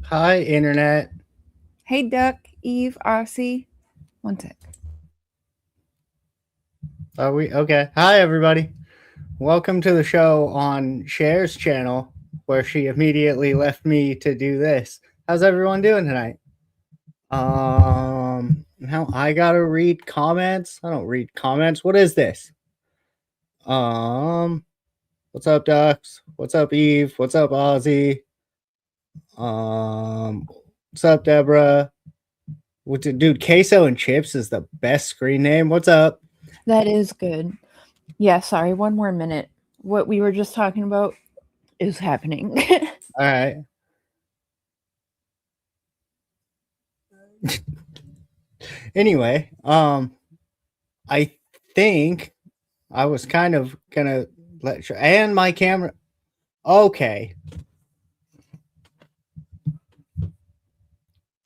Hi, Internet. Hey, Duck, Eve, Aussie. One sec. Are we okay? Hi, everybody. Welcome to the show on Cher's channel, where she immediately left me to do this. How's everyone doing tonight? Now I gotta read comments. I don't read comments. What is this? Um, what's up, Ducks? What's up, Eve? What's up, Ozzy? What's up, Deborah? Dude, queso and chips is the best screen name. What's up? That is good. Yeah, sorry, one more minute. What we were just talking about is happening. All right. Anyway, I think I was kind of gonna let you and my camera. Okay.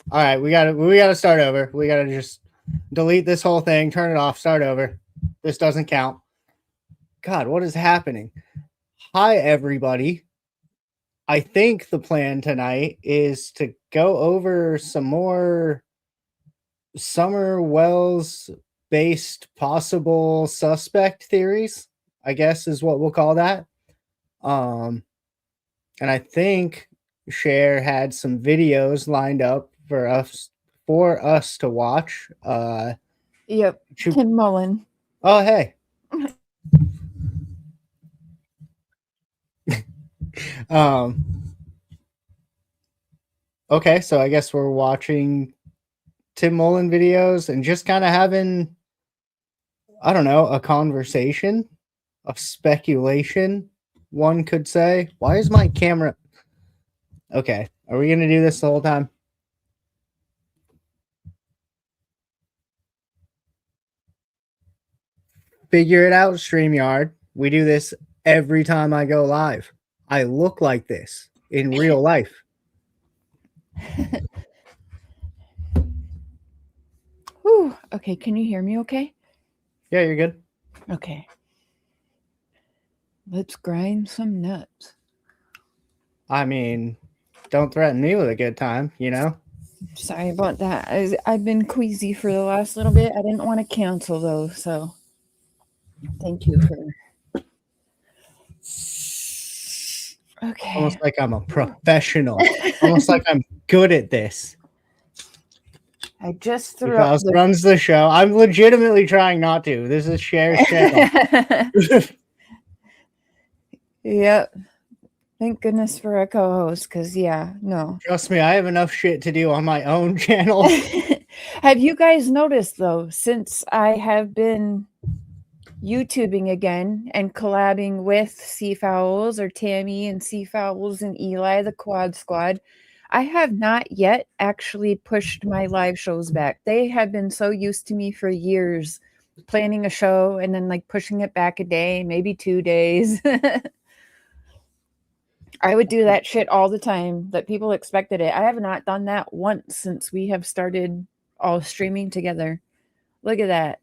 All right, we gotta start over. We gotta just delete this whole thing, turn it off, start over. This doesn't count. God, what is happening? Hi, everybody. I think the plan tonight is to go over some more Summer Wells based possible suspect theories, I guess is what we'll call that. And I think Cher had some videos lined up for us to watch. Yep, Tim Mullen. Oh, hey. um okay, so I guess we're watching Tim Mullen videos and just kind of having, I don't know, a conversation, a speculation, one could say. Why is my camera okay? Are we gonna do this the whole time? Figure it out, StreamYard. We do this every time I go live. I look like this in real life. Whew. Okay, can you hear me okay? Yeah, you're good. Okay. Let's grind some nuts. I mean, don't threaten me with a good time, you know? Sorry about that. I've been queasy for the last little bit. I didn't want to cancel though, so thank you for. Okay. Almost like I'm a professional. Almost like I'm good at this. I just threw Cfowls runs the show. I'm legitimately trying not to. This is Cher's channel. Yep. Thank goodness for a co-host, because no. Trust me, I have enough shit to do on my own channel. Have you guys noticed though, since I have been YouTubing again and collabing with Cfowls or Tammie and Cfowls and Eli, the Quad Squad, I have not yet actually pushed my live shows back. They have been so used to me for years, planning a show and then like pushing it back a day, maybe 2 days. I would do that shit all the time, that people expected it. I have not done that once since we have started all streaming together. Look at that.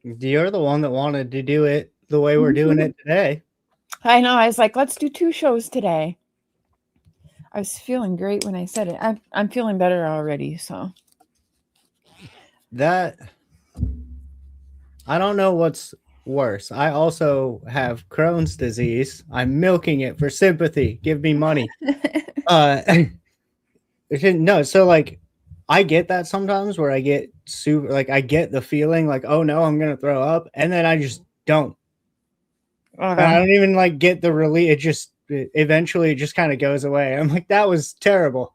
You're the one that wanted to do it the way we're doing it today. I know. I was like, let's do 2 shows today. I was feeling great when I said it. I'm feeling better already, so. That, I don't know what's worse. I also have Crohn's disease. I'm milking it for sympathy. Give me money. No, so like I get that sometimes where I get super, like I get the feeling like, oh no, I'm gonna throw up, and then I just don't. I don't even like get the relief. Eventually it just kind of goes away. I'm like, that was terrible.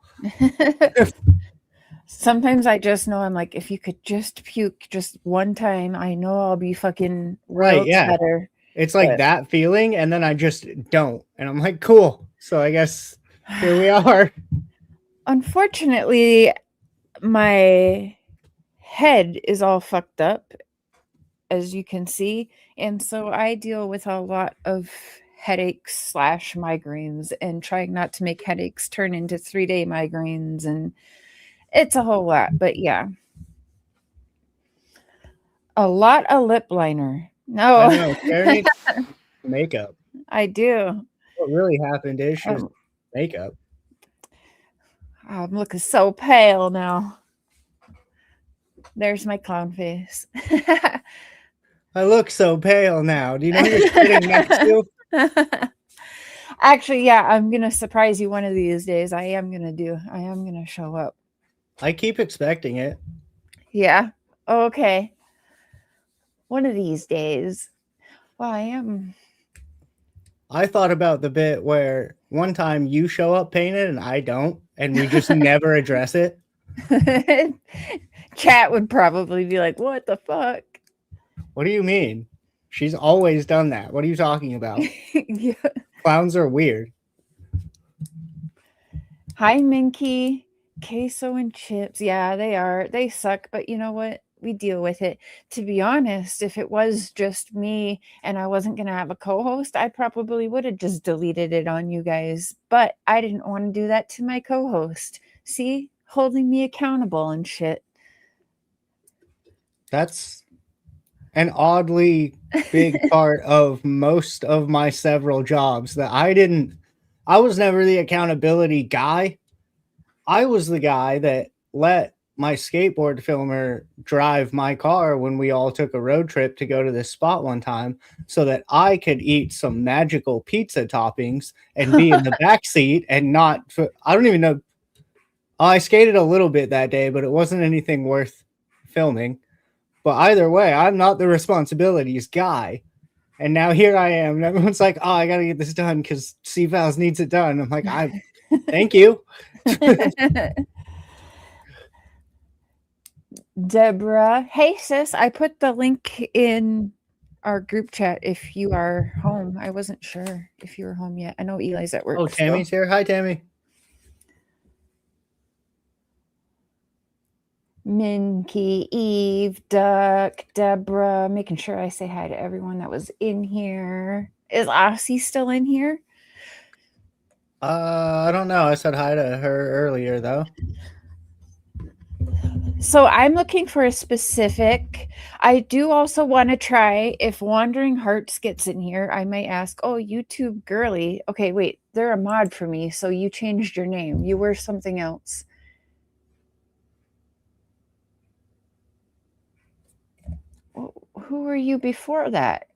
Sometimes I just know, I'm like, if you could just puke just one time, I know I'll be fucking right. Yeah, better. It's like that feeling, and then I just don't, and I'm like, cool. So I guess here we are. Unfortunately, my head is all fucked up, as you can see, and so I deal with a lot of headaches / migraines and trying not to make headaches turn into 3-day migraines, and it's a whole lot. But yeah, a lot of lip liner. No, I know. Sarah needs makeup. I do. What really happened is she was makeup. I'm looking so pale now. There's my clown face. I look so pale now. Do you know who you're sitting next to? Actually, yeah, I'm gonna surprise you one of these days. I am gonna show up. I keep expecting it. Yeah. Okay. One of these days. Well, I am. I thought about the bit where one time you show up painted and I don't, and we just never address it. Chat would probably be like, "What the fuck?" What do you mean? She's always done that. What are you talking about? Yeah. Clowns are weird. Hi, Minky. Queso and chips. Yeah, they are. They suck, but you know what? We deal with it. To be honest, if it was just me and I wasn't going to have a co-host, I probably would have just deleted it on you guys. But I didn't want to do that to my co-host. See? Holding me accountable and shit. That's an oddly big part of most of my several jobs that I was never the accountability guy. I was the guy that let my skateboard filmer drive my car when we all took a road trip to go to this spot one time so that I could eat some magical pizza toppings and be in the back seat and not, I don't even know. I skated a little bit that day, but it wasn't anything worth filming. But either way, I'm not the responsibilities guy. And now here I am. And everyone's like, oh, I got to get this done because Cfowls needs it done. I'm like, thank you. Deborah. Hey, sis. I put the link in our group chat if you are home. I wasn't sure if you were home yet. I know Eli's at work. Oh, Tammie's here. Hi, Tammie. Minky, Eve, Duck, Deborah, making sure I say hi to everyone that was in here. Is Aussie still in here? I don't know. I said hi to her earlier, though. So I'm looking for a specific. I do also want to try if Wandering Hearts gets in here. I might ask, oh, YouTube girly. Okay, wait, they're a mod for me. So you changed your name. You were something else. Who were you before that?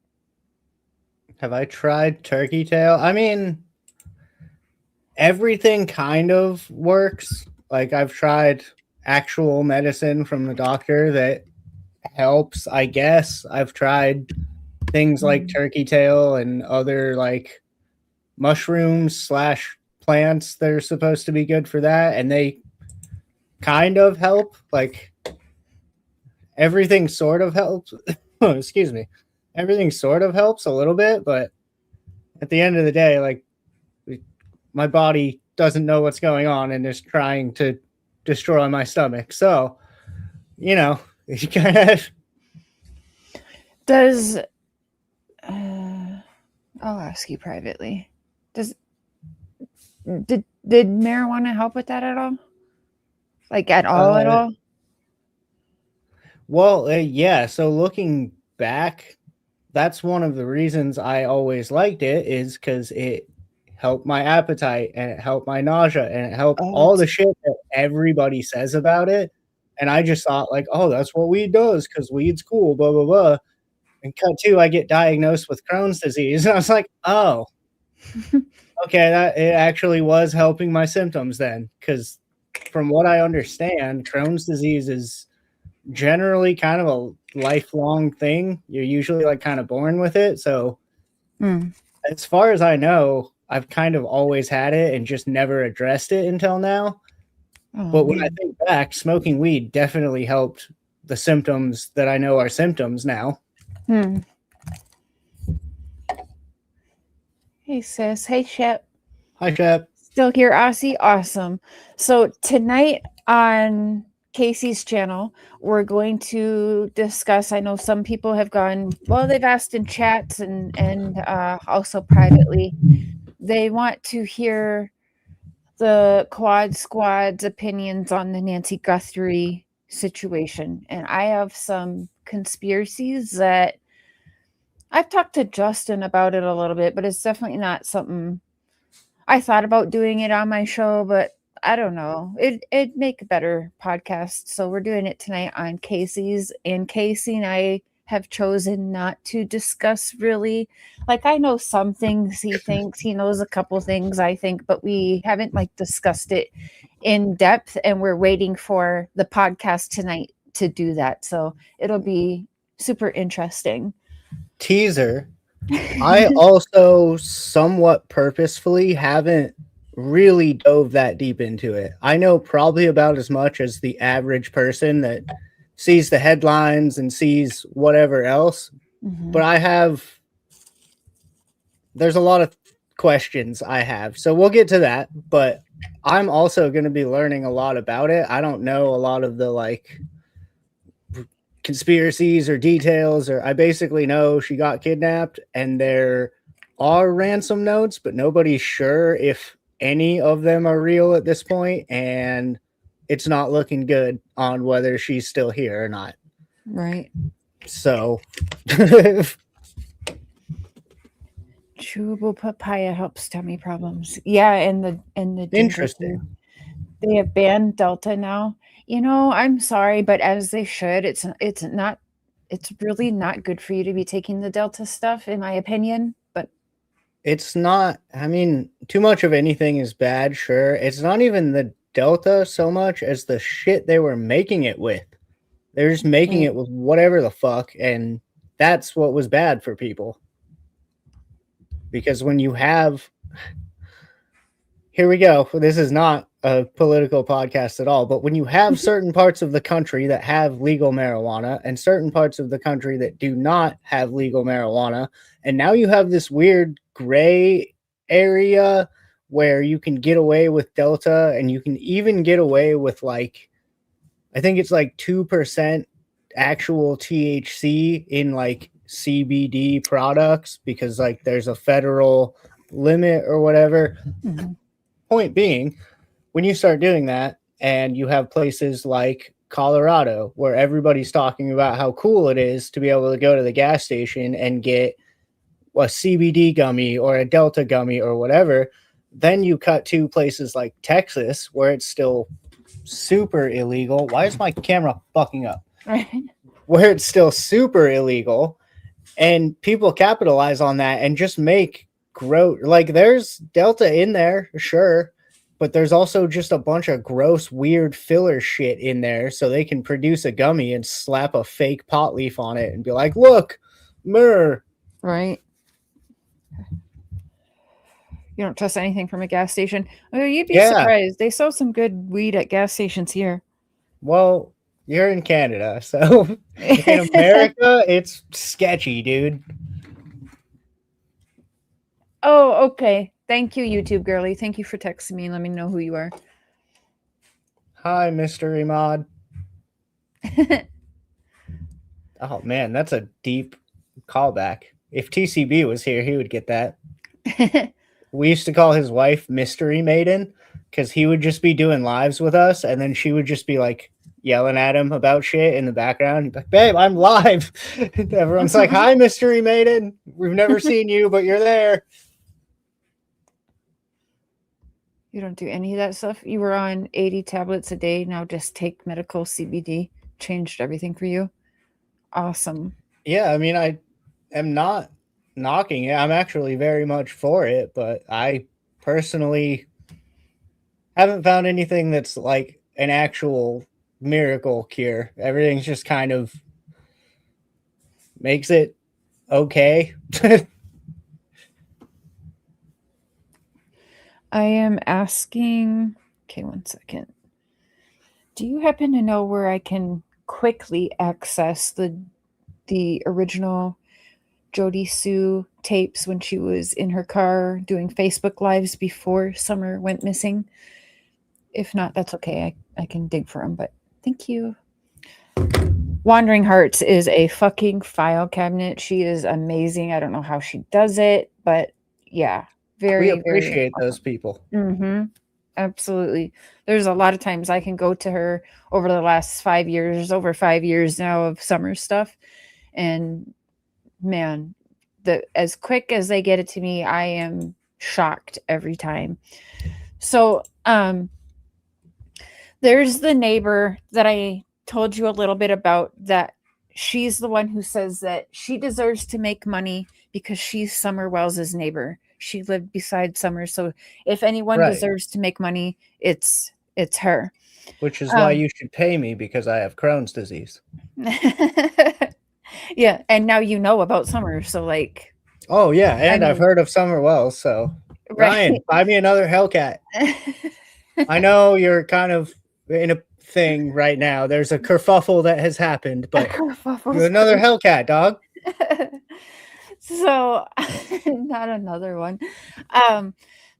Have I tried turkey tail? I mean, everything kind of works. Like I've tried actual medicine from the doctor that helps, I guess. I've tried things like turkey tail and other like mushrooms / plants that are supposed to be good for that, and they kind of help. Like everything sort of helps. Oh, excuse me. Everything sort of helps a little bit, but at the end of the day, like my body doesn't know what's going on and is trying to destroy my stomach. So, you know, you kind of. Does I'll ask you privately. Did marijuana help with that at all? Like at all? Well, yeah. So looking back, that's one of the reasons I always liked it is because it helped my appetite and it helped my nausea and it helped all the shit that everybody says about it. And I just thought like, oh, that's what weed does because weed's cool, blah, blah, blah. And cut two, I get diagnosed with Crohn's disease. And I was like, oh, okay, that it actually was helping my symptoms then. Because from what I understand, Crohn's disease is generally kind of a lifelong thing. You're usually like kind of born with it. So as far as I know, I've kind of always had it and just never addressed it until now. But when I think back, smoking weed definitely helped the symptoms that I know are symptoms now. Hey, sis. Hey, Shep. Hi, Shep. Still here, Aussie? Awesome. So tonight on Casey's channel, we're going to discuss, I know some people have gone, well, they've asked in chats and also privately. They want to hear the Quad Squad's opinions on the Nancy Guthrie situation. And I have some conspiracies that I've talked to Justin about it a little bit, but it's definitely not something I thought about doing it on my show, but I don't know. It'd make a better podcast. So we're doing it tonight on Casey's, and Casey and I have chosen not to discuss really. Like, I know some things he thinks, he knows a couple things I think, but we haven't like discussed it in depth, and we're waiting for the podcast tonight to do that. So it'll be super interesting. Teaser. I also somewhat purposefully haven't really dove that deep into it. I know probably about as much as the average person that sees the headlines and sees whatever else, but there's a lot of questions I have. So we'll get to that, but I'm also going to be learning a lot about it. I don't know a lot of the like conspiracies or details, or I basically know she got kidnapped and there are ransom notes, but nobody's sure if any of them are real at this point, and it's not looking good on whether she's still here or not. Right. So chewable papaya helps tummy problems. Yeah, and the interesting. They have banned Delta now. I'm sorry, but as they should, it's really not good for you to be taking the Delta stuff, in my opinion. But it's not, I mean, too much of anything is bad, sure. It's not even the Delta so much as the shit they were making it with. They're just making it with whatever the fuck, and that's what was bad for people. Because when you have, here we go, this is not a political podcast at all, but when you have certain parts of the country that have legal marijuana and certain parts of the country that do not have legal marijuana, and now you have this weird gray area where you can get away with Delta, and you can even get away with like, I think it's like 2% actual THC in like CBD products, because like there's a federal limit or whatever. Point being, when you start doing that and you have places like Colorado where everybody's talking about how cool it is to be able to go to the gas station and get a CBD gummy or a Delta gummy or whatever, then you cut to places like Texas where it's still super illegal. Why is my camera fucking up? Where it's still super illegal, and people capitalize on that and just make like there's Delta in there, sure, but there's also just a bunch of gross, weird filler shit in there so they can produce a gummy and slap a fake pot leaf on it and be like, look, mirror. Right. You don't trust anything from a gas station. Oh, you'd be surprised. They sell some good weed at gas stations here. Well, you're in Canada, so in America, it's sketchy, dude. Oh, okay. Thank you, YouTube girly. Thank you for texting me and let me know who you are. Hi, Mystery Mod. Oh, man, that's a deep callback. If TCB was here, he would get that. We used to call his wife Mystery Maiden because he would just be doing lives with us, and then she would just be like yelling at him about shit in the background. He'd be like, babe, I'm live. Everyone's like, hi, Mystery Maiden. We've never seen you, but you're there. You don't do any of that stuff? You were on 80 tablets a day. Now just take medical CBD. Changed everything for you. Awesome. Yeah, I mean, I am not knocking it. I'm actually very much for it, but I personally haven't found anything that's like an actual miracle cure. Everything's just kind of makes it okay. I am asking, okay, 1 second. Do you happen to know where I can quickly access the original Jodisue tapes when she was in her car doing Facebook Lives before Summer went missing? If not, that's okay. I can dig for them, but thank you. Wandering Hearts is a fucking file cabinet. She is amazing. I don't know how she does it, but yeah, we appreciate those people. Absolutely. There's a lot of times I can go to her over the last 5 years, over 5 years now of Summer stuff, and man, as quick as they get it to me, I am shocked every time. So There's the neighbor that I told you a little bit about, that she's the one who says that she deserves to make money because she's Summer Wells's neighbor. She lived beside Summer, so if anyone Right. deserves to make money, it's her. Which is why you should pay me, because I have Crohn's disease. Yeah, and now you know about Summer, so like. Oh yeah, and I've mean, heard of Summer Wells, so right. Ryan, buy me another Hellcat. I know you're kind of in a thing right now. There's a kerfuffle that has happened, but another Hellcat, dog. So not another one.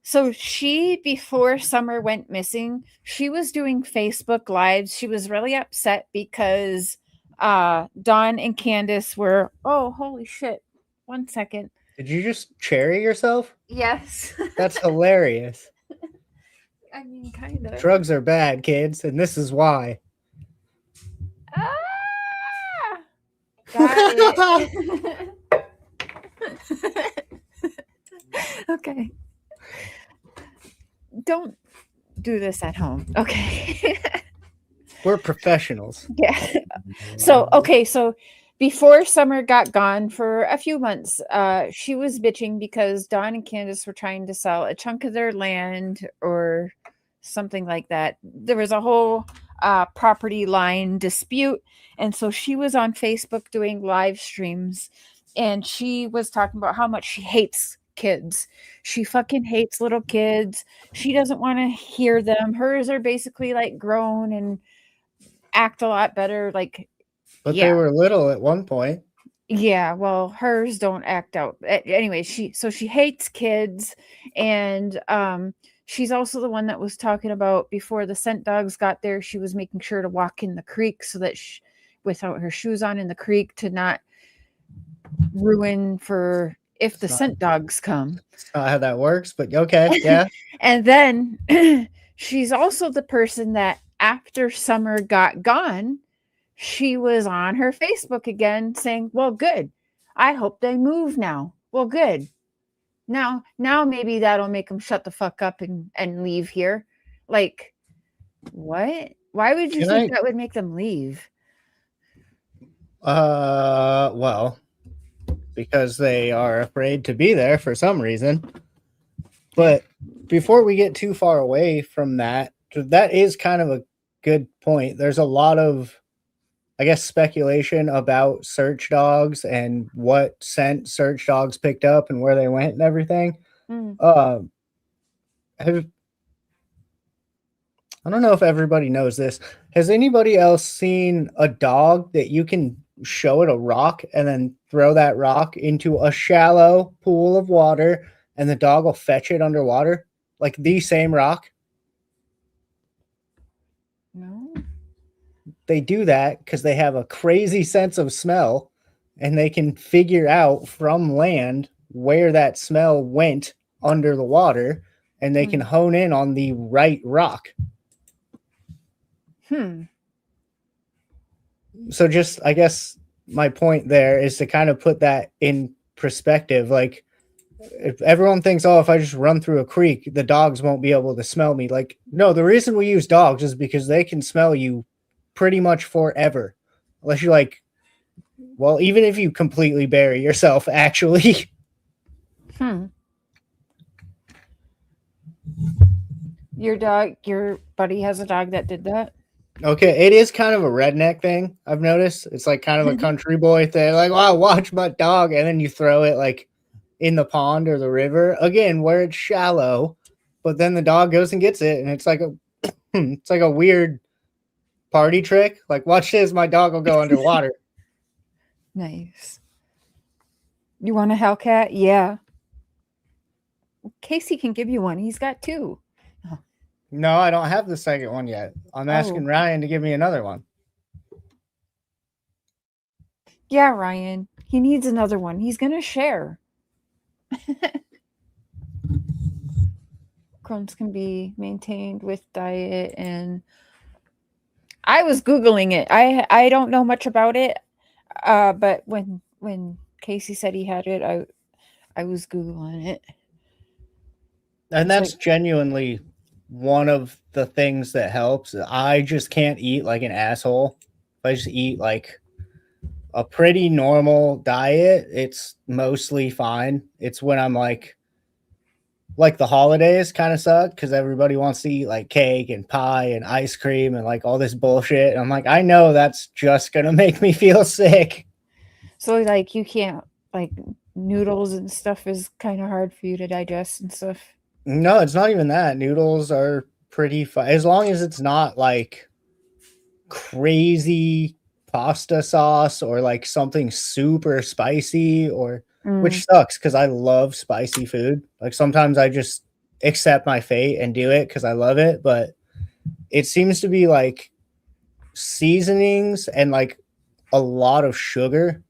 So she, before Summer went missing, she was doing Facebook lives. She was really upset because Dawn and Candus were, oh, holy shit. 1 second. Did you just cherry yourself? Yes. That's hilarious. I mean, kind of. Drugs are bad, kids, and this is why. Ah! Got it. Okay. Don't do this at home. Okay. We're professionals. Yeah. So, okay. So before Summer got gone for a few months, she was bitching because Dawn and Candus were trying to sell a chunk of their land or something like that. There was a whole property line dispute. And so she was on Facebook doing live streams, and she was talking about how much she hates kids. She fucking hates little kids. She doesn't want to hear them. Hers are basically like grown and act a lot better. Like, But they were little at one point. Yeah, well, hers don't act out. Anyway, she hates kids, and she's also the one that was talking about before the scent dogs got there, she was making sure to walk in the creek so that without her shoes on in the creek, to not ruin for if the scent dogs come. That's not how that works, but okay, yeah. And then she's also the person that after Summer got gone, she was on her Facebook again saying, well, good. I hope they move now. Well, good. Now maybe that'll make them shut the fuck up and leave here. Like, what? Why would you think that would make them leave? Well, because they are afraid to be there for some reason. But before we get too far away from that is kind of a good point. There's a lot of, I guess, speculation about search dogs and what scent search dogs picked up and where they went and everything. I don't know if everybody knows this. Has anybody else seen a dog that you can show it a rock and then throw that rock into a shallow pool of water and the dog will fetch it underwater? Like the same rock? No. They do that because they have a crazy sense of smell and they can figure out from land where that smell went under the water, and they can hone in on the right rock. So just, I guess my point there is to kind of put that in perspective. Like, if everyone thinks, oh, if I just run through a creek, the dogs won't be able to smell me. Like, no, the reason we use dogs is because they can smell you pretty much forever. Unless you're like, well, even if you completely bury yourself, actually. Your buddy has a dog that did that? Okay, it is kind of a redneck thing, I've noticed. It's like kind of a country boy thing. Like, wow, watch my dog. And then you throw it like in the pond or the river, again, where it's shallow. But then the dog goes and gets it. And it's like a weird party trick. Like, watch this, my dog will go underwater. Nice. You want a Hellcat? Yeah. Casey can give you one. He's got two. No, I don't have the second one yet. I'm asking Ryan to give me another one. Yeah, Ryan. He needs another one. He's going to share. Crohn's can be maintained with diet, and I was Googling it. I don't know much about it, but when Casey said he had it, I was Googling it. And that's genuinely one of the things that helps. I just can't eat like an asshole. If I just eat like a pretty normal diet, it's mostly fine. It's when I'm like the holidays kind of suck because everybody wants to eat like cake and pie and ice cream and like all this bullshit. And I'm like, I know that's just gonna make me feel sick. So like you can't like noodles and stuff is kind of hard for you to digest and stuff. No, it's not even that. Noodles are pretty fun as long as it's not like crazy pasta sauce or like something super spicy or which sucks because I love spicy food. Like sometimes I just accept my fate and do it because I love it, but it seems to be like seasonings and like a lot of sugar.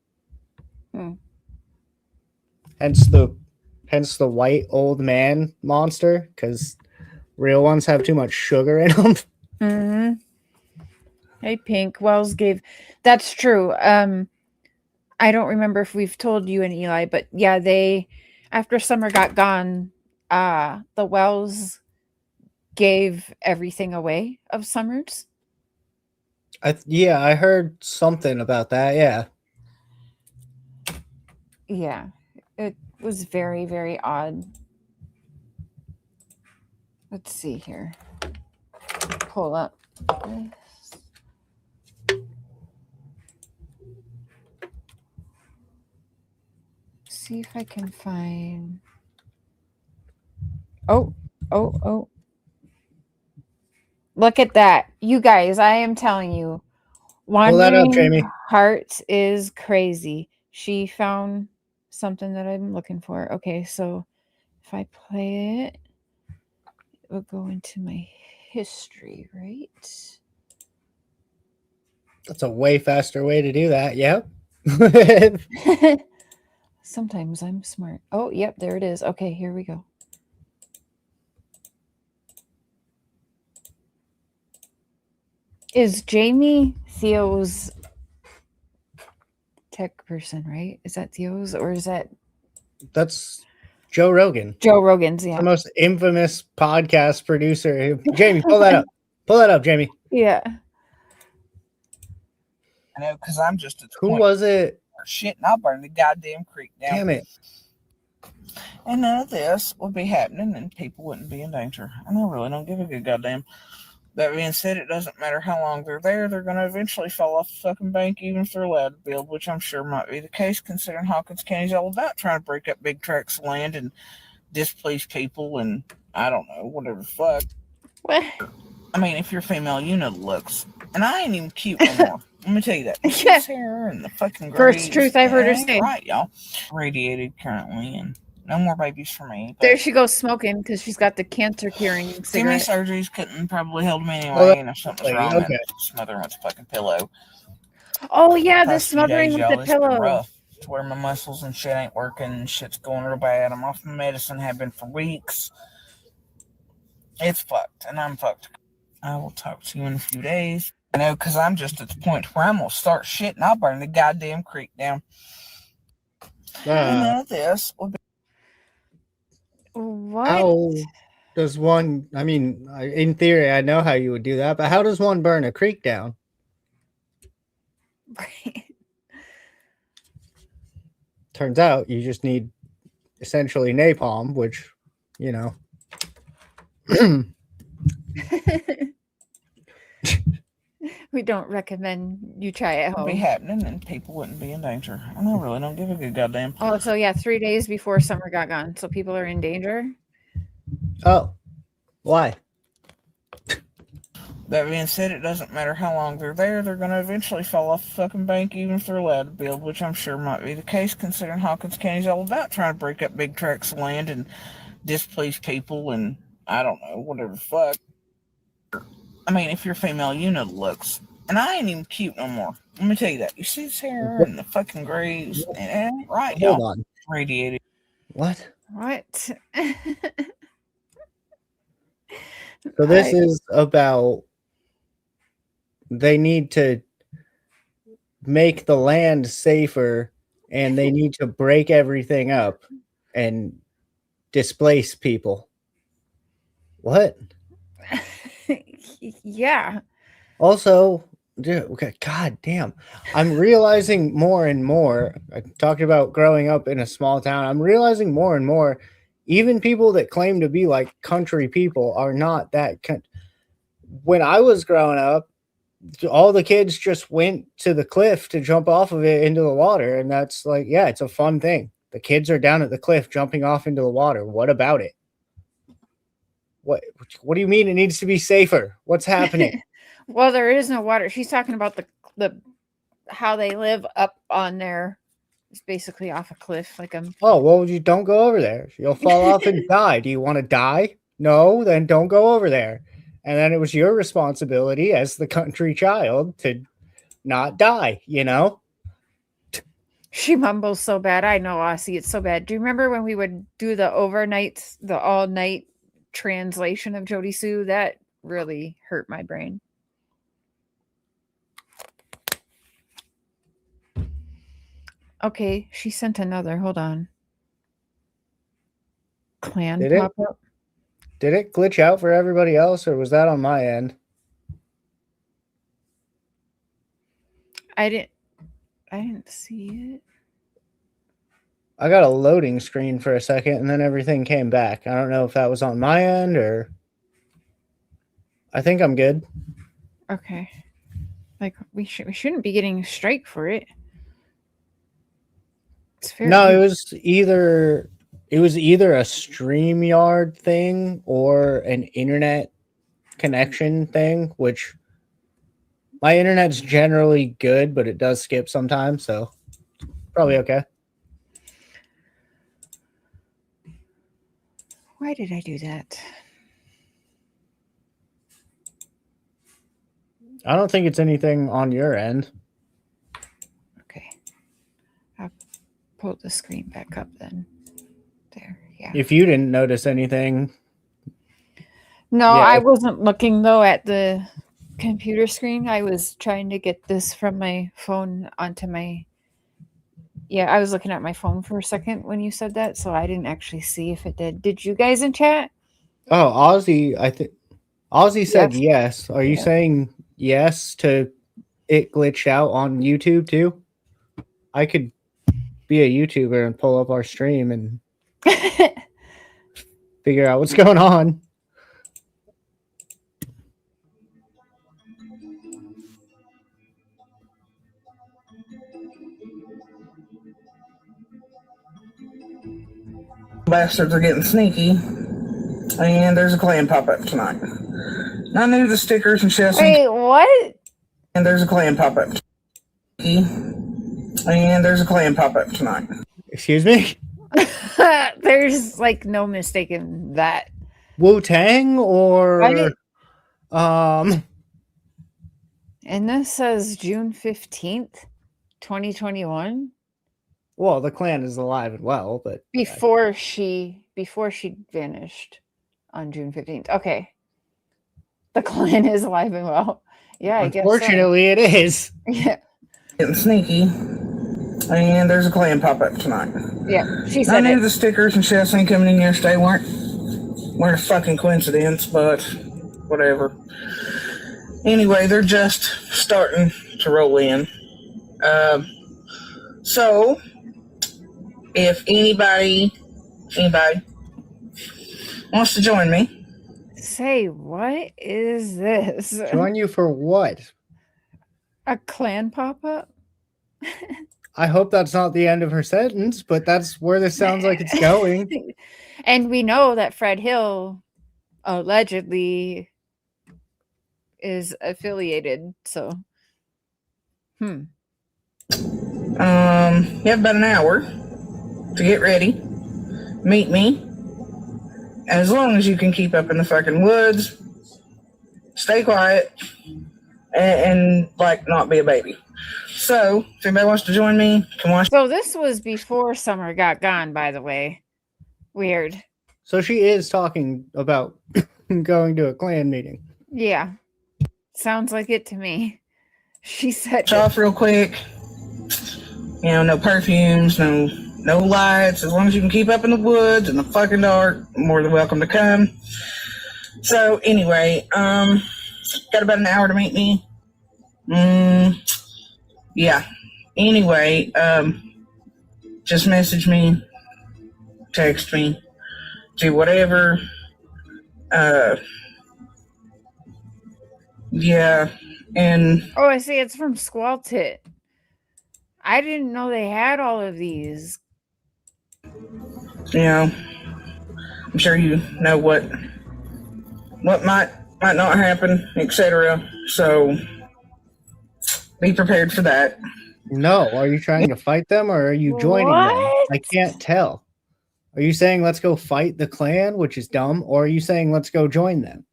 Hence the white old man monster, because real ones have too much sugar in them. Mm-hmm. Hey, Pink. Wells gave. That's true. I don't remember if we've told you and Eli, but yeah, they after summer got gone, the Wells gave everything away of Summers. I heard something about that. Yeah. Yeah, it was very, very odd. Let's see here. Pull up. See if I can find. Oh. Look at that. You guys, I am telling you. Pull that up, Jamie. Heart is crazy. She found something that I'm looking for. Okay, so if I play it, it will go into my history, right? That's a way faster way to do that. Yep. Sometimes I'm smart. Oh, yep, there it is. Okay, here we go. Is Jamie Theo's tech person, right? Is that Theo's or is that? That's Joe Rogan. Joe Rogan's, yeah. The most infamous podcast producer. Jamie, pull that up. Pull that up, Jamie. Yeah. I know, because I'm just Who was it? Shit, and I'll burn the goddamn creek down. Damn it. And none of this would be happening and people wouldn't be in danger. And I really don't give a good goddamn. That being said, it doesn't matter how long they're there, they're going to eventually fall off the fucking bank even if they're allowed to build, which I'm sure might be the case considering Hawkins County's all about trying to break up big tracts of land and displease people and, I don't know, whatever the fuck. What? I mean, if you're female, you know the looks. And I ain't even cute no more. Let me tell you that. Yeah. Hair and the fucking First truth I've heard her say. Right, y'all. Radiated currently, and no more babies for me. There she goes smoking because she's got the cancer curing Too many cigarette. surgeries couldn't probably hold me anyway, and if something's wrong, okay. then smother with a fucking pillow. Oh yeah, the Past few smothering days, with y'all, the it's been pillow. rough to where my muscles and shit ain't working, and shit's going real bad. I'm off my medicine, have been for weeks. It's fucked, and I'm fucked. I will talk to you in a few days. I know, because I'm just at the point where I'm going to start shit and I'll burn the goddamn creek down. And none of this will be. What? How does one, I mean, in theory, I know how you would do that, but how does one burn a creek down? Turns out you just need essentially napalm, which, you know. We don't recommend you try it at home. Be happening and people wouldn't be in danger. And I really don't give a good goddamn. Oh, so yeah, 3 days before summer got gone, so people are in danger. Oh, why? That being said, it doesn't matter how long they're there, they're going to eventually fall off the fucking bank even if they're allowed to build, which I'm sure might be the case considering Hawkins County's all about trying to break up big tracts of land and displease people and, I don't know, whatever the fuck. I mean, if you're female, you know the looks. And I ain't even cute no more. Let me tell you that. You see this hair and the fucking grays? And right, Hold y'all. on. Radiated. What? What? So this is about they need to make the land safer and they need to break everything up and displace people. What? Yeah. Also, okay, god damn. I'm realizing more and more. I talked about growing up in a small town. I'm realizing more and more, even people that claim to be like country people are not that. When I was growing up, all the kids just went to the cliff to jump off of it into the water. And that's like, yeah, it's a fun thing. The kids are down at the cliff jumping off into the water. What about it? What do you mean it needs to be safer? What's happening? Well, there is no water. She's talking about the how they live up on there. It's basically off a cliff, like Oh, well, you don't go over there. You'll fall off and die. Do you want to die? No, then don't go over there. And then it was your responsibility as the country child to not die, you know? She mumbles so bad. I know, Aussie, it's so bad. Do you remember when we would do the all night translation of Jodisue? That really hurt my brain. Okay, she sent another. Hold on. Clan Did it? pop up. Did it glitch out for everybody else, or was that on my end? I didn't see it. I got a loading screen for a second, and then everything came back. I don't know if that was on my end, or... I think I'm good. Okay. Like, we shouldn't be getting a strike for it. It's fair. No, it was either a StreamYard thing or an internet connection thing, which my internet's generally good, but it does skip sometimes, so probably okay. Why did I do that? I don't think it's anything on your end. Okay. I'll pull the screen back up then. There, yeah. If you didn't notice anything. No, Yeah. I wasn't looking though at the computer screen. I was trying to get this from my phone onto my... Yeah, I was looking at my phone for a second when you said that, so I didn't actually see if it did. Did you guys in chat? Oh, Ozzy said yes. Are you saying yes to it glitched out on YouTube too? I could be a YouTuber and pull up our stream and figure out what's going on. Bastards are getting sneaky, and there's a clan pop-up tonight. I knew the stickers and chess. Wait, what? And there's a clan pop-up. And there's a clan pop-up tonight. Excuse me? There's like no mistaking that. Wu-Tang or And this says June 15th, 2021. Well, the clan is alive and well, but Before she vanished on June 15th. Okay. The clan is alive and well. Yeah, I guess. Unfortunately, it is. Yeah. Getting sneaky. And there's a clan pop-up tonight. Yeah, she said I knew it. the stickers and chess ain't coming in yesterday weren't a fucking coincidence, but whatever. Anyway, they're just starting to roll in. So, if anybody wants to join me. Say, what is this? Join you for what? A clan pop-up? I hope that's not the end of her sentence, but that's where this sounds like it's going. And we know that Fred Hill allegedly is affiliated, so. You have about an hour to get ready. Meet me. As long as you can keep up in the fucking woods, stay quiet, and like not be a baby. So, if anybody wants to join me, come on. So this was before Summer got gone, by the way. Weird. So she is talking about going to a clan meeting. Yeah. Sounds like it to me. She said Off real quick. You know, no perfumes, no lights. As long as you can keep up in the woods in the fucking dark, more than welcome to come. So anyway, Got about an hour to meet me. Yeah. Anyway, just message me, text me, do whatever. Yeah. And Oh, I see. It's from Squall Tit. I didn't know they had all of these. I'm sure you know what might not happen, etc. So be prepared for that. No, are you trying to fight them or are you joining them? What? I can't tell. Are you saying let's go fight the clan, which is dumb, or are you saying let's go join them?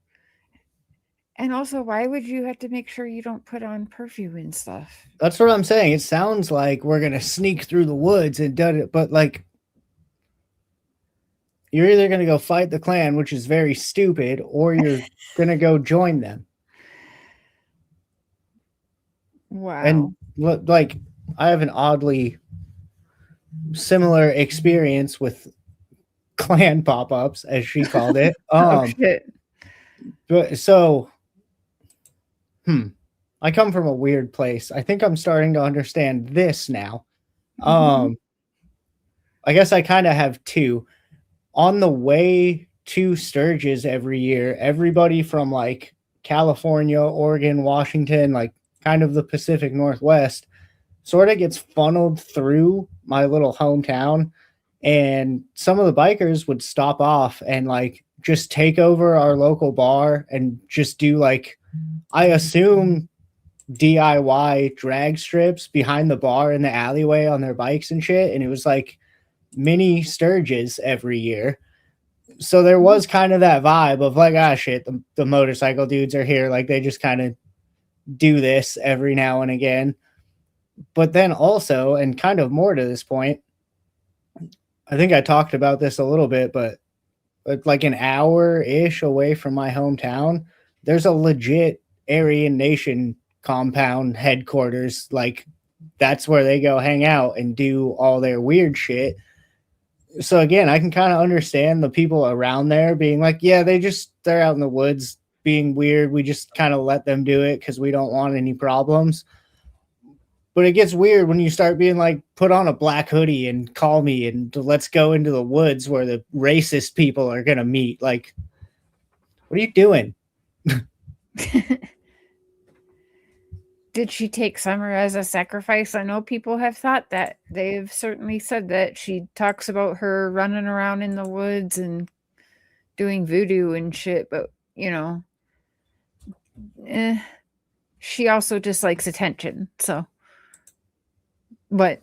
And also, why would you have to make sure you don't put on perfume and stuff? That's what I'm saying. It sounds like we're gonna sneak through the woods and do it, but like you're either gonna go fight the clan, which is very stupid, or you're gonna go join them. Wow. And like I have an oddly similar experience with clan pop-ups, as she called it. Oh shit. But so I come from a weird place. I think I'm starting to understand this now. I guess I kind of have two. On the way to Sturgis every year, everybody from like California, Oregon, Washington, like kind of the Pacific Northwest, sort of gets funneled through my little hometown. And some of the bikers would stop off and like just take over our local bar and just do like, I assume, DIY drag strips behind the bar in the alleyway on their bikes and shit. And it was like mini Sturgis every year. So there was kind of that vibe of like, ah, shit, the motorcycle dudes are here. Like they just kind of do this every now and again. But then also, and kind of more to this point, I think I talked about this a little bit, but like an hour-ish away from my hometown, there's a legit Aryan Nation compound headquarters. Like that's where they go hang out and do all their weird shit. So again, I can kind of understand the people around there being like, yeah, they're out in the woods being weird. We just kind of let them do it because we don't want any problems. But it gets weird when you start being like, put on a black hoodie and call me and let's go into the woods where the racist people are going to meet. Like, what are you doing? Did she take Summer as a sacrifice? I know people have thought that. They've certainly said that. She talks about her running around in the woods and doing voodoo and shit, but, you know, she also just likes attention, so. But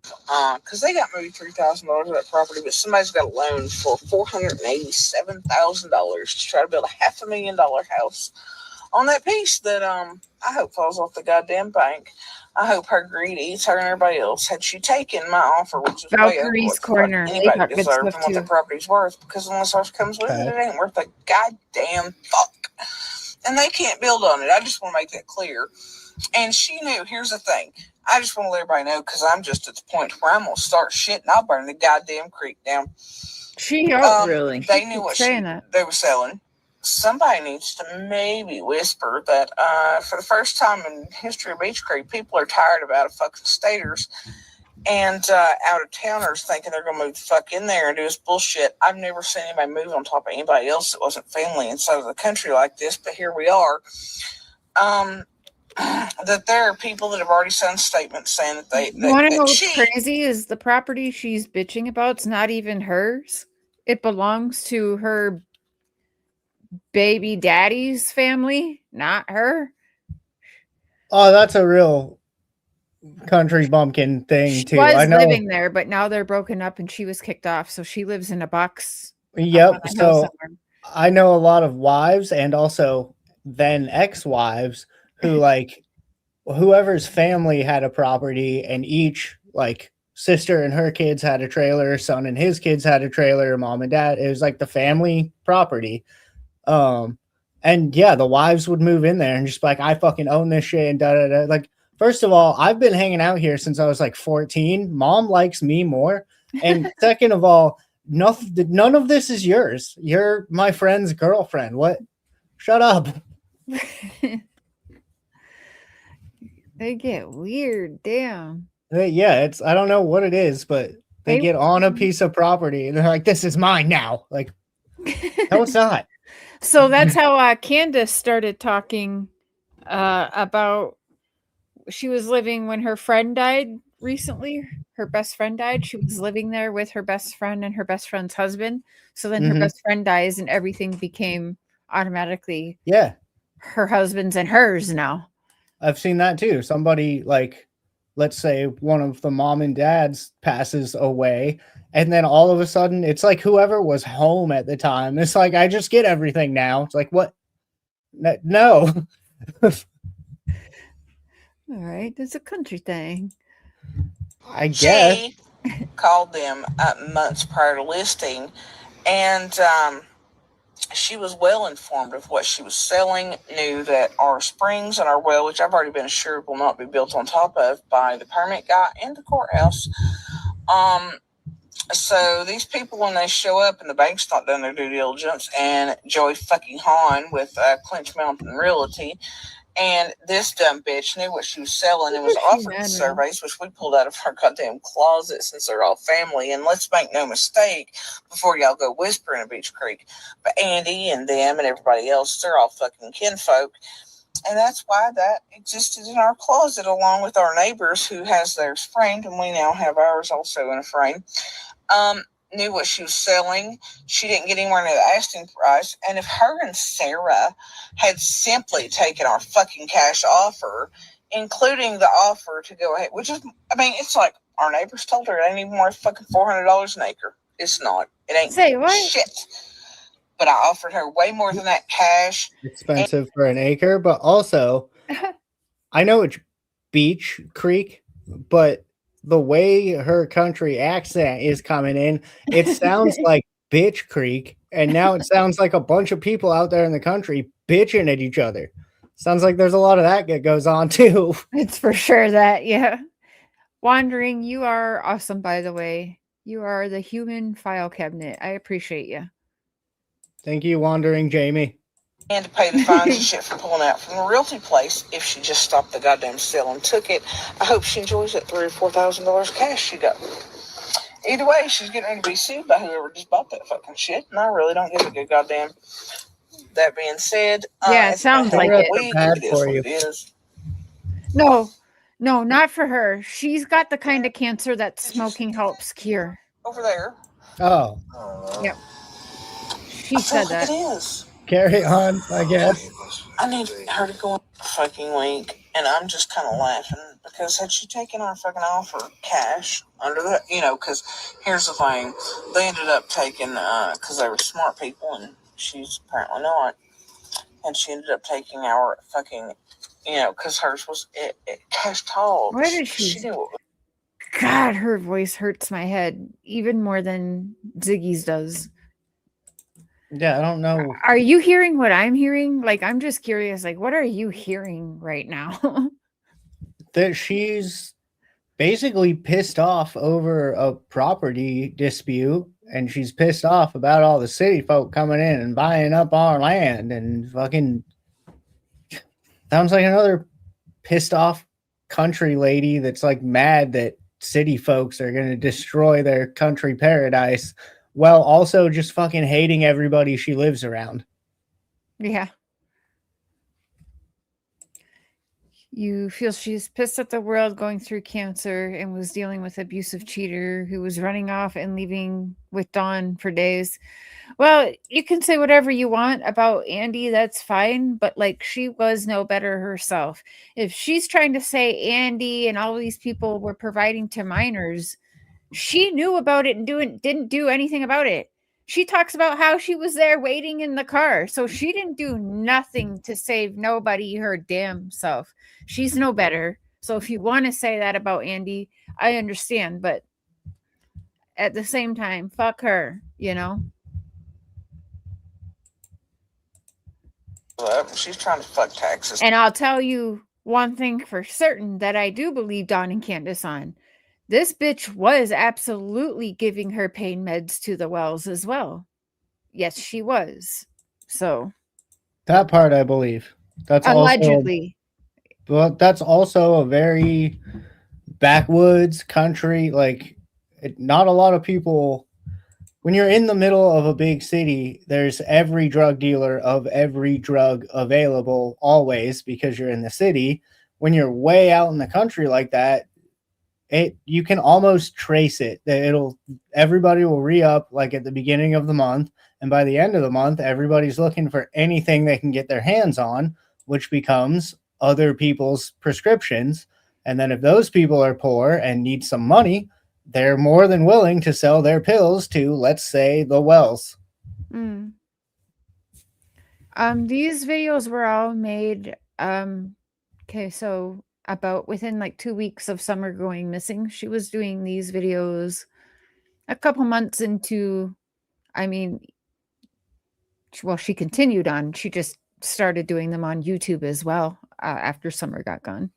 because they got maybe $3,000 of that property, but somebody's got a loan for $487,000 to try to build a $500,000 house on that piece that I hope falls off the goddamn bank. I hope her greed eats her and everybody else. Had she taken my offer, which is Valkyrie's Corner, anybody deserves and what the property's worth, because unless ours comes with it, it ain't worth a goddamn fuck. And they can't build on it. I just want to make that clear. And she knew. Here's the thing. I just want to let everybody know, because I'm just at the point where I'm going to start shit and I'll burn the goddamn creek down. Really? They knew what they were selling. Somebody needs to maybe whisper that for the first time in history of Beach Creek, people are tired of out-of-fucking staters and out-of-towners thinking they're going to move the fuck in there and do this bullshit. I've never seen anybody move on top of anybody else that wasn't family inside of the country like this, but here we are. That there are people that have already signed statements saying that they want to know what's crazy is the property she's bitching about's not even hers. It belongs to her baby daddy's family, not her. Oh, that's a real country bumpkin thing too. I know living there, but now they're broken up and she was kicked off, so she lives in a box. Yep. So I know a lot of wives and also then ex-wives who like whoever's family had a property and each like sister and her kids had a trailer, son and his kids had a trailer, mom and dad. It was like the family property. And yeah, the wives would move in there and just be like, I fucking own this shit and da da da. Like, first of all, I've been hanging out here since I was like 14. Mom likes me more. And second of all, none of this is yours. You're my friend's girlfriend. What Shut up. They get weird. Damn. Yeah, it's I don't know what it is, but they They- get on a piece of property and they're like, "This is mine now." Like, no, it's not. So that's how Candus started talking about. She was living when her friend died recently. Her best friend died. She was living there with her best friend and her best friend's husband. So then her best friend dies, and everything became automatically her husband's and hers now. I've seen that too. Somebody, like, let's say one of the mom and dads passes away, and then all of a sudden it's like whoever was home at the time. It's like, I just get everything now. It's like, what? No. All right, it's a country thing. I guess. She called them months prior to listing, and she was well informed of what she was selling, knew that our springs and our well, which I've already been assured will not be built on top of by the permit guy and the courthouse. So these people, when they show up and the bank's not done their due diligence, and Joey fucking Hahn with Clinch Mountain Realty, and this dumb bitch knew what she was selling and was offering surveys, which we pulled out of our goddamn closet since they're all family. And let's make no mistake, before y'all go whispering at Beach Creek, but Andy and them and everybody else, they're all fucking kinfolk. And that's why that existed in our closet, along with our neighbors who has theirs framed, and we now have ours also in a frame. Knew what she was selling. She didn't get anywhere near the asking price. And if her and Sarah had simply taken our fucking cash offer, including the offer to go ahead, which is, I mean, it's like our neighbors told her it ain't even worth fucking $400 an acre. It's not. It ain't shit. But I offered her way more than that cash. Expensive for an acre, but also, I know it's Beach Creek, but the way her country accent is coming in, it sounds like Bitch Creek, and now it sounds like a bunch of people out there in the country bitching at each other. Sounds like there's a lot of that goes on too. It's for sure that, yeah. Wandering, you are awesome, by the way. You are the human file cabinet. I appreciate you. Thank you, Wandering Jamie. And to pay the fines and shit for pulling out from the realty place if she just stopped the goddamn sale and took it. I hope she enjoys that $3,000 or $4,000 cash she got. Either way, she's getting ready to be sued by whoever just bought that fucking shit, and I really don't give a good goddamn. That being said, yeah, it sounds like it. Bad for you. It is. No, not for her. She's got the kind of cancer that smoking helps cure. Over there. Oh. Yep. She said that. It is. Carry on, I guess. I need her to go on the fucking link, and I'm just kind of laughing because had she taken our fucking offer cash under the, because here's the thing, they ended up taking, because they were smart people, and she's apparently not, and she ended up taking our fucking, because hers was it cash tall. Where did she knew it. God, her voice hurts my head even more than Ziggy's does. Yeah, I don't know. Are you hearing what I'm hearing? Like, I'm just curious. Like, what are you hearing right now? That she's basically pissed off over a property dispute, and she's pissed off about all the city folk coming in and buying up our land, and fucking sounds like another pissed off country lady that's like mad that city folks are going to destroy their country paradise, while also just fucking hating everybody she lives around. Yeah. You feel she's pissed at the world going through cancer and was dealing with abusive cheater who was running off and leaving with Dawn for days. Well, you can say whatever you want about Andy, that's fine, but like, she was no better herself. If she's trying to say Andy and all these people were providing to minors, she knew about it and didn't do anything about it. She talks about how she was there waiting in the car. So she didn't do nothing to save nobody her damn self. She's no better. So if you want to say that about Andy, I understand. But at the same time, fuck her, She's trying to fuck taxes. And I'll tell you one thing for certain that I do believe Dawn and Candus on. This bitch was absolutely giving her pain meds to the Wells as well. Yes, she was. So That part I believe. That's Allegedly. But that's also a very backwoods country. Like, not a lot of people. When you're in the middle of a big city, there's every drug dealer of every drug available always because you're in the city. When you're way out in the country like that, you can almost trace it. Everybody will re-up like at the beginning of the month, and by the end of the month, everybody's looking for anything they can get their hands on, which becomes other people's prescriptions. And then if those people are poor and need some money, they're more than willing to sell their pills to, let's say, the Wells. Mm. These videos were all made. Okay, so about within like 2 weeks of Summer going missing. She was doing these videos a couple months into, I mean, well, she continued on. She just started doing them on YouTube as well after Summer got gone.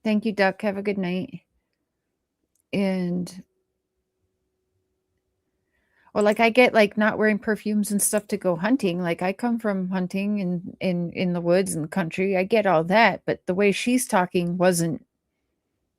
Thank you, Duck. Have a good night. And well, like I get like not wearing perfumes and stuff to go hunting. Like I come from hunting in the woods and the country. I get all that, but the way she's talking wasn't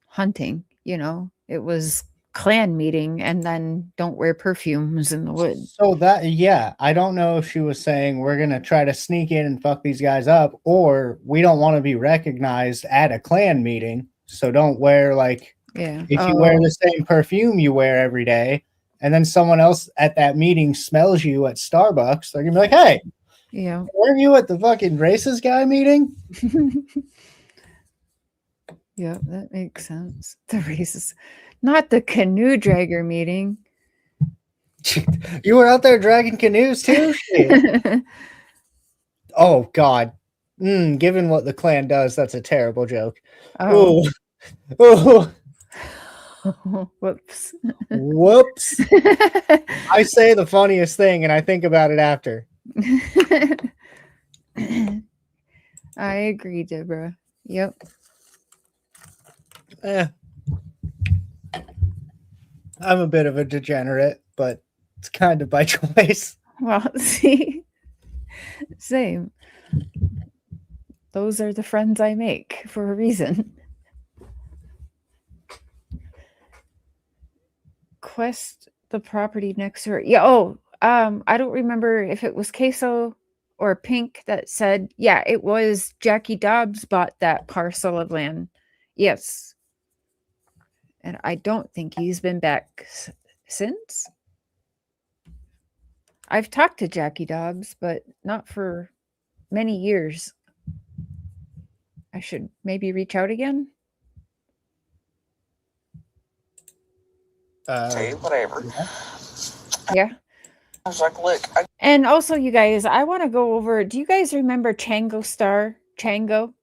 hunting, you know. It was clan meeting and then don't wear perfumes in the woods. So that, yeah, I don't know if she was saying we're going to try to sneak in and fuck these guys up, or we don't want to be recognized at a clan meeting. So don't wear like, if you wear the same perfume you wear every day, and then someone else at that meeting smells you at Starbucks, they're going to be like, hey, yeah, weren't you at the fucking racist guy meeting? Yeah, that makes sense. The racist, not the canoe dragger meeting. You were out there dragging canoes too? Shit. Oh, God. Given what the clan does, that's a terrible joke. Oh. Ooh. Whoops. Whoops. I say the funniest thing and I think about it after. I agree, Deborah. Yep. I'm a bit of a degenerate, but it's kind of by choice. Well, see, same. Those are the friends I make for a reason. Quest the property next to her. Yeah. Oh, I don't remember if it was Queso or Pink that said, yeah, it was Jackie Dobbs bought that parcel of land. Yes. And I don't think he's been back since. I've talked to Jackie Dobbs, but not for many years. I should maybe reach out again. Say whatever. Yeah. I was like, look. And also, you guys, I want to go over. Do you guys remember Chango Star? Chango?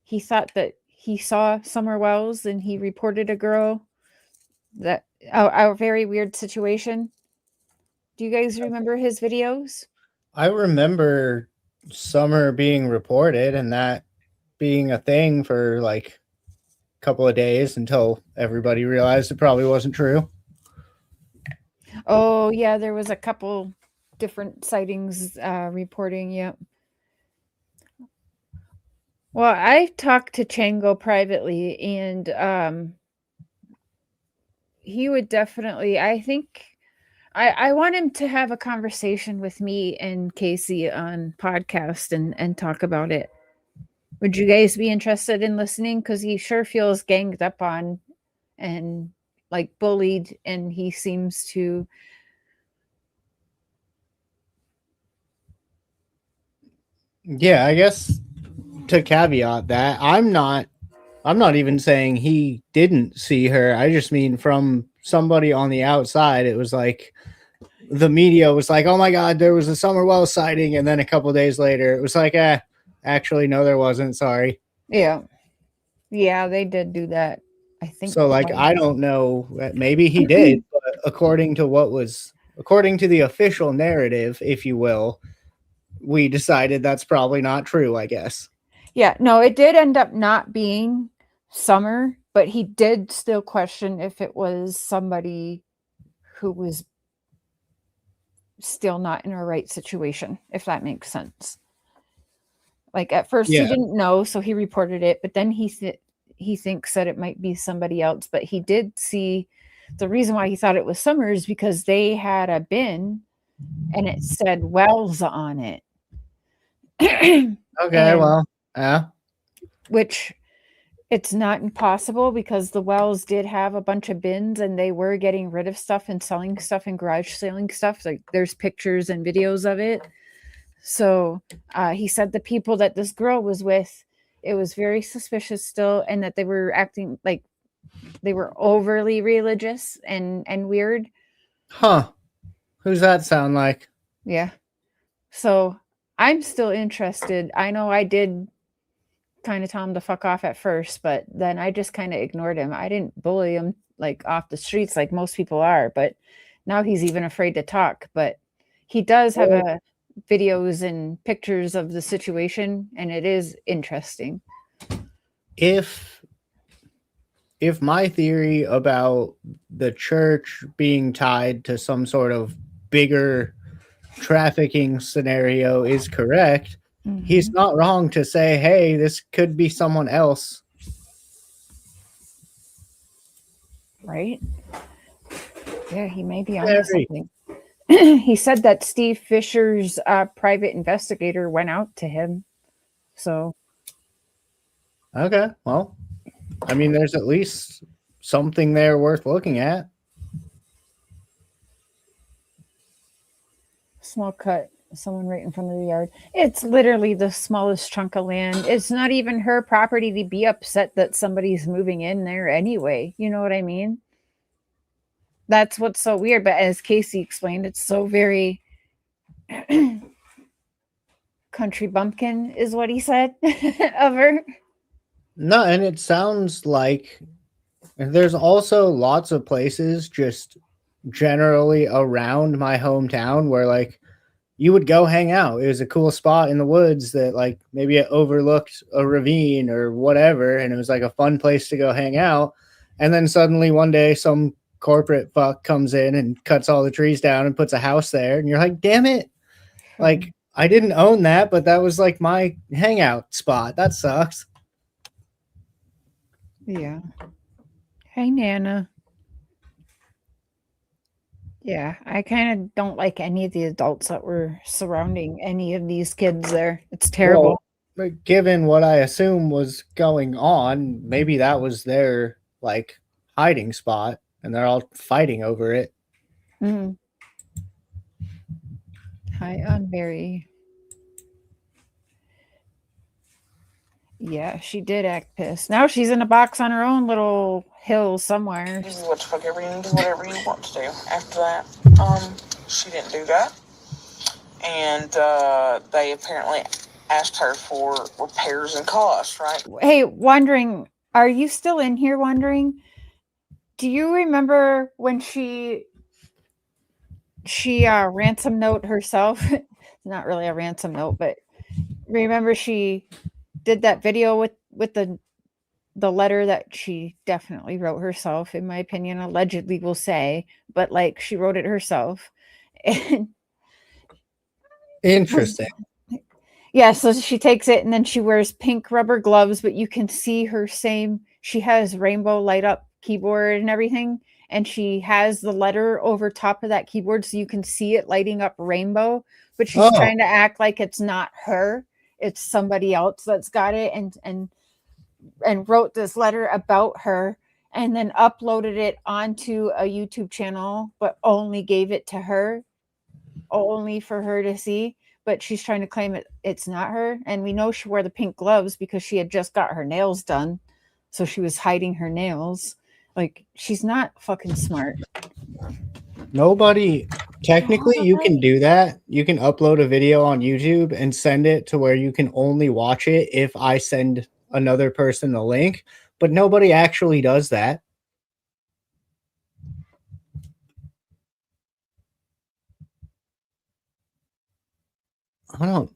He thought that he saw Summer Wells and he reported a girl that a very weird situation. Do you guys remember his videos? I remember Summer being reported and that being a thing for like a couple of days until everybody realized it probably wasn't true. Oh, yeah, there was a couple different sightings reporting. Yep. Well, I talked to Chango privately, and he would definitely, I think, I want him to have a conversation with me and Casey on podcast and talk about it. Would you guys be interested in listening? Because he sure feels ganged up on and like bullied, and he seems to. Yeah, I guess to caveat that, I'm not even saying he didn't see her. I just mean from somebody on the outside, it was like the media was like, oh my God, there was a Summer Wells sighting. And then a couple days later, it was like, actually, no, there wasn't. Sorry. Yeah. Yeah, they did do that. I think so. Like, I don't know. Maybe he did, but according to the official narrative, if you will, we decided that's probably not true, I guess. Yeah, no, it did end up not being Summer, but he did still question if it was somebody who was still not in a right situation, if that makes sense. Like at first Yeah. he didn't know, so he reported it, but then he thinks that it might be somebody else. But he did see the reason why he thought it was Summer is because they had a bin and it said Wells on it. Okay, well, yeah. Which it's not impossible because the Wells did have a bunch of bins and they were getting rid of stuff and selling stuff and garage selling stuff. Like there's pictures and videos of it. So he said the people that this girl was with, it was very suspicious still, and that they were acting like they were overly religious and weird. Huh. Who's that sound like? Yeah. So I'm still interested. I know I did kind of tell him to fuck off at first, but then I just kind of ignored him. I didn't bully him like off the streets like most people are, but now he's even afraid to talk. But he does have videos and pictures of the situation, and it is interesting. If my theory about the church being tied to some sort of bigger trafficking scenario is correct, he's not wrong to say, hey, this could be someone else. Right? Yeah, he may be on something. He said that Steve Fisher's private investigator went out to him. So. Okay, well, I mean, there's at least something there worth looking at. Small cut. Someone right in front of the yard. It's literally the smallest chunk of land. It's not even her property to be upset that somebody's moving in there anyway. You know what I mean? That's what's so weird. But as Casey explained, it's so very country bumpkin is what he said of her. No, and it sounds like there's also lots of places just generally around my hometown where like you would go hang out. It was a cool spot in the woods that like maybe it overlooked a ravine or whatever, and it was like a fun place to go hang out. And then suddenly one day some corporate fuck comes in and cuts all the trees down and puts a house there, and you're like, damn it. Like, I didn't own that, but that was like my hangout spot. That sucks. Yeah. Hey, Nana. Yeah, I kind of don't like any of the adults that were surrounding any of these kids there. It's terrible. Well, but given what I assume was going on, maybe that was their like hiding spot and they're all fighting over it. Mm. Hi, Unberry. Yeah, she did act pissed. Now she's in a box on her own little hill somewhere. This is what the fuck ever you do, whatever you want to do. After that, she didn't do that. And they apparently asked her for repairs and costs, right? Hey, Wondering, are you still in here, Wondering? Do you remember when she ransom note herself? Not really a ransom note, but remember she did that video with the letter that she definitely wrote herself, in my opinion, allegedly will say, but like she wrote it herself. And interesting. Yeah, so she takes it and then she wears pink rubber gloves, but you can see her she has rainbow light up keyboard and everything, and she has the letter over top of that keyboard so you can see it lighting up rainbow, but she's trying to act like it's not her, it's somebody else that's got it, and wrote this letter about her and then uploaded it onto a YouTube channel, but only gave it to her, only for her to see. But she's trying to claim it's not her. And we know she wore the pink gloves because she had just got her nails done. So she was hiding her nails. Like, she's not fucking smart. Nobody, technically you can do that. You can upload a video on YouTube and send it to where you can only watch it if I send another person the link, but nobody actually does that. I don't.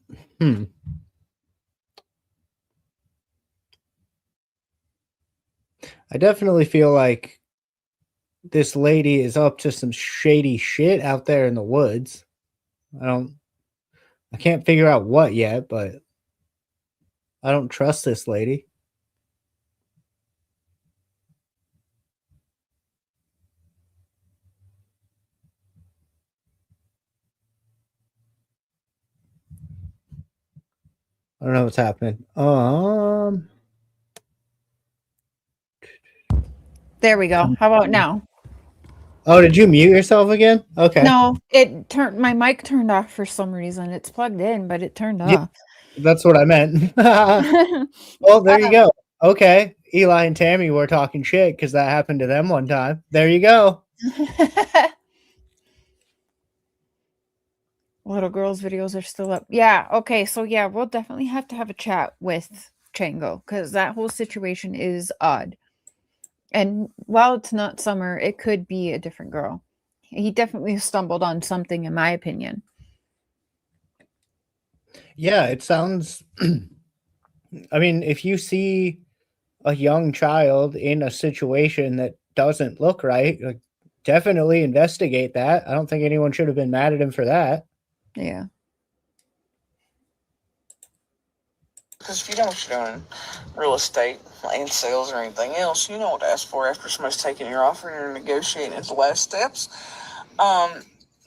I definitely feel like this lady is up to some shady shit out there in the woods. I can't figure out what yet, but I don't trust this lady. I don't know what's happening. There we go. How about now? Oh, did you mute yourself again? Okay. No, it turned my mic turned off for some reason. It's plugged in, but it turned Yeah. off. That's what I meant. Well, there you go. Okay. Eli and Tammie were talking shit because that happened to them one time. There you go. Little girls' videos are still up. Yeah. Okay. So yeah, we'll definitely have to have a chat with Chango because that whole situation is odd. And while it's not Summer, it could be a different girl. He definitely stumbled on something, in my opinion. Yeah, it sounds. I mean, if you see a young child in a situation that doesn't look right, like, definitely investigate that. I don't think anyone should have been mad at him for that. Yeah. Because if you know what you're doing, real estate, land sales, or anything else, you know what to ask for after somebody's taking your offer and you're negotiating at the last steps.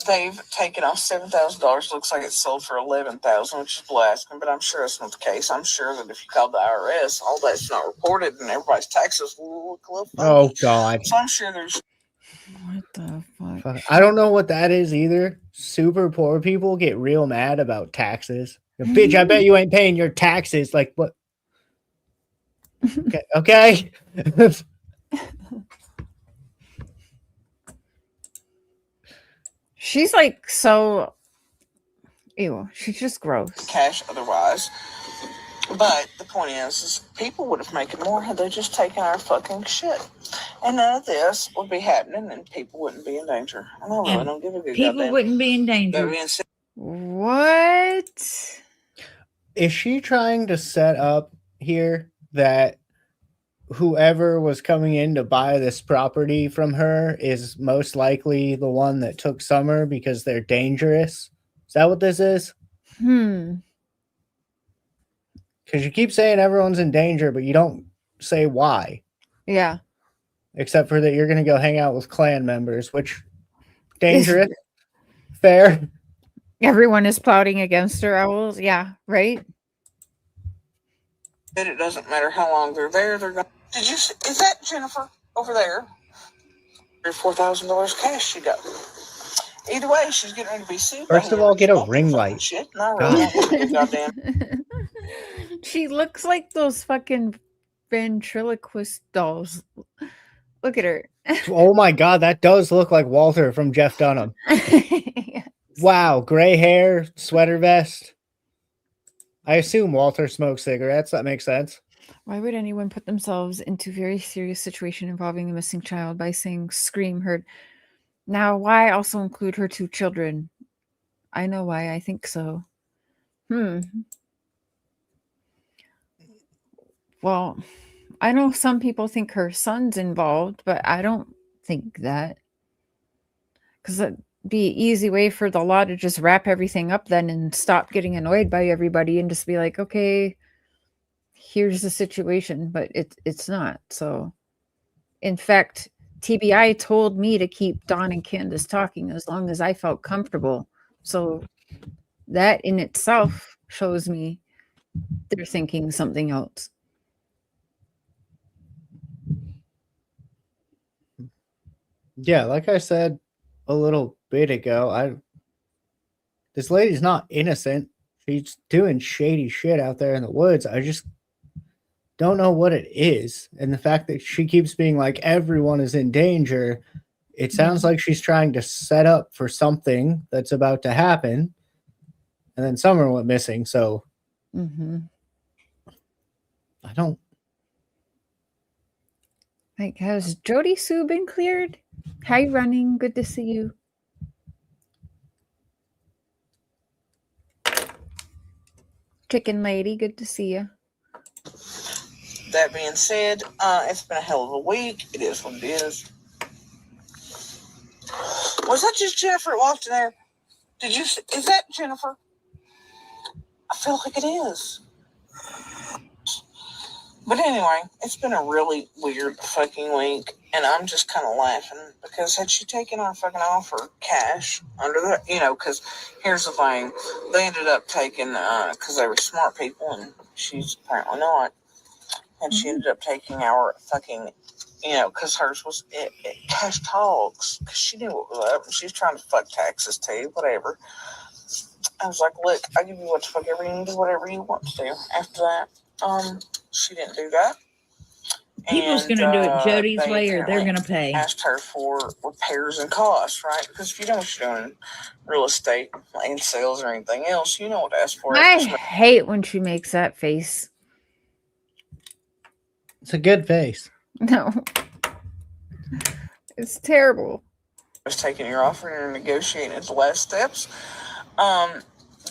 They've taken off $7,000. Looks like it's sold for $11,000, which is blasphemy, but I'm sure that's not the case. I'm sure that if you call the IRS, all that's not reported, and everybody's taxes will look a little funny. Oh God! So I'm sure there's. What the fuck? I don't know what that is either. Super poor people get real mad about taxes. Bitch, I bet you ain't paying your taxes. Like what? Okay. She's like so. Ew, she's just gross. Cash otherwise. But the point is people would have made more had they just taken our fucking shit. And none of this would be happening and people wouldn't be in danger. And I really don't give a good People wouldn't be in danger. What? Is she trying to set up here that whoever was coming in to buy this property from her is most likely the one that took Summer because they're dangerous? Is that what this is? Because you keep saying everyone's in danger, but you don't say why. Yeah. Except for that you're going to go hang out with clan members, which dangerous. Fair. Everyone is plotting against her, Owls. Yeah, right? It doesn't matter how long they're there. They're going. Did you? Is that Jennifer over there? $4,000 cash she got. Either way, she's getting ready to be sued. First of all, get a ring light. Shit, and I really don't want to be goddamn. She looks like those fucking ventriloquist dolls. Look at her. Oh my God, that does look like Walter from Jeff Dunham. Yes. Wow, gray hair, sweater vest. I assume Walter smokes cigarettes. That makes sense. Why would anyone put themselves into a very serious situation involving a missing child by saying scream heard? Now, why also include her 2 children? I know why. I think so. Well, I know some people think her son's involved, but I don't think that. Because it'd be an easy way for the law to just wrap everything up then and stop getting annoyed by everybody and just be like, okay, here's the situation. But it's not. So, in fact, TBI told me to keep Dawn and Candus talking as long as I felt comfortable. So that in itself shows me they're thinking something else. Yeah, like I said a little bit ago, this lady's not innocent. She's doing shady shit out there in the woods. I just don't know what it is. And the fact that she keeps being like, everyone is in danger, it sounds like she's trying to set up for something that's about to happen. And then Summer went missing. So I don't. Like, has Jodisue been cleared? Hi, running. Good to see you. Chicken lady, good to see you. That being said, it's been a hell of a week. It is what it is. Was that just Jennifer that walked in there? Did you? Is that Jennifer? I feel like it is. But anyway, it's been a really weird fucking week, and I'm just kind of laughing because had she taken our fucking offer cash under the, because here's the thing, they ended up taking, because they were smart people, and she's apparently not, and she ended up taking our fucking, because hers was cash talks, because she knew what was up, and she's trying to fuck taxes too, whatever. I was like, look, I'll give you what the fuck ever you do, whatever you want to do. After that, she didn't do that. People's going to do it Jody's way, or they're going to pay. Asked her for repairs and costs, right? Because if you know what you're doing in real estate, land sales, or anything else, you know what to ask for. I hate when she makes that face. It's a good face. No. It's terrible. I was taking your offer and you're negotiating at the last steps.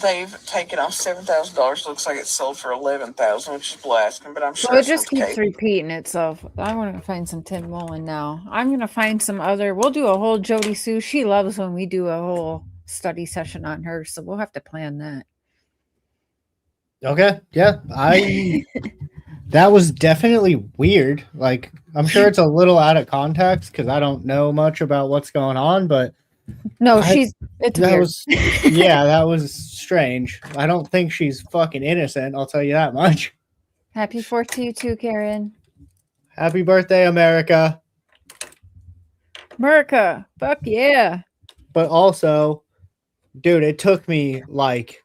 They've taken off $7,000. Looks like it's sold for $11,000, which is blasphemy. But I'm sure it just keeps repeating itself. I want to find some Tim Mullen now. I'm gonna find some other. We'll do a whole Jodisue. She loves when we do a whole study session on her, so we'll have to plan that. Okay, yeah, that was definitely weird. Like, I'm sure it's a little out of context because I don't know much about what's going on, but. No, it's weird. That was strange. I don't think she's fucking innocent. I'll tell you that much. Happy 4th to you too, Karen. Happy birthday, America. America. Fuck yeah. But also, dude, it took me like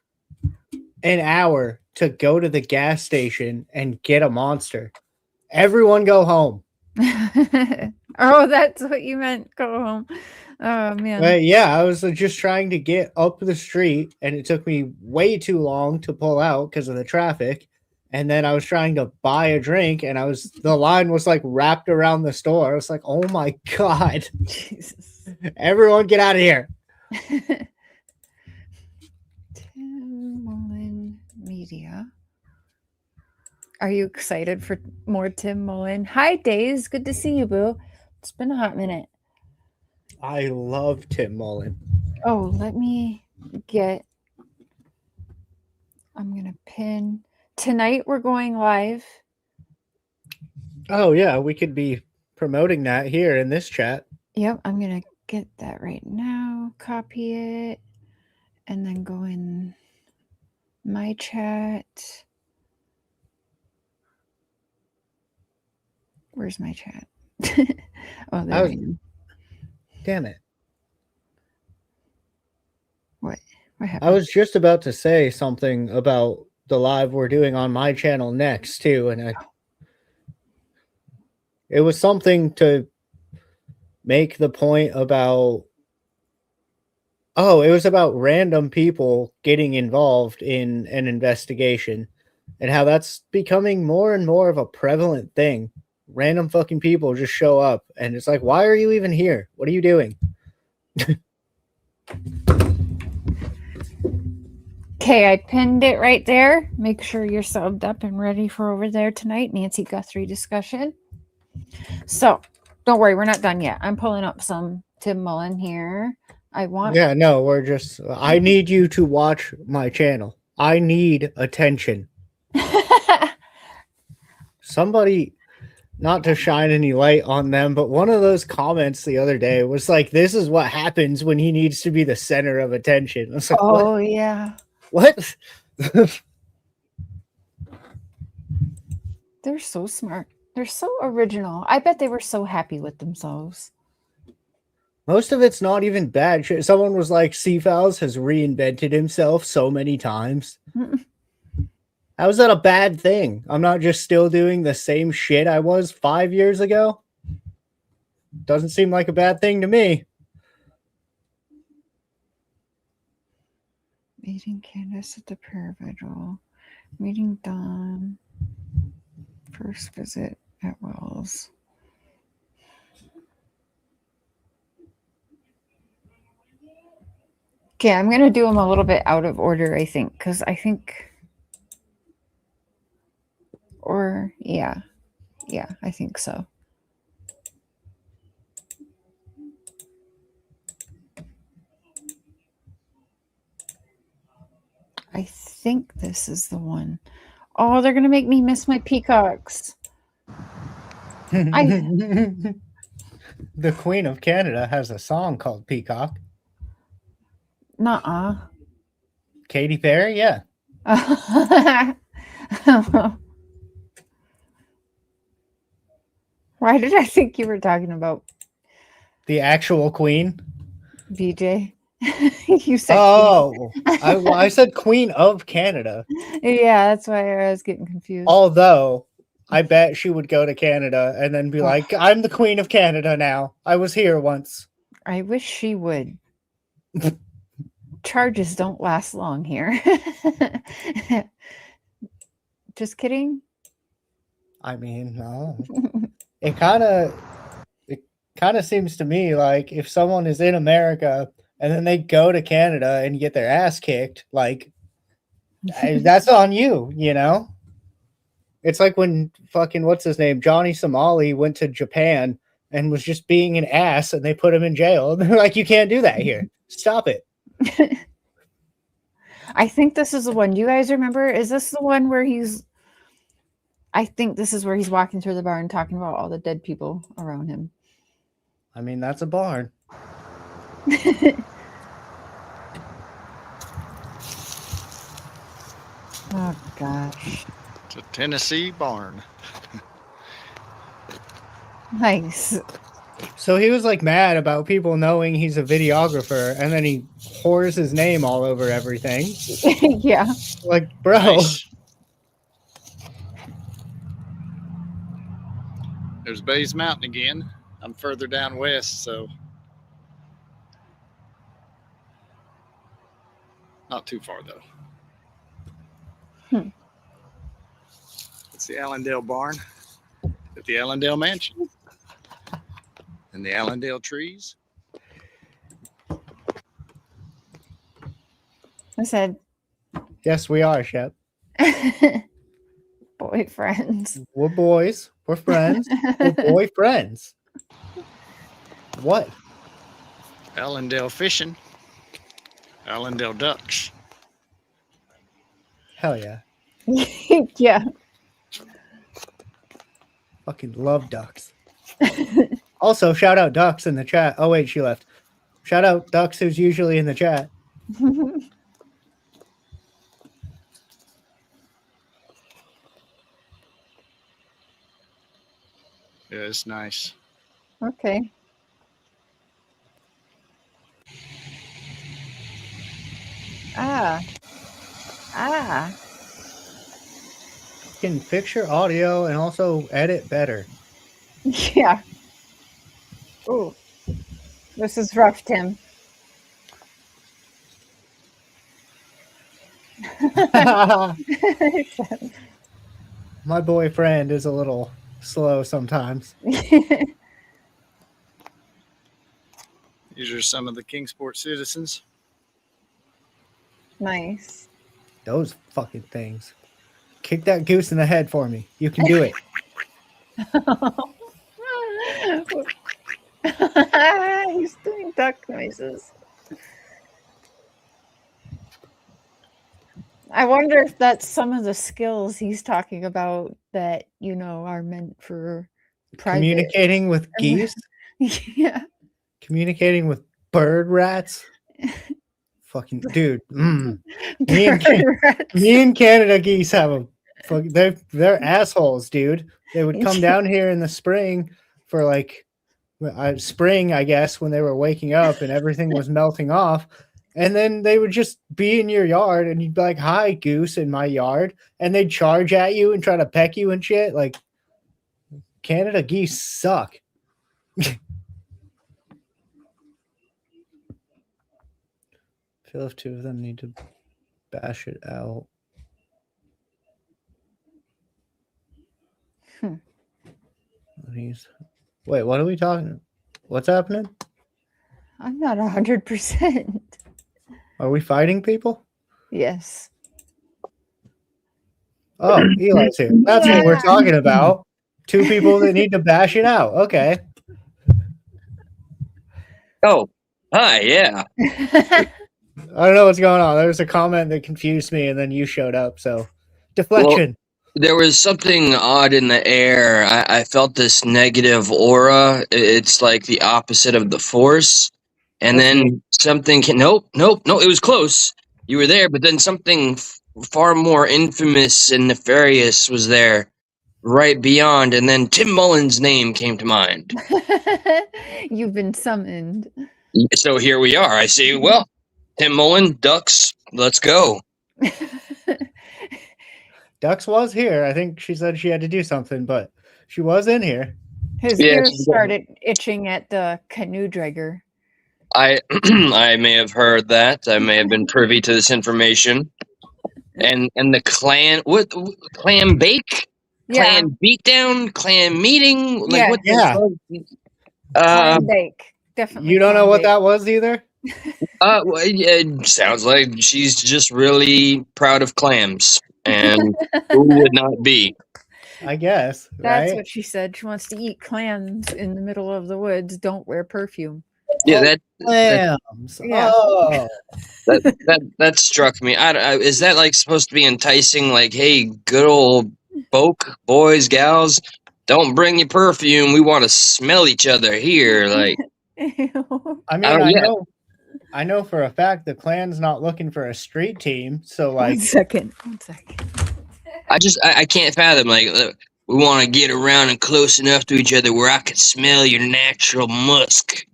an hour to go to the gas station and get a Monster. Everyone go home. Oh, that's what you meant. Go home. Oh, man. Yeah, I was just trying to get up the street, and it took me way too long to pull out because of the traffic. And then I was trying to buy a drink, and the line was like wrapped around the store. I was like, oh my God. Jesus. Everyone get out of here. Tim Mullen Media. Are you excited for more Tim Mullen? Hi, Days. Good to see you, boo. It's been a hot minute. I love Tim Mullen. Oh, let me get. I'm going to pin. Tonight we're going live. Oh, yeah. We could be promoting that here in this chat. Yep. I'm going to get that right now. Copy it. And then go in my chat. Where's my chat? Oh, there we go. Damn it. What happened? I was just about to say something about the live we're doing on my channel next, too. And it was something to make the point about. Oh, it was about random people getting involved in an investigation and how that's becoming more and more of a prevalent thing. Random fucking people just show up and it's like, why are you even here? What are you doing? Okay, I pinned it right there. Make sure you're subbed up and ready for over there tonight. Nancy Guthrie discussion. So don't worry, we're not done yet. I'm pulling up some Tim Mullen here. I need you to watch my channel. I need attention. Somebody, not to shine any light on them, but one of those comments the other day was like, this is what happens when he needs to be the center of attention. I was like, oh, what? Yeah. What? They're so smart. They're so original. I bet they were so happy with themselves. Most of it's not even bad shit. Someone was like, Cfowls has reinvented himself so many times. How is that a bad thing? I'm not just still doing the same shit I was 5 years ago. Doesn't seem like a bad thing to me. Meeting Candus at the prayer vigil. Meeting Dawn. First visit at Wells. Okay, I'm going to do them a little bit out of order, I think, because I think... Or, yeah, I think so. I think this is the one. Oh, they're going to make me miss my peacocks. The Queen of Canada has a song called Peacock. Nuh-uh. Katy Perry, yeah. Why did I think you were talking about The actual Queen. BJ? You said I said Queen of Canada. yeah, that's why I was getting confused. Although I bet she would go to Canada and then be like, I'm the Queen of Canada now. I was here once. I wish she would. Charges don't last long here. Just kidding. I mean, no. It kind of seems to me like if someone is in America and then they go to Canada and get their ass kicked, like that's on you, you know? It's like when fucking what's his name, Johnny Somali went to Japan and was just being an ass and they put him in jail. They're like, you can't do that here. Stop it. I think this is the one. Do you guys remember? Is this the one where I think this is where he's walking through the barn talking about all the dead people around him. I mean, that's a barn. Oh, gosh. It's a Tennessee barn. Nice. So he was like mad about people knowing he's a videographer and then he whores his name all over everything. Yeah. Like, bro. Nice. There's Bays Mountain again. I'm further down west, so not too far though. It's the Allendale barn at the Allendale mansion and the Allendale trees. I said, Yes, we are, Shep. boyfriends. We're boys. We're friends. We're boyfriends. What? Allendale fishing. Allendale ducks. Hell yeah. Yeah. Fucking love ducks. Also, shout out Ducks in the chat. Oh, wait, she left. Shout out Ducks, who's usually in the chat. Yeah, it's nice. Okay. Ah. Can fix your audio and also edit better. Yeah. Oh, this is rough, Tim. My boyfriend is a little slow sometimes. These are some of the Kingsport citizens. Nice. Those fucking things. Kick that goose in the head for me. You can do it. He's doing duck noises. I wonder if that's some of the skills he's talking about that, you know, are meant for private. Communicating with geese? Yeah. Communicating with bird rats? Fucking dude. Me and Canada geese have a they're assholes, dude. They would come down here in the spring for like spring, I guess, when they were waking up and everything was melting off. And then they would just be in your yard and you'd be like, hi, goose, in my yard. And they'd charge at you and try to peck you and shit. Like, Canada geese suck. I feel if two of them need to bash it out. Wait, what are we talking? What's happening? I'm not 100%. Are we fighting people? Yes. Oh, Eli's here. That's what we're talking about. Two people that need to bash it out. Okay. Oh, hi, yeah. I don't know what's going on. There was a comment that confused me, and then you showed up. So, deflection. There was something odd in the air. I felt this negative aura. It's like the opposite of the force. And That's me. then something can nope. It was close. You were there, but then something far more infamous and nefarious was there right beyond, and then Tim Mullen's name came to mind. You've been summoned. So here we are. I say, well, Tim Mullen, Ducks, let's go. Dux was here. I think she said she had to do something, but she was in here. His Yeah, ears she's got- started itching at the canoe dragger. I I may have heard that. I may have been privy to this information. And the clan, what clan bake? Yeah, Clan beatdown? Clan meeting? Like Yeah. what? the Yeah. fuck? clam bake. Definitely. You don't know clam what bake. that was either? Well, it sounds like she's just really proud of clams, and who would not be? I guess. That's right? what she said. She wants to eat clams in the middle of the woods. Don't wear perfume. Yeah, Oh, that Clams. Yeah. Oh. that struck me. Is that like supposed to be enticing? Like, hey, good old folk, boys, gals, don't bring your perfume. We want to smell each other here. Like, Ew. I mean, Oh, yeah. I know for a fact the clan's not looking for a street team. So One like, second. I can't fathom. Like, we want to get around and close enough to each other where I can smell your natural musk.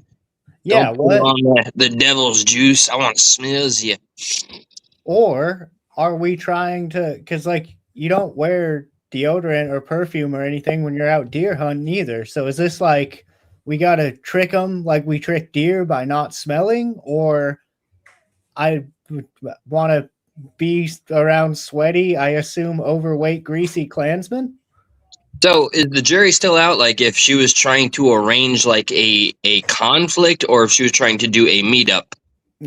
yeah, Don't put what? on the devil's juice. I want to smell you. Or are we trying to? Because like, you don't wear deodorant or perfume or anything when you're out deer hunting either. So is this like we got to trick them like we trick deer by not smelling, or I want to be around sweaty, I assume overweight, greasy Klansmen? So is the jury still out? Like, if she was trying to arrange like a conflict, or if she was trying to do a meetup?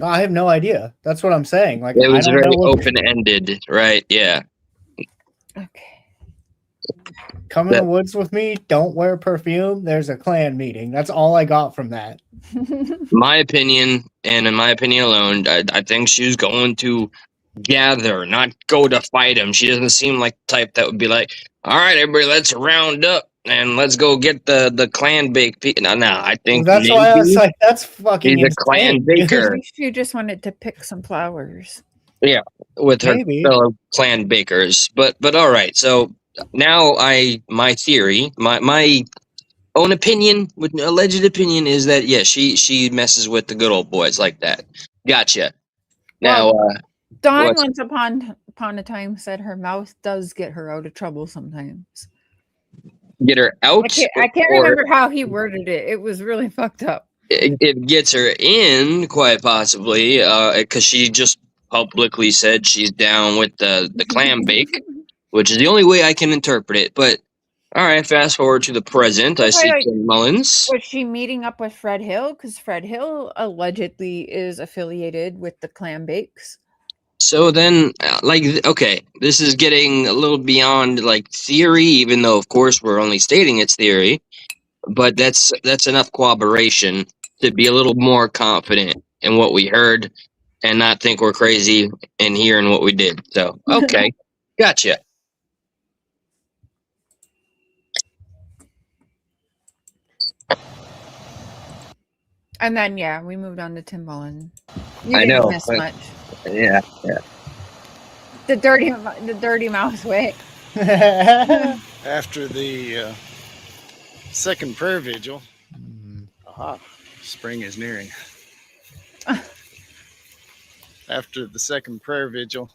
I have no idea. That's what I'm saying. Like, It was I don't very know what- open ended, right? Yeah. Okay. Come in the woods with me. Don't wear perfume. There's a clan meeting. That's all I got from that. My opinion, and in my opinion alone, I think she's going to gather, not go to fight him. She doesn't seem like the type that would be like, all right, everybody, let's round up and let's go get the clan bake. No, I think Well, that's why I was maybe like, that's fucking he's a insane. clan baker She just wanted to pick some flowers. with her Maybe. fellow clan bakers. But all right, so now my theory, my own opinion, with alleged opinion, is that yeah, she messes with the good old boys like that. Gotcha. Now, Dawn What? once upon a time said her mouth does get her out of trouble sometimes. get her out. I can't or remember how he worded it. It was really fucked up. it gets her in, quite possibly, because she just publicly said she's down with the clam bake, which is the only way I can interpret it. But all right, fast forward to the present. I see Wait. Tim Mullins. Was she meeting up with Fred Hill? Because Fred Hill allegedly is affiliated with the clam bakes. So then, okay, this is getting a little beyond like theory, even though of course we're only stating it's theory. But that's enough corroboration to be a little more confident in what we heard and not think we're crazy in hearing what we did. So okay, gotcha. And then yeah, we moved on to Tim Mullen. You I didn't know, miss but- much. Yeah. The dirty mouth way. After the second prayer vigil, spring is nearing. After the second prayer vigil,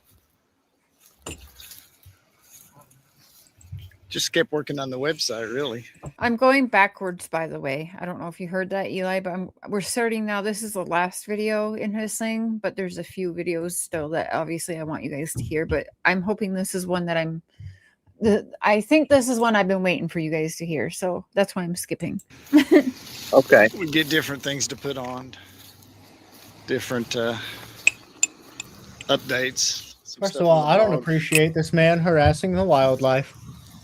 just kept working on the website, really. I'm going backwards, by the way. I don't know if you heard that, Eli, but we're starting now. This is the last video in his thing, but there's a few videos still that obviously I want you guys to hear. But I'm hoping this is one that I think this is one I've been waiting for you guys to hear. So that's why I'm skipping. Okay. We get different things to put on, different updates. some First stuff of on all, the I don't blog. appreciate this man harassing the wildlife.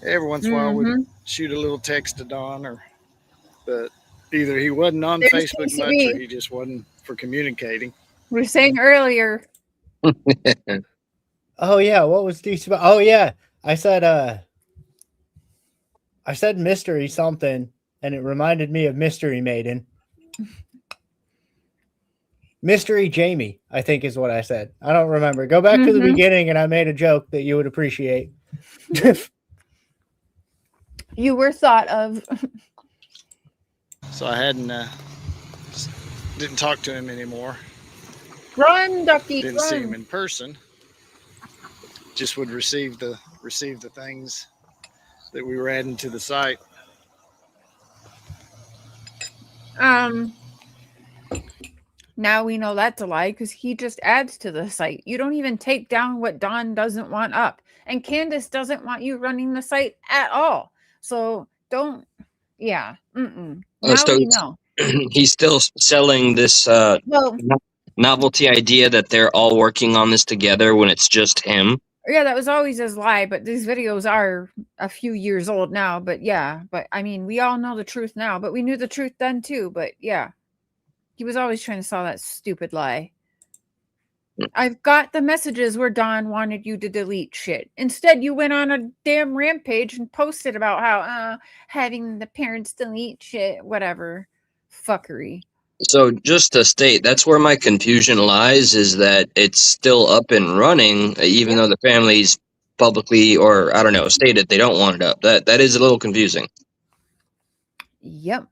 Every once in a while, we'd Mhm. shoot a little text to Don, but either he wasn't on There Facebook seems to much, be- or he just wasn't for communicating. We were saying earlier. Oh yeah, what was DC about? Oh yeah, I said mystery something, and it reminded me of Mystery Maiden. Mystery Jamie, I think is what I said. I don't remember. Go back to the beginning, and I made a joke that you would appreciate. You were thought of. So I didn't talk to him anymore. Run, ducky, Didn't see him run. in person. Just would receive the things that we were adding to the site. Now we know that's a lie because he just adds to the site. You don't even take down what Don doesn't want up. And Candus doesn't want you running the site at all. So don't, yeah. Now so we know. He's still selling this Well, novelty idea that they're all working on this together when it's just him. yeah, that was always his lie, but these videos are a few years old now. But yeah, but I mean, we all know the truth now, but we knew the truth then too. But yeah, he was always trying to sell that stupid lie. I've got the messages where Don wanted you to delete shit. Instead, you went on a damn rampage and posted about how having the parents delete shit, whatever. Fuckery. So just to state, that's where my confusion lies, is that it's still up and running, even though the family's publicly, or I don't know, stated they don't want it up. That is a little confusing. Yep.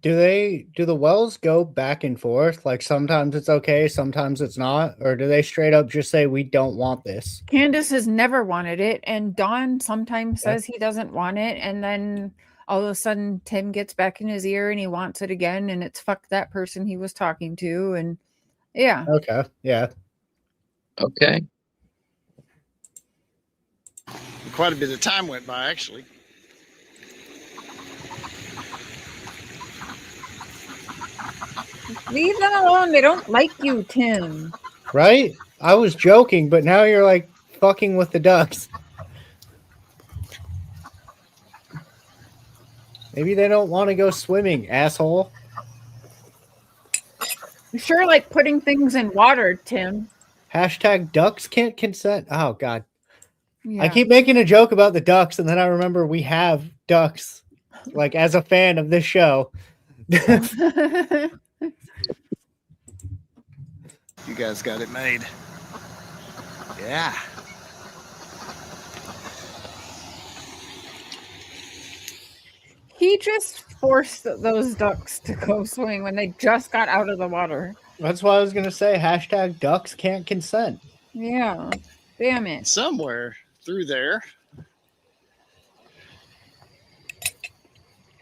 Do the wells go back and forth? Like sometimes it's okay, sometimes it's not? Or do they straight up just say, we don't want this? Candus has never wanted it, and Don sometimes says he doesn't want it, and then all of a sudden Tim gets back in his ear and he wants it again, and it's fuck that person he was talking to, and yeah. Okay, yeah. Okay. Quite a bit of time went by, actually. Leave them alone. They don't like you, Tim. Right? I was joking, but now you're like fucking with the ducks. Maybe they don't want to go swimming, asshole. You sure like putting things in water, Tim. Hashtag ducks can't consent. Oh, God. Yeah. I keep making a joke about the ducks, and then I remember we have ducks, like, as a fan of this show. You guys got it made. Yeah. He just forced those ducks to go swimming when they just got out of the water. That's why I was going to say hashtag ducks can't consent. Yeah. Damn it. Somewhere through there.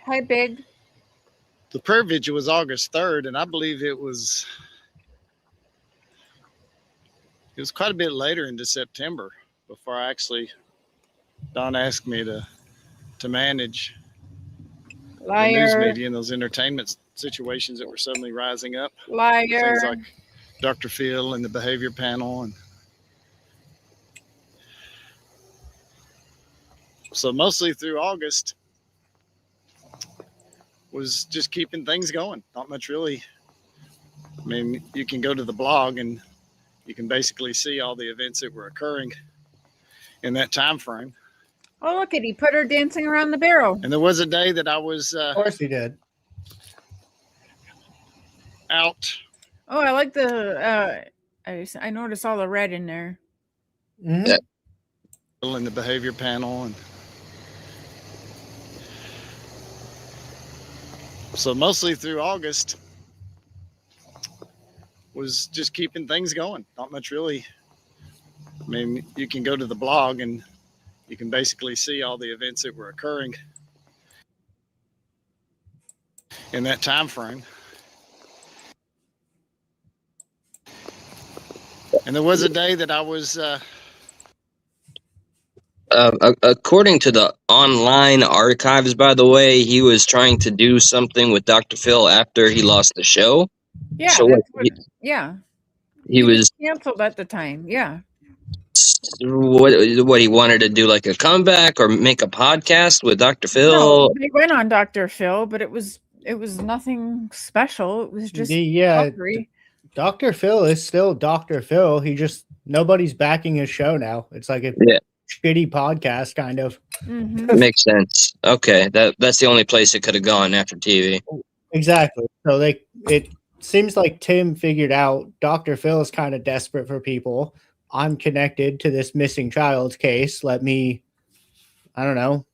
Hi, Big. The prayer vigil was August 3rd, and I believe it was quite a bit later into September before Don asked me to manage the news Liar. media and those entertainment situations that were suddenly rising up. Liar. Things like Dr. Phil and the behavior panel. And so mostly through August was just keeping things going. Not much really. I mean, you can go to the blog and you can basically see all the events that were occurring in that time frame. Oh, look at he put her dancing around the barrel. And there was a day that I was Of course he did. out. Oh, I like the I noticed all the red in there. Mm-hmm. In the behavior panel, and so mostly through August was just keeping things going. Not much really. I mean, you can go to the blog and you can basically see all the events that were occurring in that time frame. And there was a day that I was according to the online archives, by the way, he was trying to do something with Dr. Phil after he lost the show. Yeah. So he was canceled at the time. Yeah. what he wanted to do, like a comeback or make a podcast with Dr. Phil. No, they went on Dr. Phil, but it was nothing special. It was just fuckery. Dr. Phil is still Dr. Phil. He just nobody's backing his show now. It's like shitty podcast, kind of. Mhm. Makes sense. Okay, that's the only place it could have gone after TV. Exactly. So it seems like Tim figured out Dr. Phil is kind of desperate for people. I'm connected to this missing child's case. I don't know.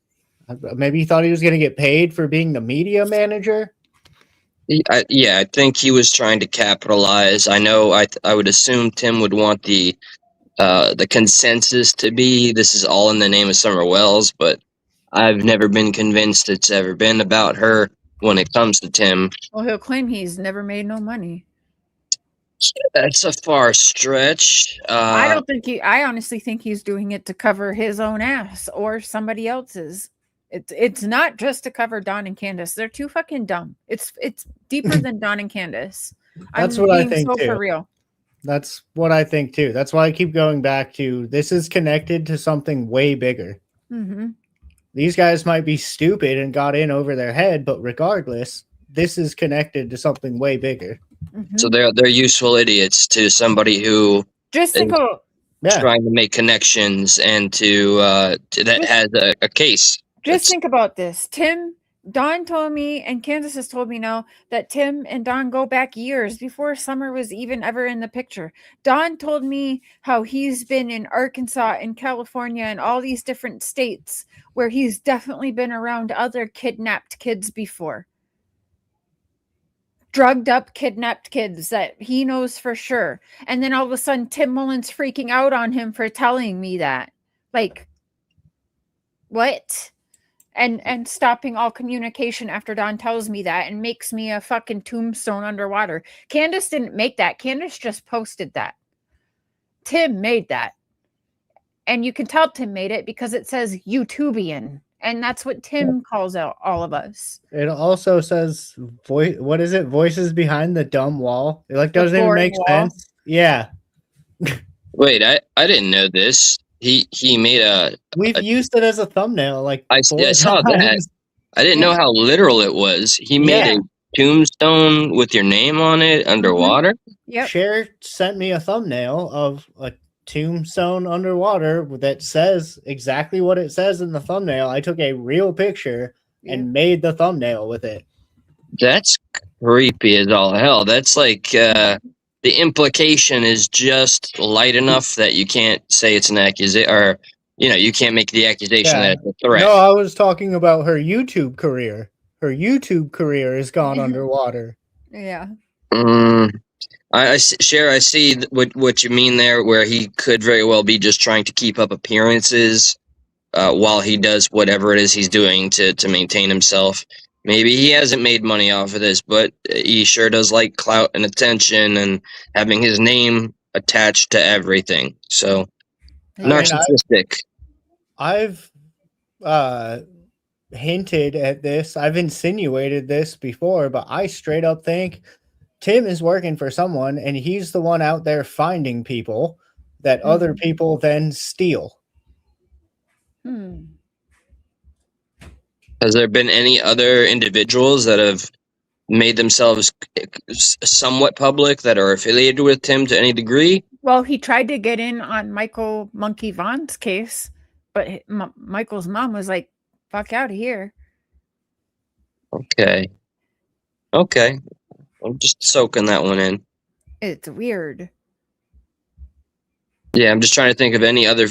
Maybe he thought he was going to get paid for being the media manager. I think he was trying to capitalize. I know. I would assume Tim would want the consensus to be this is all in the name of Summer Wells, but I've never been convinced it's ever been about her when it comes to Tim. Well, he'll claim he's never made no money. That's a far stretch. I honestly think he's doing it to cover his own ass or somebody else's. It's not just to cover Don and Candus. They're too fucking dumb. It's deeper than Don and Candus. That's what I think, so too. For real. That's what I think too. That's why I keep going back to this is connected to something way bigger. Mm-hmm. These guys might be stupid and got in over their head, but regardless, this is connected to something way bigger. Mm-hmm. So they're useful idiots to somebody who Just think of trying to make connections and that has a case. Just think about this. Don told me, and Candus has told me now, that Tim and Don go back years before Summer was even ever in the picture. Don told me how he's been in Arkansas and California and all these different states where he's definitely been around other kidnapped kids before. Drugged up, kidnapped kids that he knows for sure. And then all of a sudden, Tim Mullen's freaking out on him for telling me that. Like, what? And stopping all communication after Don tells me that and makes me a fucking tombstone underwater. Candus didn't make that. Candus just posted that. Tim made that. And you can tell Tim made it because it says YouTubian. And that's what Tim calls out all of us. It also says what is it? Voices behind the dumb wall. It doesn't even make sense. Yeah. Wait, I didn't know this. He made We've used it as a thumbnail. I saw that. I didn't know how literal it was. He made a tombstone with your name on it underwater. Yep. Cher sent me a thumbnail of a tombstone underwater that says exactly what it says in the thumbnail. I took a real picture and made the thumbnail with it. That's creepy as all hell. That's like the implication is just light enough that you can't say it's an accusation, or you can't make the accusation that it's a threat. No, I was talking about her YouTube career. Her YouTube career has gone underwater. Yeah. I see what you mean there, where he could very well be just trying to keep up appearances while he does whatever it is he's doing to maintain himself. Maybe he hasn't made money off of this, but he sure does like clout and attention and having his name attached to everything. So, narcissistic. I've hinted at this. I've insinuated this before, but I straight up think Tim is working for someone, and he's the one out there finding people that other people then steal. Has there been any other individuals that have made themselves somewhat public that are affiliated with Tim to any degree? Well, he tried to get in on Michael Monkey Vaughn's case, but Michael's mom was like, fuck out of here. Okay. I'm just soaking that one in. It's weird. Yeah, I'm just trying to think of any other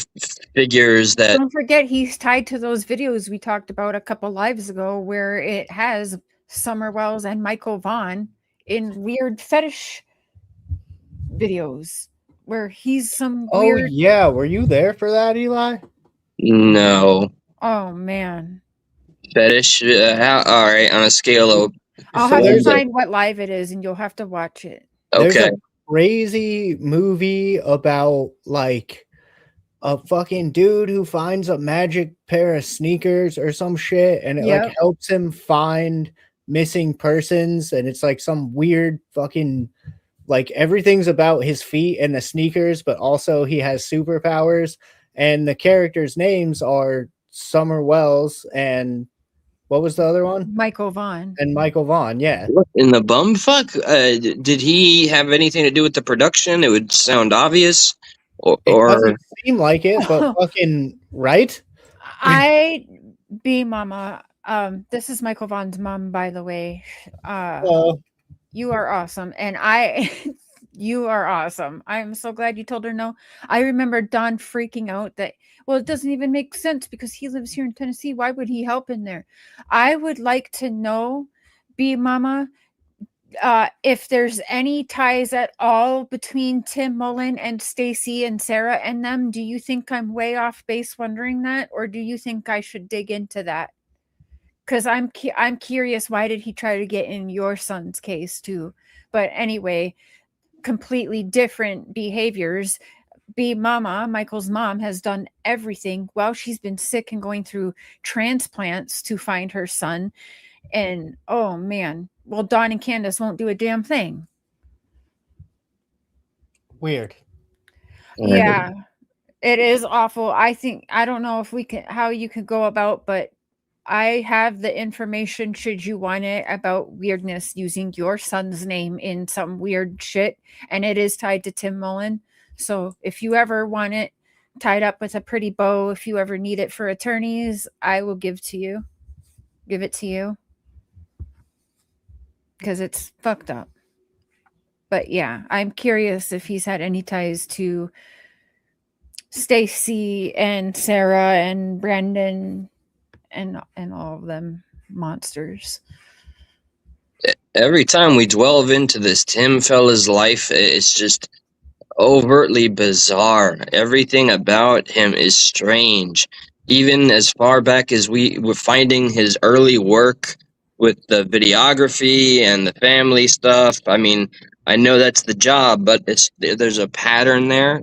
figures that... Don't forget, he's tied to those videos we talked about a couple lives ago where it has Summer Wells and Michael Vaughn in weird fetish videos where he's some weird... Oh, yeah. Were you there for that, Eli? No. Oh, man. Fetish? All right, on a scale of... I'll have to find what live it is, and you'll have to watch it. Okay. Crazy movie about like a fucking dude who finds a magic pair of sneakers or some shit, and it like helps him find missing persons, and it's like some weird fucking like everything's about his feet and the sneakers, but also he has superpowers, and the characters' names are Summer Wells and what was the other one? Michael Vaughn. And Michael Vaughn, yeah. What in the bumfuck? Did he have anything to do with the production? It would sound obvious. It or doesn't seem like it, but fucking right. B Mama. This is Michael Vaughn's mom, by the way. You are awesome, and you are awesome. I'm so glad you told her no. I remember Don freaking out that, well, it doesn't even make sense because he lives here in Tennessee. Why would he help in there? I would like to know, B Mama, if there's any ties at all between Tim Mullen and Stacy and Sarah and them. Do you think I'm way off base wondering that, or do you think I should dig into that? Because I'm curious, why did he try to get in your son's case too? But anyway, completely different behaviors. B Mama, Michael's mom, has done everything while she's been sick and going through transplants to find her son. And oh man, well, Dawn and Candus won't do a damn thing. Weird. Yeah, it is awful. I don't know if we can, how you can go about, but I have the information, should you want it, about weirdness using your son's name in some weird shit, and it is tied to Tim Mullen. So if you ever want it tied up with a pretty bow, if you ever need it for attorneys, I will give it to you, because it's fucked up. But yeah, I'm curious if he's had any ties to Stacy and Sarah and Brandon and all of them monsters. every time we delve into this Tim fella's life, it's just overtly bizarre. Everything about him is strange. Even as far back as we were finding his early work with the videography and the family stuff. I mean, I know that's the job, but there's a pattern there.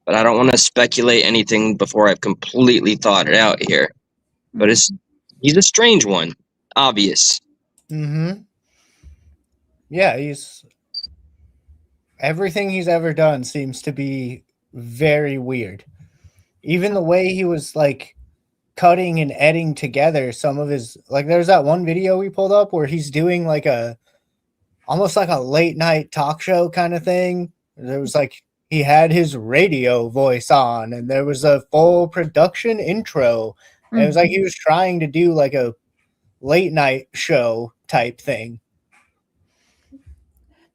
But I don't want to speculate anything before I've completely thought it out here. But he's a strange one, obvious. Mm-hmm. Yeah, everything he's ever done seems to be very weird. Even the way he was like cutting and editing together some of his, like, there's that one video we pulled up where he's doing like almost like a late night talk show kind of thing. There was like, he had his radio voice on and there was a full production intro. And it was like he was trying to do like a late night show type thing.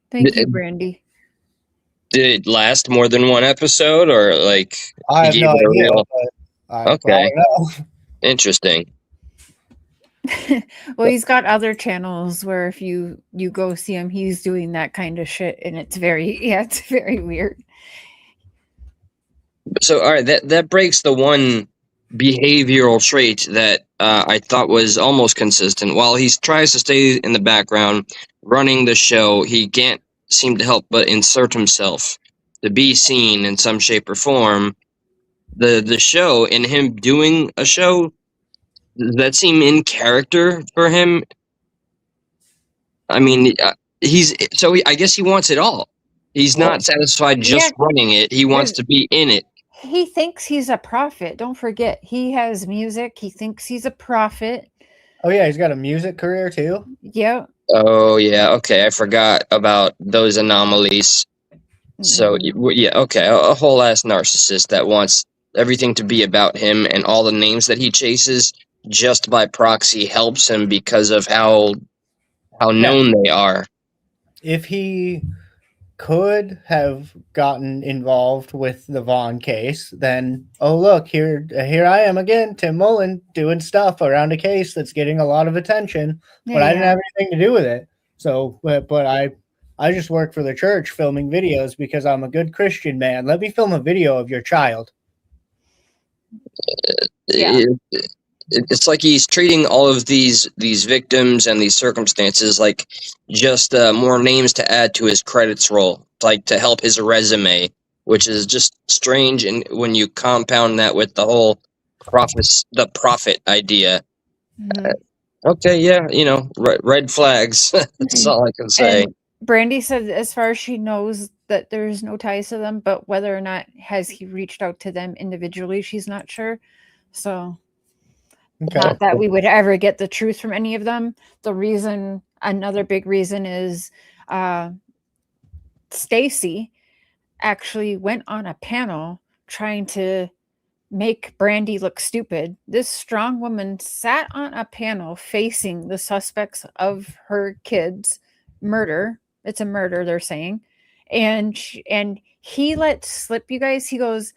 Thank you, Brandy. Did it last more than one episode, or like I have no idea. Okay, interesting. Well, he's got other channels where if you go see him, he's doing that kind of shit, and it's very weird. So, all right, that breaks the one behavioral trait that I thought was almost consistent. While he tries to stay in the background, running the show, he can't seem to help but insert himself to be seen in some shape or form. The show, and him doing a show, does that seem in character for him? I mean, I guess he wants it all. He's not satisfied just running it. He wants to be in it. He thinks he's a prophet. Don't forget, he has music. He thinks he's a prophet. Oh yeah, he's got a music career too. Yep. Oh yeah, okay. I forgot about those anomalies. So yeah, okay. A whole ass narcissist that wants everything to be about him, and all the names that he chases just by proxy helps him because of how known they are. If he could have gotten involved with the Vaughn case, then look, here I am again, Tim Mullen, doing stuff around a case that's getting a lot of attention, but I didn't have anything to do with it. So, but I just work for the church filming videos because I'm a good Christian man. Let me film a video of your child. It's like he's treating all of these victims and these circumstances like just more names to add to his credits roll, like to help his resume, which is just strange. And when you compound that with the whole prophet idea, okay, yeah, red flags. That's all I can say. And Brandy said, as far as she knows, that there's no ties to them, but whether or not has he reached out to them individually, she's not sure. So. Okay. Not that we would ever get the truth from any of them. Another big reason is Stacy actually went on a panel trying to make Brandy look stupid, this strong woman sat on a panel facing the suspects of her kids' murder. It's a murder, they're saying. And he let slip, you guys. He goes,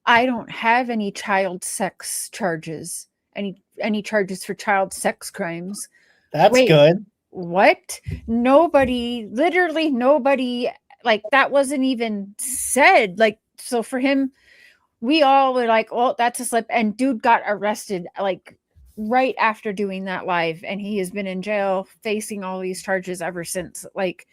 I don't have any child sex charges, any charges for child sex crimes. That's Wait, good. what? Nobody, literally nobody, like that wasn't even said. Like, so for him, we all were like, well, that's a slip. And dude got arrested like right after doing that live. And he has been in jail facing all these charges ever since. Like,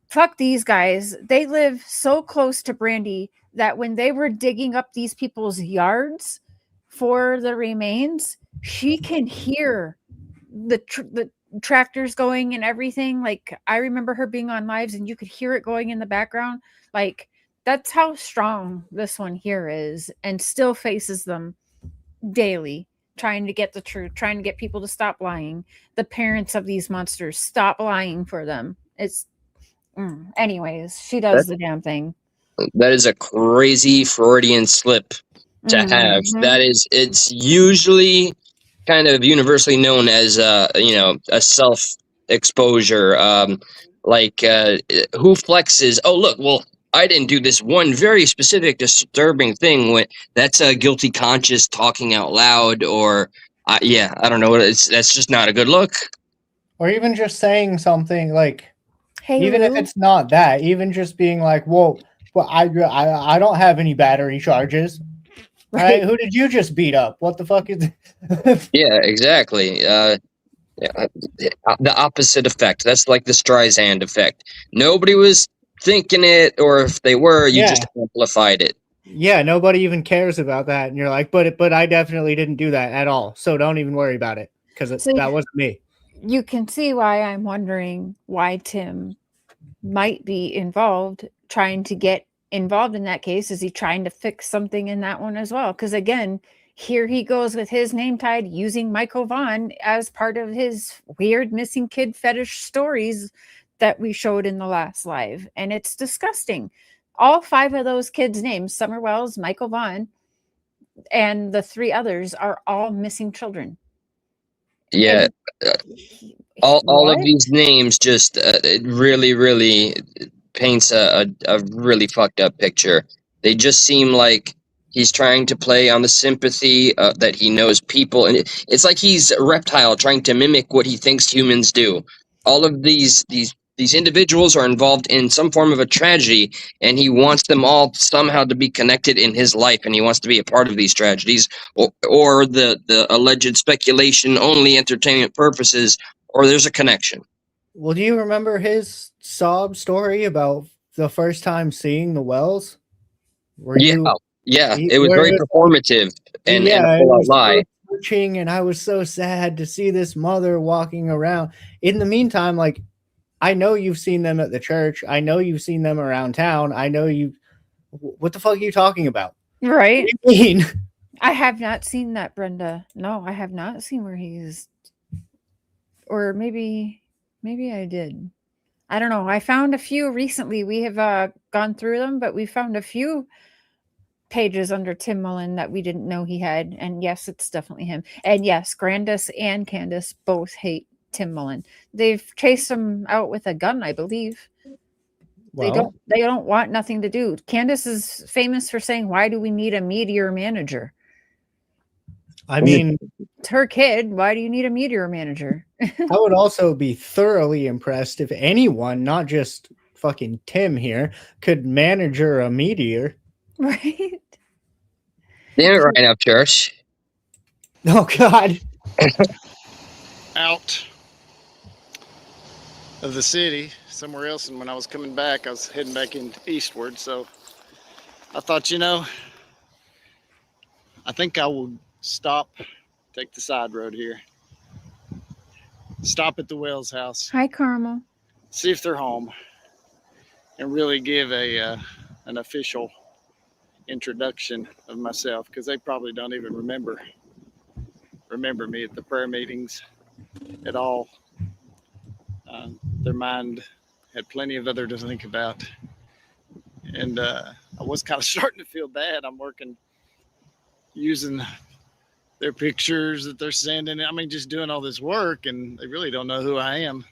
fuck these guys. They live so close to Brandy that when they were digging up these people's yards for the remains, she can hear the tractors going and everything. Like, I remember her being on lives and you could hear it going in the background. Like, that's how strong this one here is, and still faces them daily, trying to get the truth, trying to get people to stop lying. The parents of these monsters, stop lying for them. It's anyways, she does the damn thing. That is a crazy Freudian slip to have. That is, it's usually kind of universally known as a self exposure. Who flexes? Oh, look, well, I didn't do this one very specific disturbing thing. When that's a guilty conscience talking out loud, or I don't know. That's just not a good look. Or even just saying something like, hey, even Lou, if it's not that, even just being like, well, I don't have any battery charges. Right? Who did you just beat up? What the fuck is Yeah, exactly. The opposite effect. That's like the Streisand effect. Nobody was thinking it, or if they were, you just amplified it. Yeah, nobody even cares about that. And you're like, but I definitely didn't do that at all. So don't even worry about it, because that wasn't me. You can see why I'm wondering why Tim might be involved, trying to get involved in that case. Is he trying to fix something in that one as well? Because again, here he goes with his name tied, using Michael Vaughn as part of his weird missing kid fetish stories that we showed in the last live. And it's disgusting. All 5 of those kids' names, Summer Wells, Michael Vaughn, and the 3 others, are all missing children. Yeah. All of these names just it really, really paints a really fucked up picture. They just seem like he's trying to play on the sympathy that he knows people, and it's like he's a reptile trying to mimic what he thinks humans do. All of these individuals are involved in some form of a tragedy, and he wants them all somehow to be connected in his life, and he wants to be a part of these tragedies, or the alleged speculation, only entertainment purposes, or there's a connection. Well, do you remember his sob story about the first time seeing the Wells? It was very performative and a full-out lie. And I was so sad to see this mother walking around. In the meantime, like, I know you've seen them at the church. I know you've seen them around town. I know you. What the fuck are you talking about? Right. What do you mean? I have not seen that, Brenda. No, I have not seen where he's. Or maybe I did. I don't know. I found a few recently. We have gone through them, but we found a few pages under Tim Mullen that we didn't know he had. And yes, it's definitely him. And yes, Grandus and Candus both hate Tim Mullen. They've chased him out with a gun, I believe. Well, they don't want nothing to do. Candus is famous for saying, why do we need a meteor manager? I mean, it's her kid. Why do you need a meteor manager? I would also be thoroughly impressed if anyone, not just fucking Tim here, could manager a meteor. Right? Damn it right up, Church. Oh, God. Out of the city somewhere else, and when I was coming back, I was heading back eastward, so I thought, I think I will stop, take the side road here, stop at the Wells house. Hi, Carmel. See if they're home, and really give an official introduction of myself, because they probably don't even remember me at the prayer meetings at all. Their mind had plenty of other to think about, and I was kind of starting to feel bad. I'm working using their pictures that they're sending. I mean, just doing all this work, and they really don't know who I am.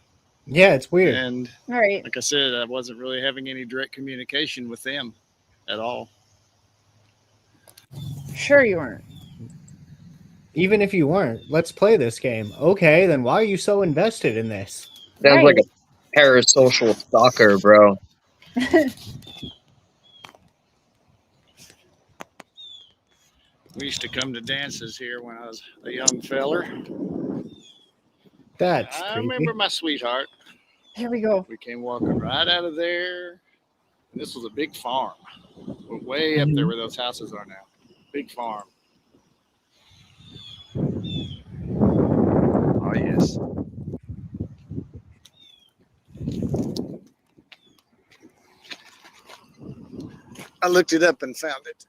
Yeah, it's weird. And Right. like I said, I wasn't really having any direct communication with them at all. Sure you weren't. Even if you weren't, let's play this game. Okay, then why are you so invested in this? Sounds like Right. a parasocial stalker, bro. We used to come to dances here when I was a young feller. That's I creepy. remember my sweetheart. Here we go. We came walking right out of there. And this was a big farm. We're way up there where those houses are now. Big farm. Oh, yes. I looked it up and found it.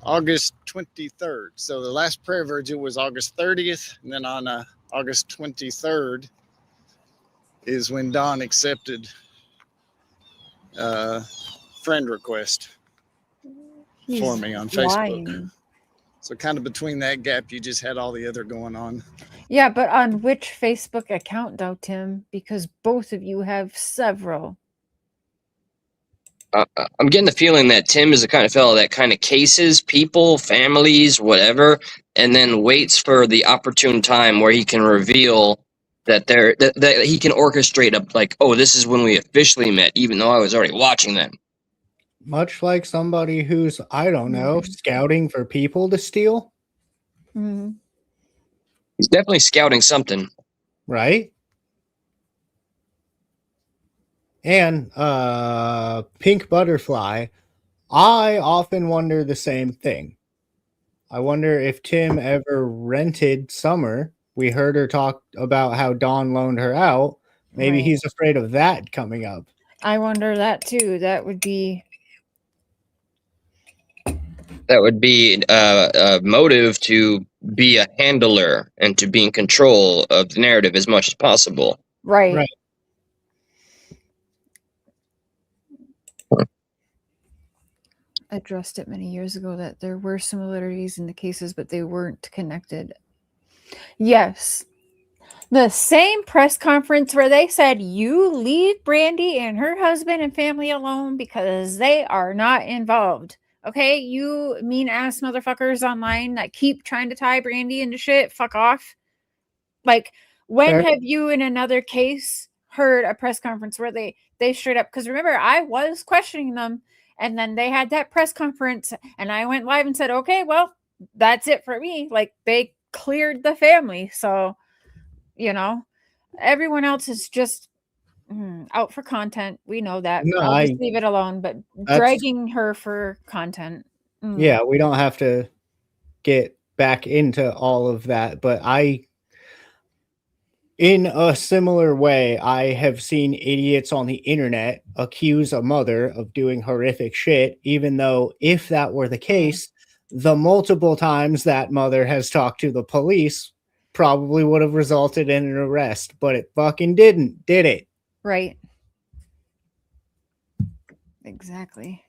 August 23rd. So the last prayer virgil was August 30th. And then on August 23rd is when Don accepted friend request for me on Facebook. Lying. So kind of between that gap, you just had all the other going on. Yeah, but on which Facebook account though, Tim? Because both of you have several. I'm getting the feeling that Tim is the kind of fellow that kind of cases people, families, whatever, and then waits for the opportune time where he can reveal that that he can orchestrate a like, oh, this is when we officially met, even though I was already watching them. Much like somebody who's, I don't know, scouting for people to steal, Mhm. He's definitely scouting something. right? And Pink Butterfly, I often wonder the same thing. I wonder if Tim ever rented Summer. We heard her talk about how Dawn loaned her out. Maybe Right. he's afraid of that coming up. I wonder that too. That would be A motive to be a handler and to be in control of the narrative as much as possible. right. Right. Addressed it many years ago that there were similarities in the cases, but they weren't connected. Yes. The same press conference where they said, you leave Brandy and her husband and family alone because they are not involved. Okay, you mean ass motherfuckers online that keep trying to tie Brandy into shit, fuck off. Like, when Fair. have you in another case heard a press conference where they straight up, because remember, I was questioning them, and then they had that press conference, and I went live and said, okay, well, that's it for me. Like, they cleared the family. So, you know, everyone else is just out for content. We know that. No, I'll just leave it alone. But dragging her for content. Yeah, we don't have to get back into all of that. But in a similar way, I have seen idiots on the internet accuse a mother of doing horrific shit, even though if that were the case, the multiple times that mother has talked to the police probably would have resulted in an arrest, but it fucking didn't, did it? Right. Exactly.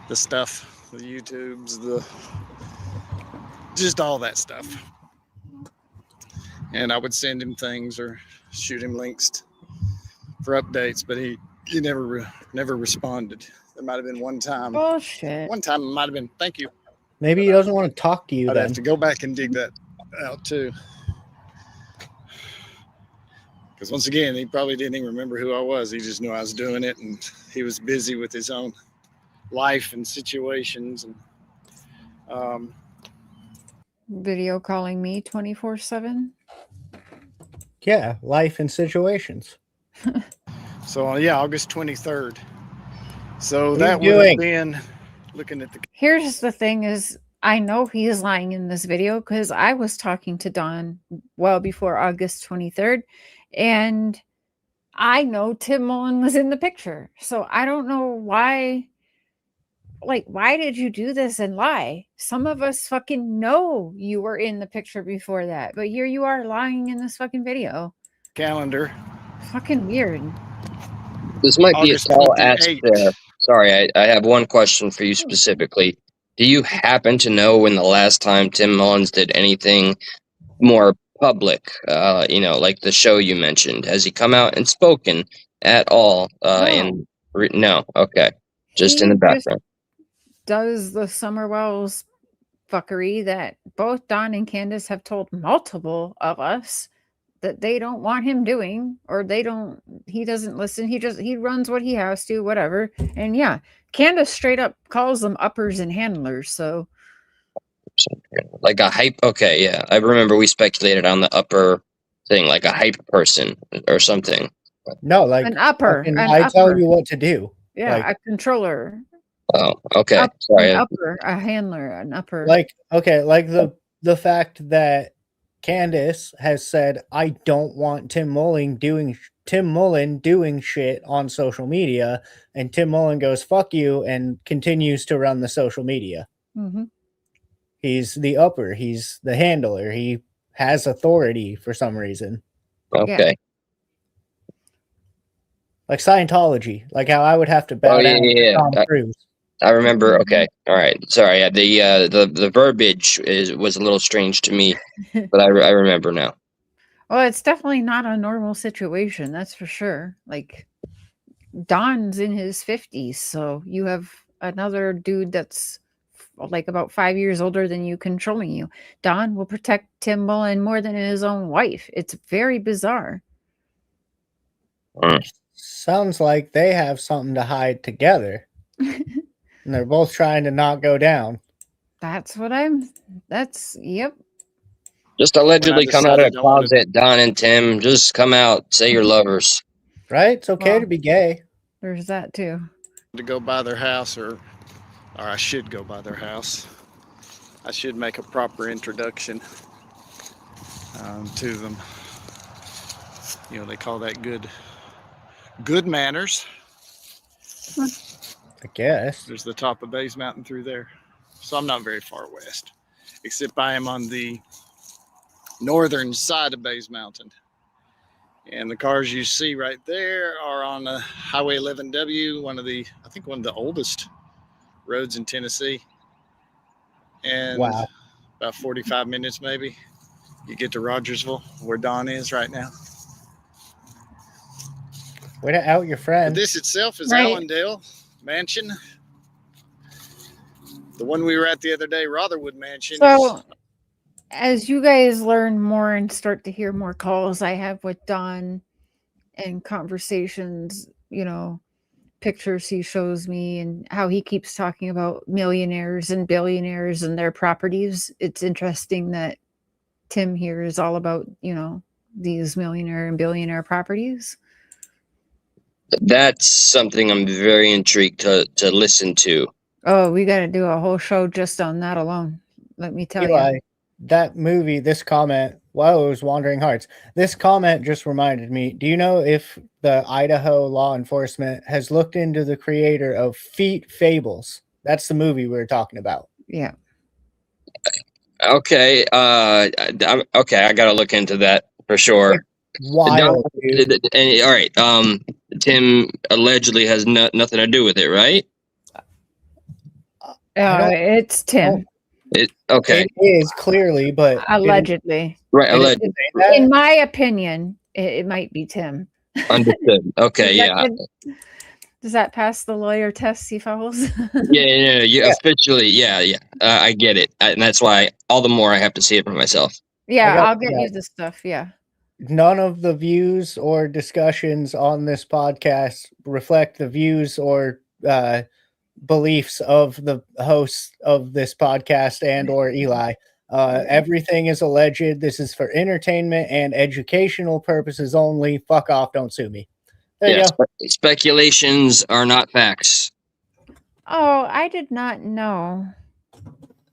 The stuff, the YouTubes, just all that stuff. And I would send him things or shoot him links for updates, but he never responded. There might have been one time. Bullshit. One time it might have been, thank you. Maybe he doesn't want to talk to you I'd then. have to go back and dig that out too. Because once again, he probably didn't even remember who I was. He just knew I was doing it, and he was busy with his own life and situations. And Video calling me 24/7. Yeah, life and situations. so yeah, August 23rd. So What are that you would have doing? been looking at the. Here's the thing is, I know he is lying in this video because I was talking to Don well before August 23rd, and I know Tim Mullen was in the picture. So I don't know why. Like, why did you do this and lie? Some of us fucking know you were in the picture before that, but here you are lying in this fucking video. Calendar. Fucking weird. This might be a August tall ask 28th. there. Sorry, I have one question for you specifically. Do you happen to know when the last time Tim Mullins did anything more public? Like the show you mentioned. Has he come out and spoken at all? No. No. Okay. Just in He the background. does the Summer Wells fuckery that both Don and Candus have told multiple of us that they don't want him doing, or he doesn't listen. He runs what he has to, whatever. And yeah, Candus straight up calls them uppers and handlers. So Like a hype. Okay, yeah. I remember we speculated on the upper thing, like a hype person or something. No, like an upper. fucking, An I upper. tell you what to do. Yeah, like- a controller. Oh, okay. Sorry. An upper, a handler, an upper. Like, okay, like the fact that Candus has said, I don't want Tim Mullen doing shit on social media, and Tim Mullen goes, fuck you, and continues to run the social media. Mm-hmm. He's the upper, he's the handler, he has authority for some reason. Okay. Like Scientology, like how I would have to bow Oh, yeah, down yeah, to Tom yeah. Cruise. I remember. Okay. All right. Sorry. Yeah, the verbiage was a little strange to me, but I remember now. Well, it's definitely not a normal situation, that's for sure. Like, Don's in his 50s, so you have another dude that's like about 5 years older than you controlling you. Don will protect Tim Mullen more than his own wife. It's very bizarre. Sounds like they have something to hide together. And they're both trying to not go down. Yep. Just allegedly come out of decided the I wanted- closet, Don and Tim. Just come out, say you're lovers. Right? It's okay Well, to be gay. There's that too. To go by their house, or I should go by their house. I should make a proper introduction to them. You know, they call that good manners. I guess. There's the top of Bays Mountain through there. So I'm not very far west, except I am on the northern side of Bays Mountain. And the cars you see right there are on Highway 11W, one of the oldest roads in Tennessee. And Wow. about 45 minutes maybe, you get to Rogersville, where Don is right now. Way to out your But friend. this itself is Right. Allendale Mansion. The one we were at the other day, Rotherwood Mansion. So, as you guys learn more and start to hear more calls I have with Don and conversations, pictures he shows me and how he keeps talking about millionaires and billionaires and their properties, it's interesting that Tim here is all about, these millionaire and billionaire properties. That's something I'm very intrigued to listen to. Oh, we got to do a whole show just on that alone. Let me tell Eli, you. that movie, this comment, while it was Wandering Hearts, this comment just reminded me, do you know if the Idaho law enforcement has looked into the creator of Feet Fables? That's the movie we were talking about. Yeah. Okay. I got to look into that for sure. Wild, dude. And, all right. Tim allegedly has nothing to do with it, right? It's Tim. Okay. It is clearly, but Allegedly. Right. Did it Allegedly. say that? In my opinion, it might be Tim. Understood. Okay. Yeah. Does that pass the lawyer test, Cfowls? Yeah. Officially. Yeah. I get it. And that's why all the more I have to see it for myself. Yeah, I'll get you the stuff. Yeah. None of the views or discussions on this podcast reflect the views or beliefs of the hosts of this podcast and or Eli. Everything is alleged. This is for entertainment and educational purposes only. Fuck off. Don't sue me. There you go. Speculations are not facts. Oh, I did not know.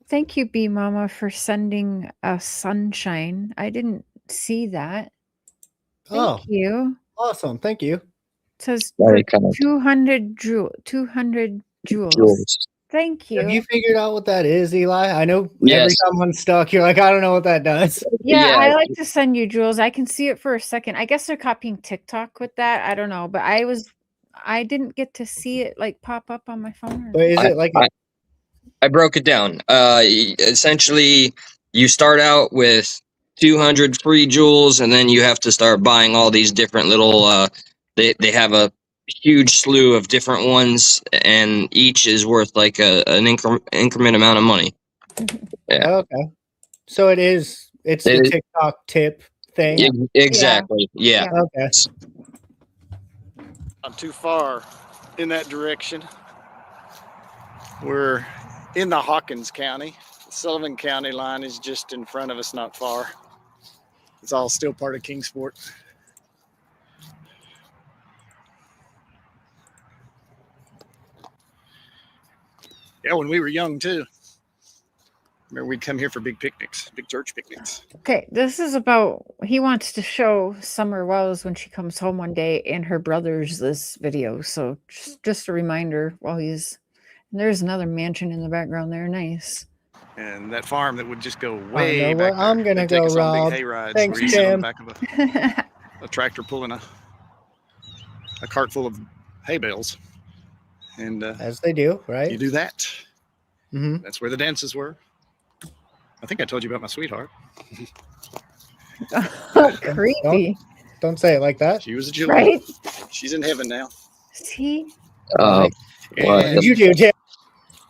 Thank you, B Mama, for sending us sunshine. I didn't see that. Thank you. Awesome. Thank you. It says Very kind. 200 jewels. Thank you. Have you figured out what that is, Eli? I know every Yes. time I'm stuck, you're like, I don't know what that does. Yeah, Yeah. I like to send you jewels. I can see it for a second. I guess they're copying TikTok with that. I don't know, but I was I didn't get to see it like pop up on my phone. But is it like I broke it down. Essentially, you start out with 200 free jewels, and then you have to start buying all these different little. They have a huge slew of different ones, and each is worth like an increment amount of money. Yeah. okay? So it is. It's the TikTok tip thing. Exactly. Yeah. Okay. Not too far in that direction. We're in the Hawkins County. The Sullivan County line is just in front of us, not far. It's all still part of Kingsport. Yeah, when we were young too. Remember, we'd come here for big picnics, big church picnics. Okay, this is about, he wants to show Summer Wells when she comes home one day and her brothers this video. So just a reminder while he's, and there's another mansion in the background there. Nice. And that farm that would just go way know back where I'm gonna They'd take go, us on Rob. big hay rides Thanks, where you sit on Tim. the back of a tractor pulling a cart full of hay bales. And As they do, right? you do that. Mm-hmm. That's where the dances were. I think I told you about my sweetheart. Oh, creepy. Don't say it like that. She was a jewel. Right? She's in heaven now. See? What And You do, Tim.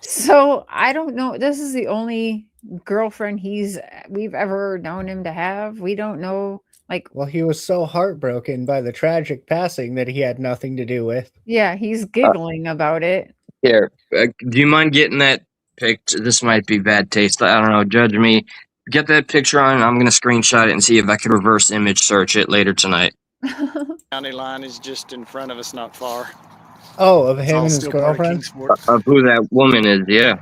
So I don't know. This is the only girlfriend we've ever known him to have. We don't know. Like, Well, he was so heartbroken by the tragic passing that he had nothing to do with. yeah, he's giggling about it. Here, do you mind getting that picked? This might be bad taste. I don't know. Judge me. Get that picture on. I'm gonna screenshot it and see if I can reverse image search it later tonight. county line is just in front of us, not far. Oh, of It's him all and his still part of girlfriend? Kingsport. Of who that woman is, yeah.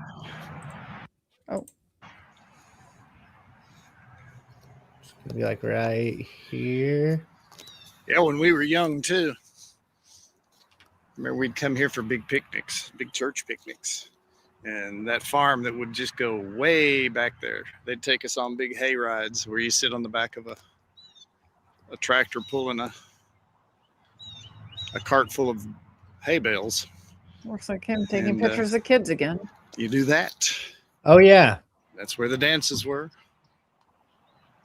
It'd be like right here. Yeah, when we were young too. Remember, we'd come here for big picnics, big church picnics. And that farm that would just go way back there. They'd take us on big hay rides where you sit on the back of a tractor pulling a cart full of hay bales. Looks like him taking And, pictures of kids again. You do that. Oh, yeah. That's where the dances were.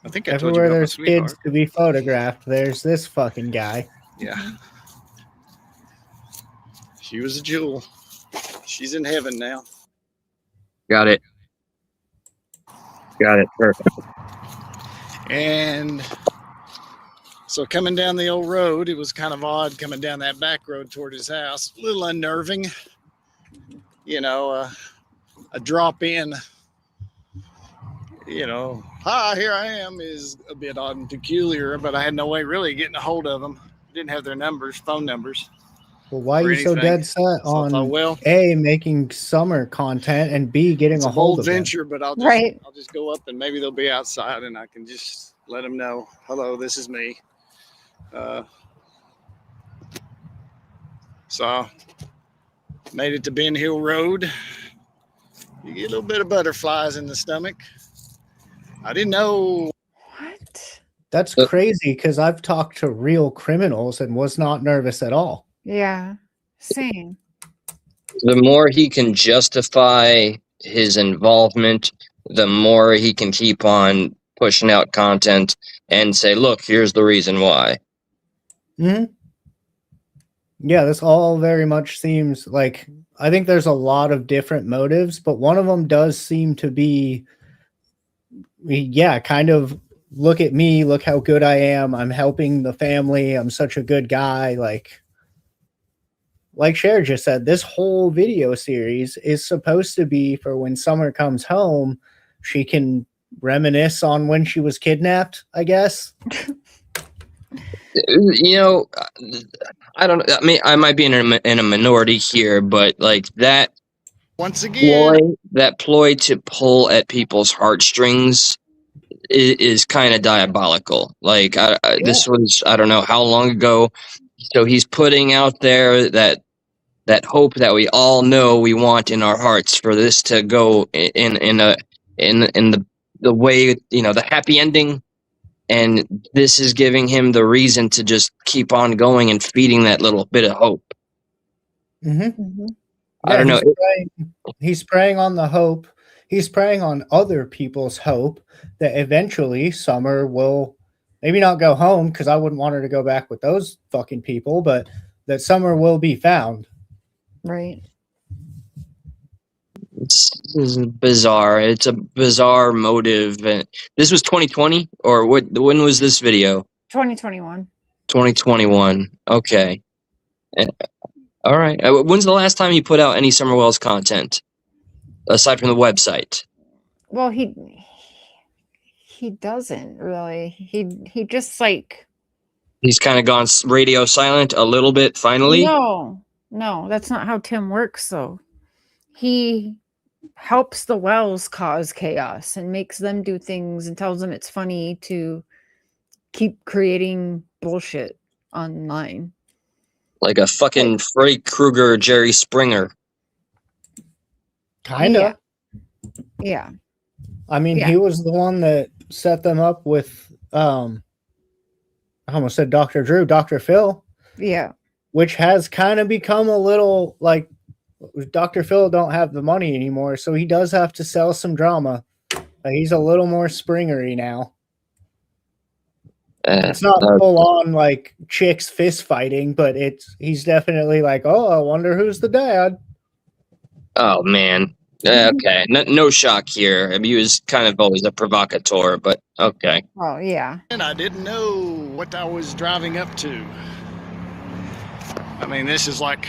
I think I told you Everywhere about my there's sweetheart. kids to be photographed, there's this fucking guy. Yeah. She was a jewel. She's in heaven now. Got it. Perfect. And so coming down the old road, it was kind of odd coming down that back road toward his house. A little unnerving. You know, a drop in, you know, hi, here I am is a bit odd and peculiar, but I had no way really getting a hold of them. Didn't have their phone numbers. Well, why or are you so anything. dead set So I on thought, well, A, making summer content, and B, getting it's a a hold bold of them? venture, but I'll just go up and maybe they'll be outside and I can just let them know, hello, this is me. So made it to Ben Hill Road. You get a little bit of butterflies in the stomach. I didn't know. What? That's crazy because I've talked to real criminals and was not nervous at all. Yeah. Same. The more he can justify his involvement, the more he can keep on pushing out content and say, look, here's the reason why. Hmm. Yeah, this all very much seems like, I think there's a lot of different motives, but one of them does seem to be, yeah, kind of look at me, look how good I am. I'm helping the family. I'm such a good guy. Like Cher just said, this whole video series is supposed to be for when Summer comes home, she can reminisce on when she was kidnapped, I guess. You know, I don't. I mean, I might be in a minority here, but like that Once again, ploy to pull at people's heartstrings is kind of diabolical. Like this was, I don't know how long ago. So he's putting out there that hope that we all know we want in our hearts for this to go in the way, you know, the happy ending. And this is giving him the reason to just keep on going and feeding that little bit of hope. Mhm. I don't know. He's preying on the hope. He's preying on other people's hope that eventually Summer will maybe not go home, because I wouldn't want her to go back with those fucking people, but that Summer will be found. Right. This is bizarre. It's a bizarre motive. And this was 2020, or what? When was this video? 2021. 2021. Okay. All right. When's the last time you put out any Summer Wells content aside from the website? Well, he doesn't really. He just like He's kind of gone radio silent a little bit. Finally. no, that's not how Tim works. Though he helps the Wells cause chaos and makes them do things and tells them it's funny to keep creating bullshit online. Like a fucking Freddy Krueger, Jerry Springer. Kinda. Yeah. I mean, Yeah. he was the one that set them up with I almost said Dr. Drew, Dr. Phil. Yeah. Which has kind of become a little like Dr. Phil don't have the money anymore, so he does have to sell some drama. He's a little more springery now. It's not full on like chicks fist fighting, but he's definitely like, oh, I wonder who's the dad. Oh man. Okay. No shock here. I mean, he was kind of always a provocateur, but okay. Oh yeah. And I didn't know what I was driving up to. I mean, this is like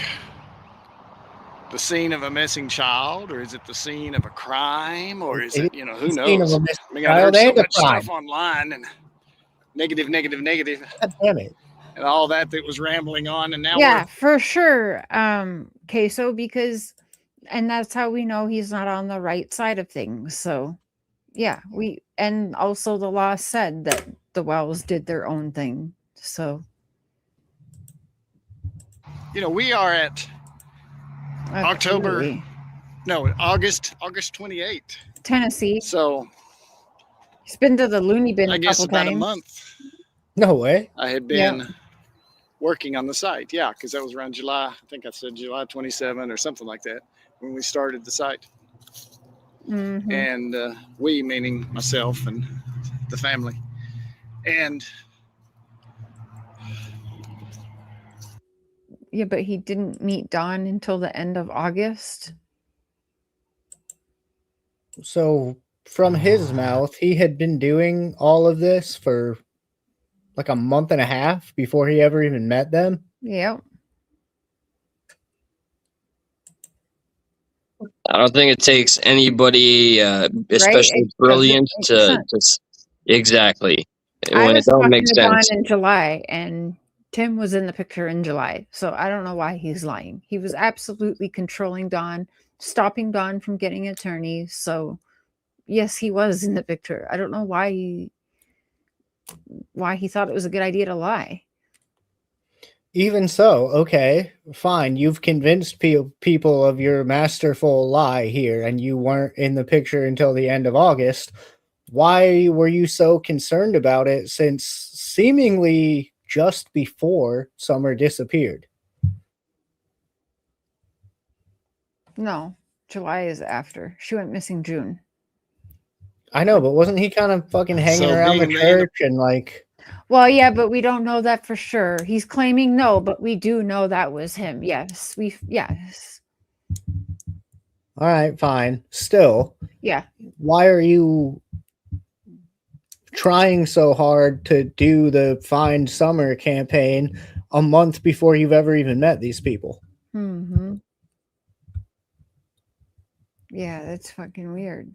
the scene of a missing child, or is it the scene of a crime, or is it, who knows? I mean, I heard so much stuff online and negative. God damn it. And all that was rambling on, and now Yeah, for sure. Queso, because and that's how we know he's not on the right side of things. So yeah, and also the law said that the Wells did their own thing. So we are at August 28th. Tennessee. So he's been to the loony bin I a guess couple about times. a month. No way. I had been working on the site. Yeah, because that was around July. I think I said July 27 or something like that when we started the site. Mm-hmm. And we, meaning myself and the family. And yeah, but he didn't meet Dawn until the end of August. So from his mouth, he had been doing all of this for like a month and a half before he ever even met them. Yep. I don't think it takes anybody, especially Right? brilliant, It doesn't to exactly I when it was don't talking make to Dawn sense. in July, and Tim was in the picture in July. So I don't know why he's lying. He was absolutely controlling Dawn, stopping Dawn from getting attorneys. So yes, he was in the picture. I don't know why he thought it was a good idea to lie. Even so, okay, fine. You've convinced people of your masterful lie here, and you weren't in the picture until the end of August. Why were you so concerned about it since seemingly just before Summer disappeared? No, July is after. She went missing June. I know, but wasn't he kind of fucking hanging around the church and like... Well, yeah, but we don't know that for sure. He's claiming no, but we do know that was him. Yes, yes. All right, fine. Still, yeah. Why are you trying so hard to do the Find Summer campaign a month before you've ever even met these people? Mm-hmm. Yeah, that's fucking weird.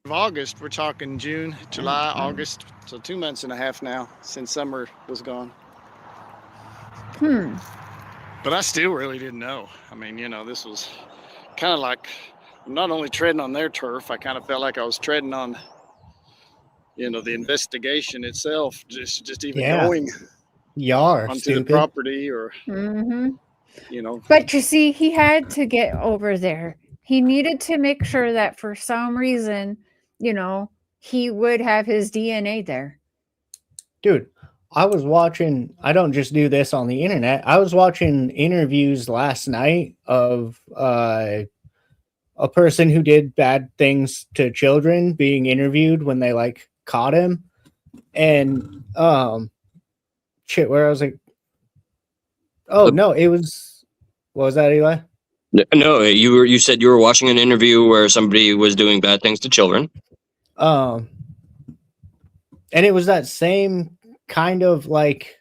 Of August, we're talking June, July, August, so 2 months and a half now since Summer was gone. But I still really didn't know. I mean, this was kind of like not only treading on their turf, I kind of felt like I was treading on, the investigation itself, just even going onto the property or, But you see, he had to get over there. He needed to make sure that for some reason, he would have his DNA there. Dude, I was watching, I don't just do this on the internet. I was watching interviews last night of a person who did bad things to children being interviewed when they like caught him. And shit, where I was like, oh no, it was, what was that, Eli? No, you said you were watching an interview where somebody was doing bad things to children. And it was that same kind of like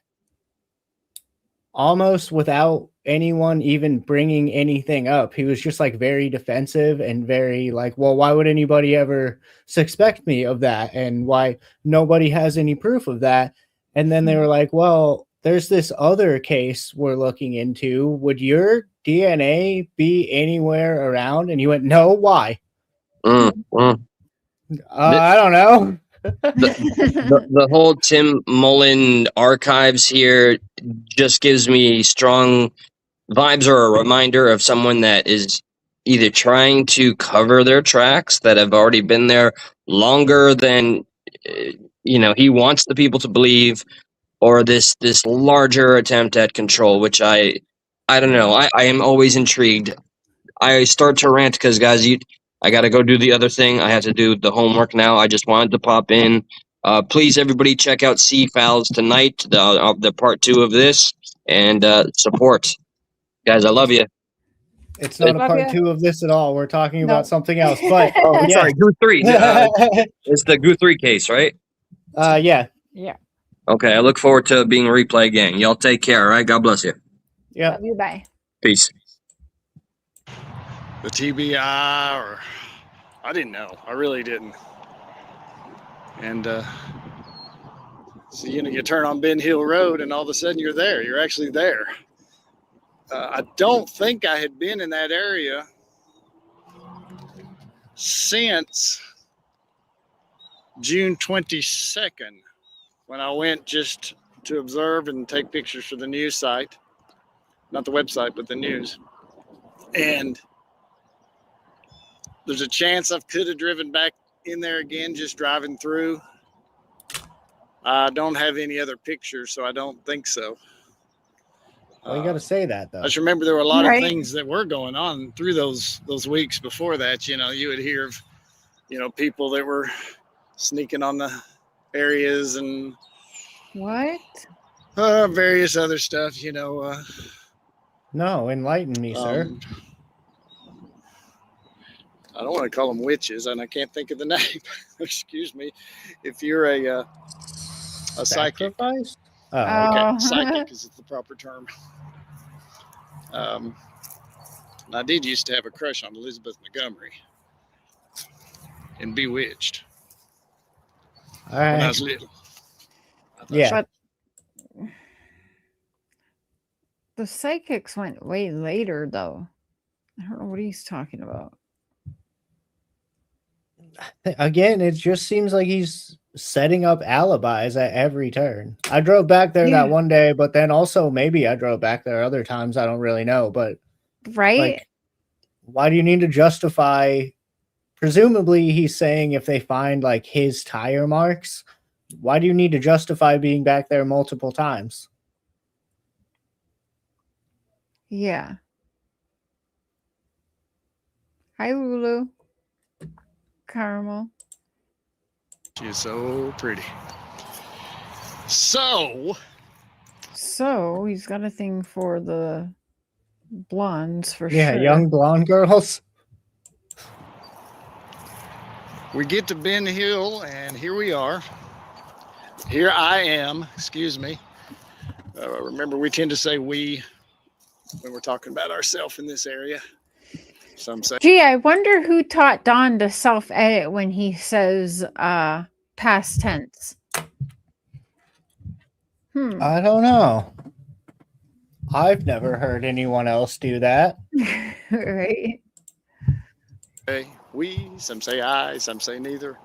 almost without anyone even bringing anything up. He was just like very defensive and very like, well, why would anybody ever suspect me of that? And why nobody has any proof of that? And then they were like, well, there's this other case we're looking into. Would your DNA be anywhere around? And he went, no, why? Mm. I don't know. The whole Tim Mullen archives here just gives me strong vibes or a reminder of someone that is either trying to cover their tracks that have already been there longer than he wants the people to believe, or this larger attempt at control, which I don't know. I am always intrigued. I start to rant because, guys, I got to go do the other thing. I have to do the homework now. I just wanted to pop in. Please, everybody, check out Cfowls tonight, the part 2 of this, and support. Guys, I love you. It's not a Love part ya. 2 of this at all. We're talking No. about something else. But Oh, sorry, Goo 3. It's the Goo 3 case, right? yeah. Yeah. Okay, I look forward to being a replay gang. Y'all take care, all right? God bless you. Yeah. Love you. Bye. Peace. The TBI, or I didn't know. I really didn't. And so you turn on Ben Hill Road, and all of a sudden you're there. You're actually there. I don't think I had been in that area since June 22nd, when I went just to observe and take pictures for the news site. Not the website, but the news. And there's a chance I could have driven back in there again, just driving through. I don't have any other pictures, so I don't think so. Well, you got to say that, though. I just remember there were a lot Right. of things that were going on through those weeks before that. You would hear of, people that were sneaking on the areas and What? various other stuff, No, enlighten me, sir. I don't want to call them witches, and I can't think of the name. Excuse me. If you're a psychic. Sacrifice? Oh, Okay, Oh. psychic is the proper term. I did used to have a crush on Elizabeth Montgomery in Bewitched all when I right. was little. Yeah. But the psychics went way later, though. I don't know what he's talking about. Again, it just seems like he's setting up alibis at every turn. I drove back there Yeah. that one day, but then also maybe I drove back there other times. I don't really know. But Right? like, why do you need to justify? Presumably, he's saying if they find like his tire marks, why do you need to justify being back there multiple times? Yeah. Hi, Lulu. Caramel. She's so pretty. So, So he's got a thing for the blondes for Yeah, sure. young blonde girls. we get to Ben Hill, and here we are. Here I am. Excuse me. Remember, we tend to say we when we're talking about ourselves in this area. Some say. Gee, I wonder who taught Don to self-edit when he says past tense. I don't know. I've never heard anyone else do that. Right? Say we, some say I, some say neither.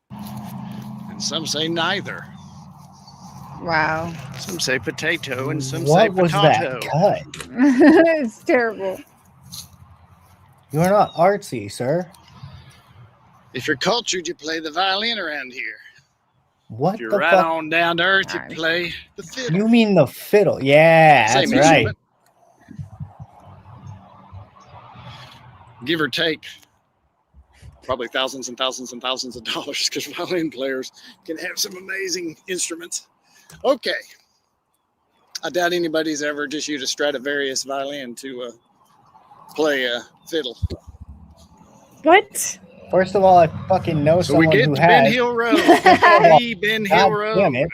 And some say neither. Wow. Some say potato and some What say was potato. that cut? It's terrible. You're not artsy, sir. If you're cultured, you play the violin around here. What If you're the right fuck? on down to earth, you Alright. play the fiddle. You mean the fiddle? Yeah, Same that's right. instrument. Give or take, probably thousands and thousands and thousands of dollars, because violin players can have some amazing instruments. Okay. I doubt anybody's ever just used a Stradivarius violin to play a fiddle. What? First of all, I fucking know So we someone get who to Ben has. Hill Road. The Ben Hill God Road. damn it.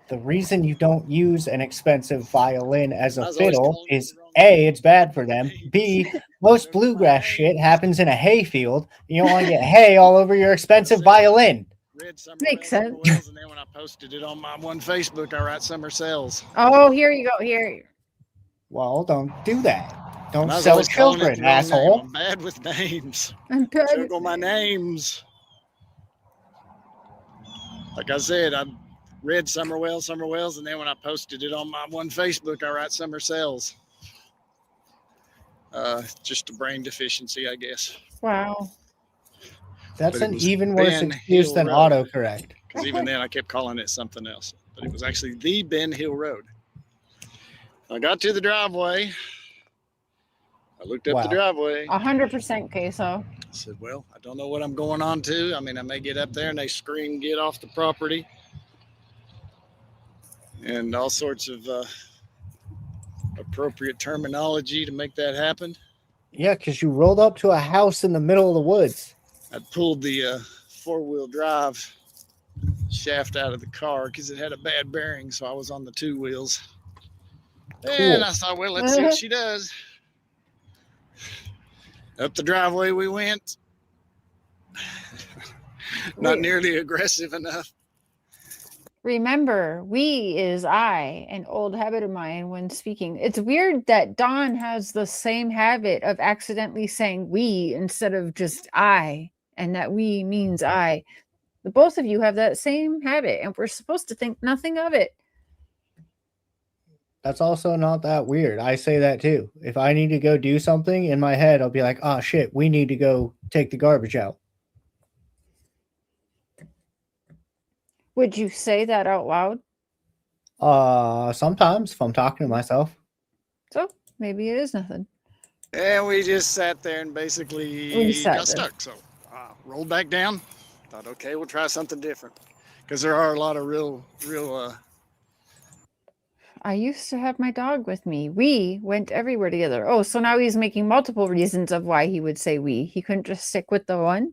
The reason you don't use an expensive violin as I a was always fiddle calling it is the wrong A, it's bad for them. B, most bluegrass shit happens in a hay field. You don't want to get hay all over your expensive violin. Read Summer Makes Wells, sense. Summer Wells, and then when I posted it on my one Facebook, I write Summer Sells. Oh, here you go. Here. Well, don't do that. Don't And I was sell always calling it children, the wrong name. asshole. I'm bad with names. I'm good. Juggle my names. Like I said, I read Summer Wells, and then when I posted it on my one Facebook, I write Summer Sells. Just a brain deficiency, I guess. Wow. That's But it an was even worse Ben excuse Hill than Road. autocorrect. Because even then, I kept calling it something else. But it was actually the Ben Hill Road. I got to the driveway. I looked up Wow. the driveway. 100% queso. I said, well, I don't know what I'm going on to. I mean, I may get up there and they scream, get off the property. And all sorts of appropriate terminology to make that happen. Yeah, because you rolled up to a house in the middle of the woods. I pulled the four-wheel drive shaft out of the car because it had a bad bearing, so I was on the two wheels. And I thought, well, let's see what she does. Up the driveway we went. Not nearly aggressive enough. Remember, we is I, an old habit of mine when speaking. It's weird that Dawn has the same habit of accidentally saying we instead of just I, and that we means I. The both of you have that same habit, and we're supposed to think nothing of it. That's also not that weird. I say that too. If I need to go do something in my head, I'll be like, oh shit, we need to go take the garbage out. Would you say that out loud? Sometimes if I'm talking to myself. So maybe it is nothing. And we just sat there and basically got stuck. So I rolled back down. Thought, okay, we'll try something different. Because there are a lot of real I used to have my dog with me. We went everywhere together. Oh, so now he's making multiple reasons of why he would say we. He couldn't just stick with the one.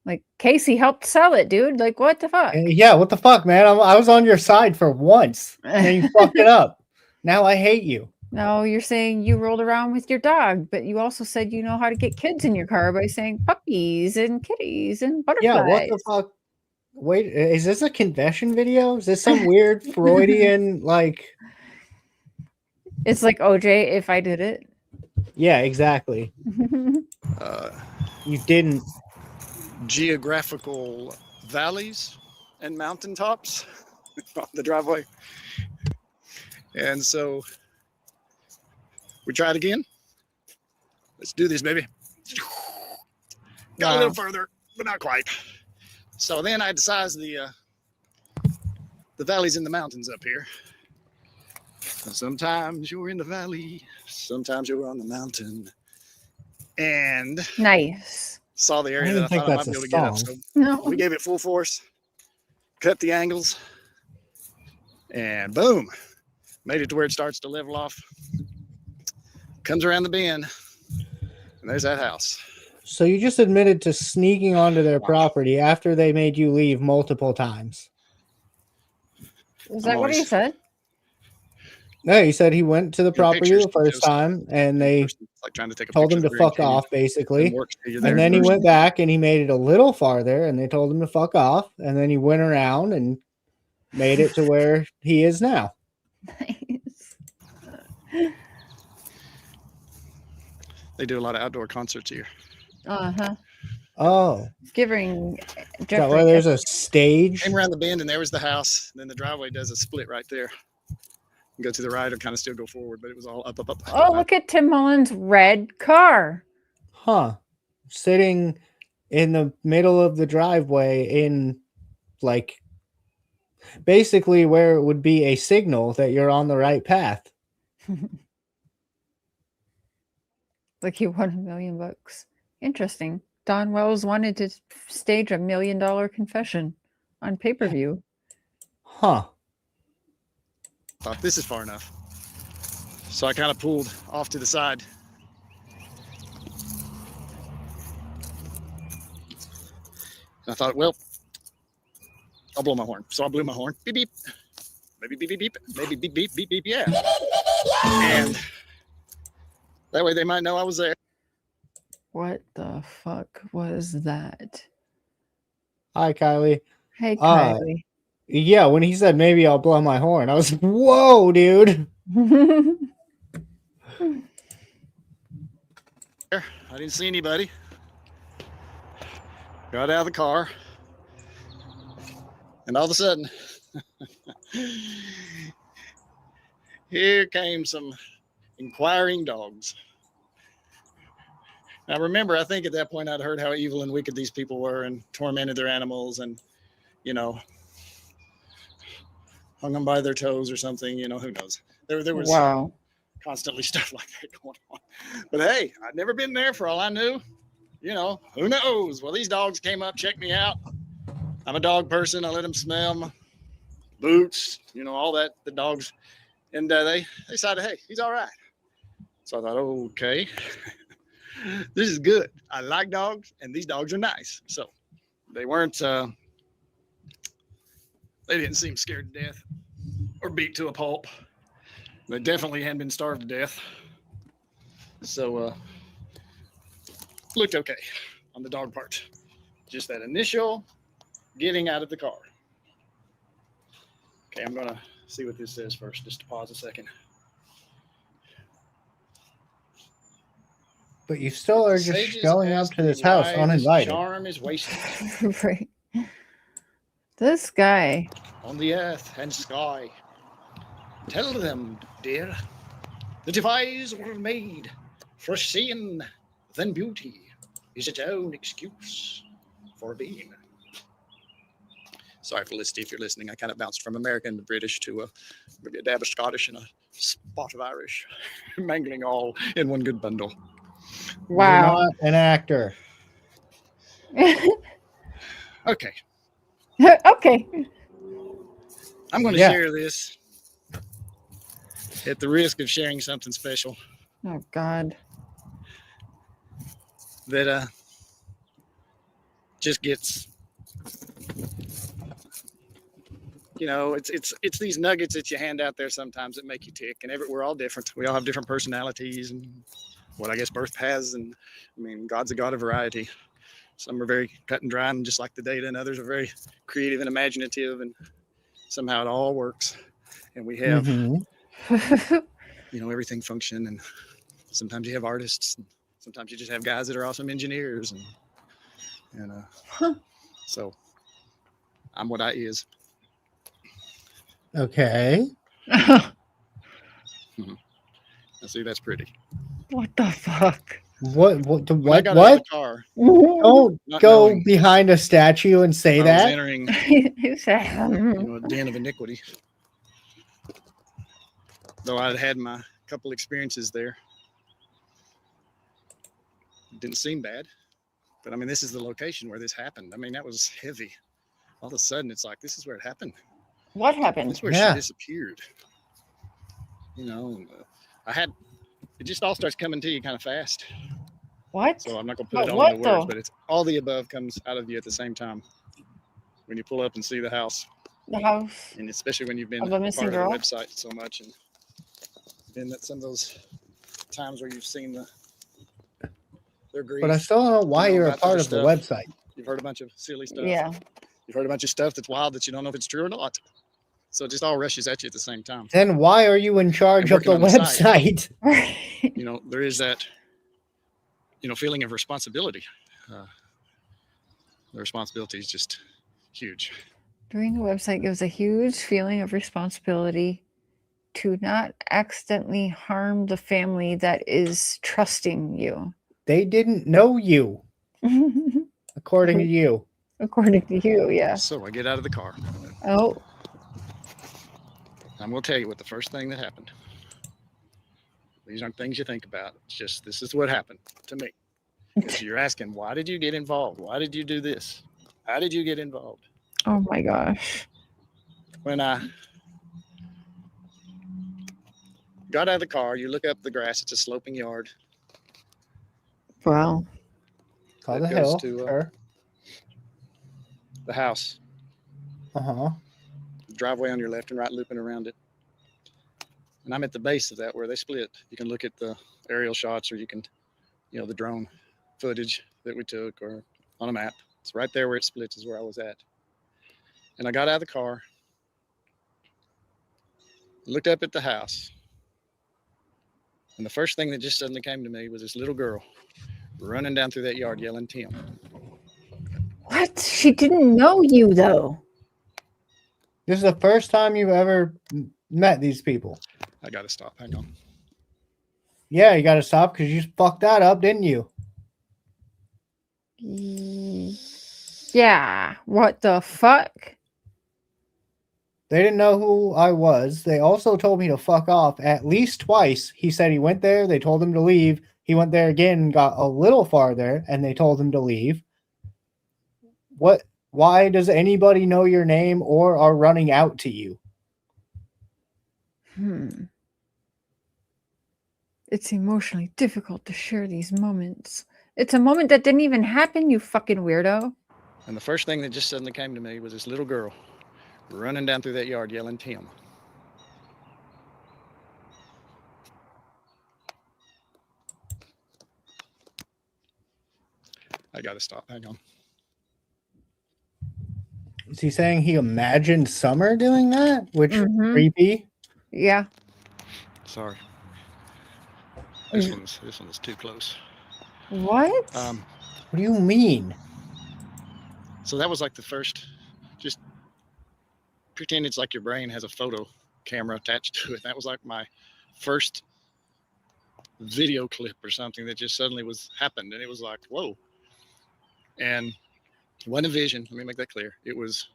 Like, Casey helped sell it, dude. Like, what the fuck? Yeah, what the fuck, man? I was on your side for once. And you fucked it up. Now I hate you. No, you're saying you rolled around with your dog, but you also said you know how to get kids in your car by saying puppies and kitties and butterflies. Yeah, what the fuck? Wait, is this a confession video? Is this some weird Freudian, like... It's like OJ if I did it. Yeah, exactly. You didn't. Geographical valleys and mountaintops on the driveway. And so we tried again. Let's do this, baby. Got a little further, but not quite. So then I had to size the valleys and the mountains up here. Sometimes you're in the valley, sometimes you're on the mountain. And nice. Saw the area that I thought I might be able to get up. So No. we gave it full force, cut the angles, and boom, made it to where it starts to level off. Comes around the bend, and there's that house. So you just admitted to sneaking onto their property after they made you leave multiple times. Is that what he said? No, he said he went to the property pictures, the first time and they like trying to take a told him picture to of the Grand fuck Canyon. off, basically. And And then he went back and he made it a little farther and they told him to fuck off. And then he went around and made it to where he is now. Nice. They do a lot of outdoor concerts here. Uh-huh. Oh. Giving Is that where there's a stage? Came around the bend and there was the house. And then the driveway does a split right there. You go to the right or kind of still go forward, but it was all up. Oh, look at Tim Mullen's red car. Huh. sitting in the middle of the driveway in like basically where it would be a signal that you're on the right path. Like he won $1 million. Interesting. Don Wells wanted to stage $1 million confession on pay-per-view. Huh. Thought this is far enough. So I kind of pulled off to the side. And I thought, well, I'll blow my horn. So I blew my horn. Beep, beep. Maybe beep, beep, beep. Maybe beep, beep, beep, beep, yeah. And that way they might know I was there. What the fuck was that? Hi, Kylie. Hey, Kylie. Yeah, when he said maybe I'll blow my horn, I was like, whoa, dude. I didn't see anybody. Got out of the car. And all of a sudden, here came some inquiring dogs. Now remember, I think at that point I'd heard how evil and wicked these people were and tormented their animals and, you know, hung them by their toes or something, you know, who knows. There was wow. Constantly stuff like that going on. But hey, I'd never been there for all I knew. You know, who knows? Well, these dogs came up, checked me out. I'm a dog person. I let them smell my boots, you know, all that, the dogs. And they decided, hey, he's all right. So I thought, okay, this is good. I like dogs, and these dogs are nice. So they weren't, they didn't seem scared to death or beat to a pulp. They definitely hadn't been starved to death. So looked okay on the dog part. Just that initial getting out of the car. Okay, I'm gonna see what this says first, just to pause a second. But you still are just going up to this house uninvited. Charm is wasted. Right. This guy. On the earth and sky. Tell them, dear, that if eyes were made for seeing, then beauty is its own excuse for being. Sorry, Felicity, if you're listening. I kind of bounced from American to British to maybe a dab of Scottish and a spot of Irish, mangling all in one good bundle. Wow. You're not an actor. Okay. Okay. I'm going to share this at the risk of sharing something special. Oh, God. That just gets, you know, it's these nuggets that you hand out there sometimes that make you tick. And we're all different. We all have different personalities and what I guess birth paths. And I mean, God's a God of variety. Some are very cut and dry and just like the data, and others are very creative and imaginative, and somehow it all works. And we have, you know, everything function. And sometimes you have artists, and sometimes you just have guys that are awesome engineers. And so I'm what I is. Okay. I see, that's pretty. What the fuck? What? What? What? Car, Don't not go knowing behind a statue and say I was that. entering, He said, you know, a den of iniquity. Though I'd had my couple experiences there. It didn't seem bad. But I mean, this is the location where this happened. I mean, that was heavy. All of a sudden, it's like, this is where it happened. What happened? This is where she disappeared. You know, it just all starts coming to you kind of fast. What? So I'm not going to put it on the words, but it's all the above comes out of you at the same time. When you pull up and see the house. The house. And especially when you've been Of part a of missing the girl? website so much. And been at some of those times where you've seen their grief. But I still don't know why you're a part of the website. You've heard a bunch of silly stuff. Yeah. You've heard a bunch of stuff that's wild that you don't know if it's true or not. So it just all rushes at you at the same time. Then why are you in charge of the website? You know, there is that, you know, feeling of responsibility. The responsibility is just huge. Doing a website gives a huge feeling of responsibility to not accidentally harm the family that is trusting you. They didn't know you. According to you. According to you, yeah. So I get out of the car. Oh, I'm going to tell you what the first thing that happened. These aren't things you think about. It's just, this is what happened to me. Because you're asking, why did you get involved? Why did you do this? How did you get involved? oh my gosh. When I got out of the car, you look up the grass. It's a sloping yard. Wow. Call That the goes hill. to, Sure. The house. Uh-huh. Driveway on your left and right, looping around it. And I'm at the base of that where they split. You can look at the aerial shots, or you can, the drone footage that we took, or on a map. It's right there where it splits is where I was at. And I got out of the car, looked up at the house, and the first thing that just suddenly came to me was this little girl running down through that yard yelling, "Tim." What? She didn't know you, though. This is the first time you've ever met these people. I got to stop. Hang on. Yeah, you got to stop because you fucked that up, didn't you? Yeah. What the fuck? They didn't know who I was. They also told me to fuck off at least twice. He said he went there. They told him to leave. He went there again, got a little farther, and they told him to leave. What? Why does anybody know your name or are running out to you? It's emotionally difficult to share these moments. It's a moment that didn't even happen, you fucking weirdo. And the first thing that just suddenly came to me was this little girl running down through that yard yelling, "Tim." I got to stop. Hang on. Is he saying he imagined Summer doing that? Which creepy. Yeah. Sorry. This one's too close. What? What do you mean? So that was like the first, just pretend it's like your brain has a photo camera attached to it. That was like my first video clip or something that just suddenly happened. And it was like, whoa. And it wasn't a vision. Let me make that clear. It was,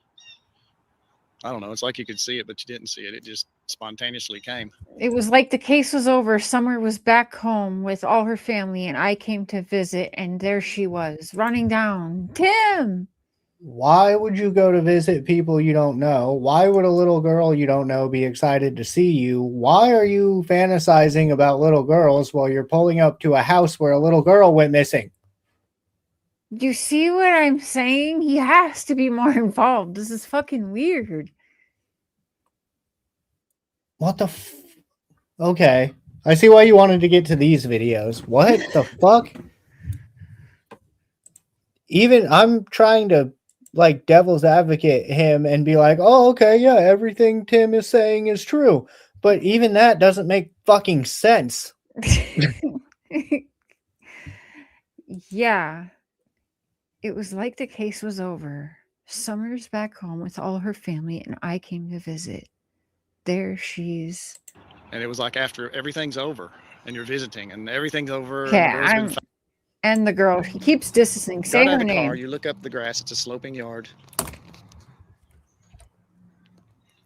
I don't know. It's like you could see it, but you didn't see it. It just spontaneously came. It was like the case was over. Summer was back home with all her family, and I came to visit, and there she was, running down. Tim! Why would you go to visit people you don't know? Why would a little girl you don't know be excited to see you? Why are you fantasizing about little girls while you're pulling up to a house where a little girl went missing? You see what I'm saying? He has to be more involved. This is fucking weird. What the Okay. I see why you wanted to get to these videos. What the fuck? Even I'm trying to like devil's advocate him and be like, oh, okay, yeah, everything Tim is saying is true. But even that doesn't make fucking sense. Yeah. It was like the case was over. Summer's back home with all her family, and I came to visit. There she's. And it was like after everything's over and you're visiting and everything's over. Yeah, and the girl, he keeps distancing. Say her name. Car, you look up the grass. It's a sloping yard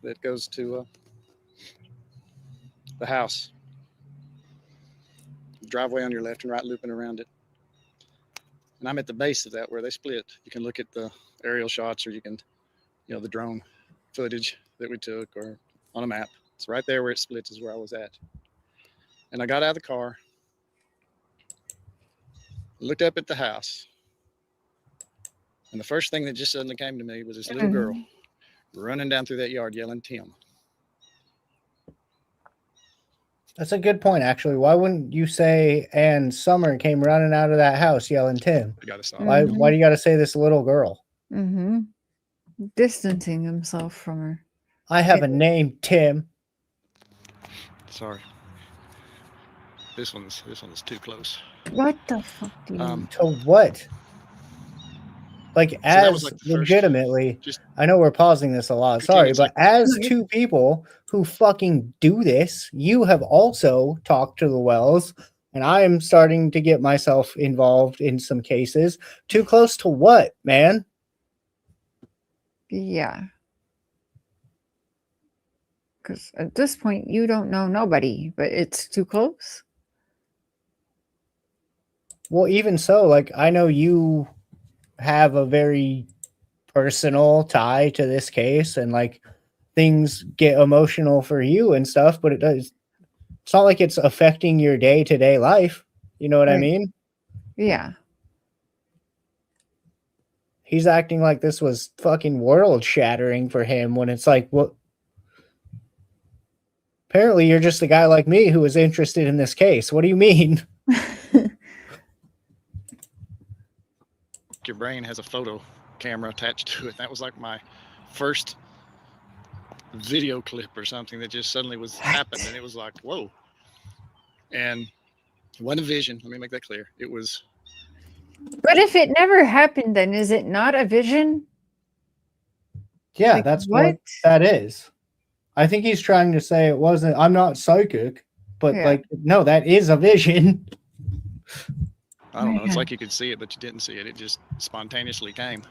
that goes to the house. Driveway on your left and right, looping around it. And I'm at the base of that where they split. You can look at the aerial shots, or you can, the drone footage that we took, or on a map. It's right there where it splits is where I was at. And I got out of the car, looked up at the house, and the first thing that just suddenly came to me was this little girl running down through that yard yelling, "Tim." That's a good point, actually. Why wouldn't you say, and Summer came running out of that house yelling, "Tim"? I gotta stop. Why do you got to say this little girl? Distancing himself from her. I have a name, Tim. Sorry. This one's too close. What the fuck do you mean? To what? Like, as like legitimately, I know we're pausing this a lot, sorry, but as two people who fucking do this, you have also talked to the Wells And I am starting to get myself involved in some cases. Too close to what, man? Yeah. Because at this point, you don't know nobody, but it's too close. Well, even so, like, I know you have a very personal tie to this case, and like things get emotional for you and stuff, but it's not like it's affecting your day-to-day life. You know what I Right. mean? Yeah. He's acting like this was fucking world shattering for him when it's like, what? Apparently you're just a guy like me who was interested in this case. What do you mean? Your brain has a photo camera attached to it. That was like my first video clip or something that just suddenly was happened, and it was like, whoa. And it wasn't a vision. Let me make that clear. It was. But if it never happened, then is it not a vision? Yeah, Like, that's what that is. I think he's trying to say it wasn't, I'm not psychic, but Yeah. like, no, that is a vision. I don't know. It's Man. like you could see it, but you didn't see it. It just spontaneously came.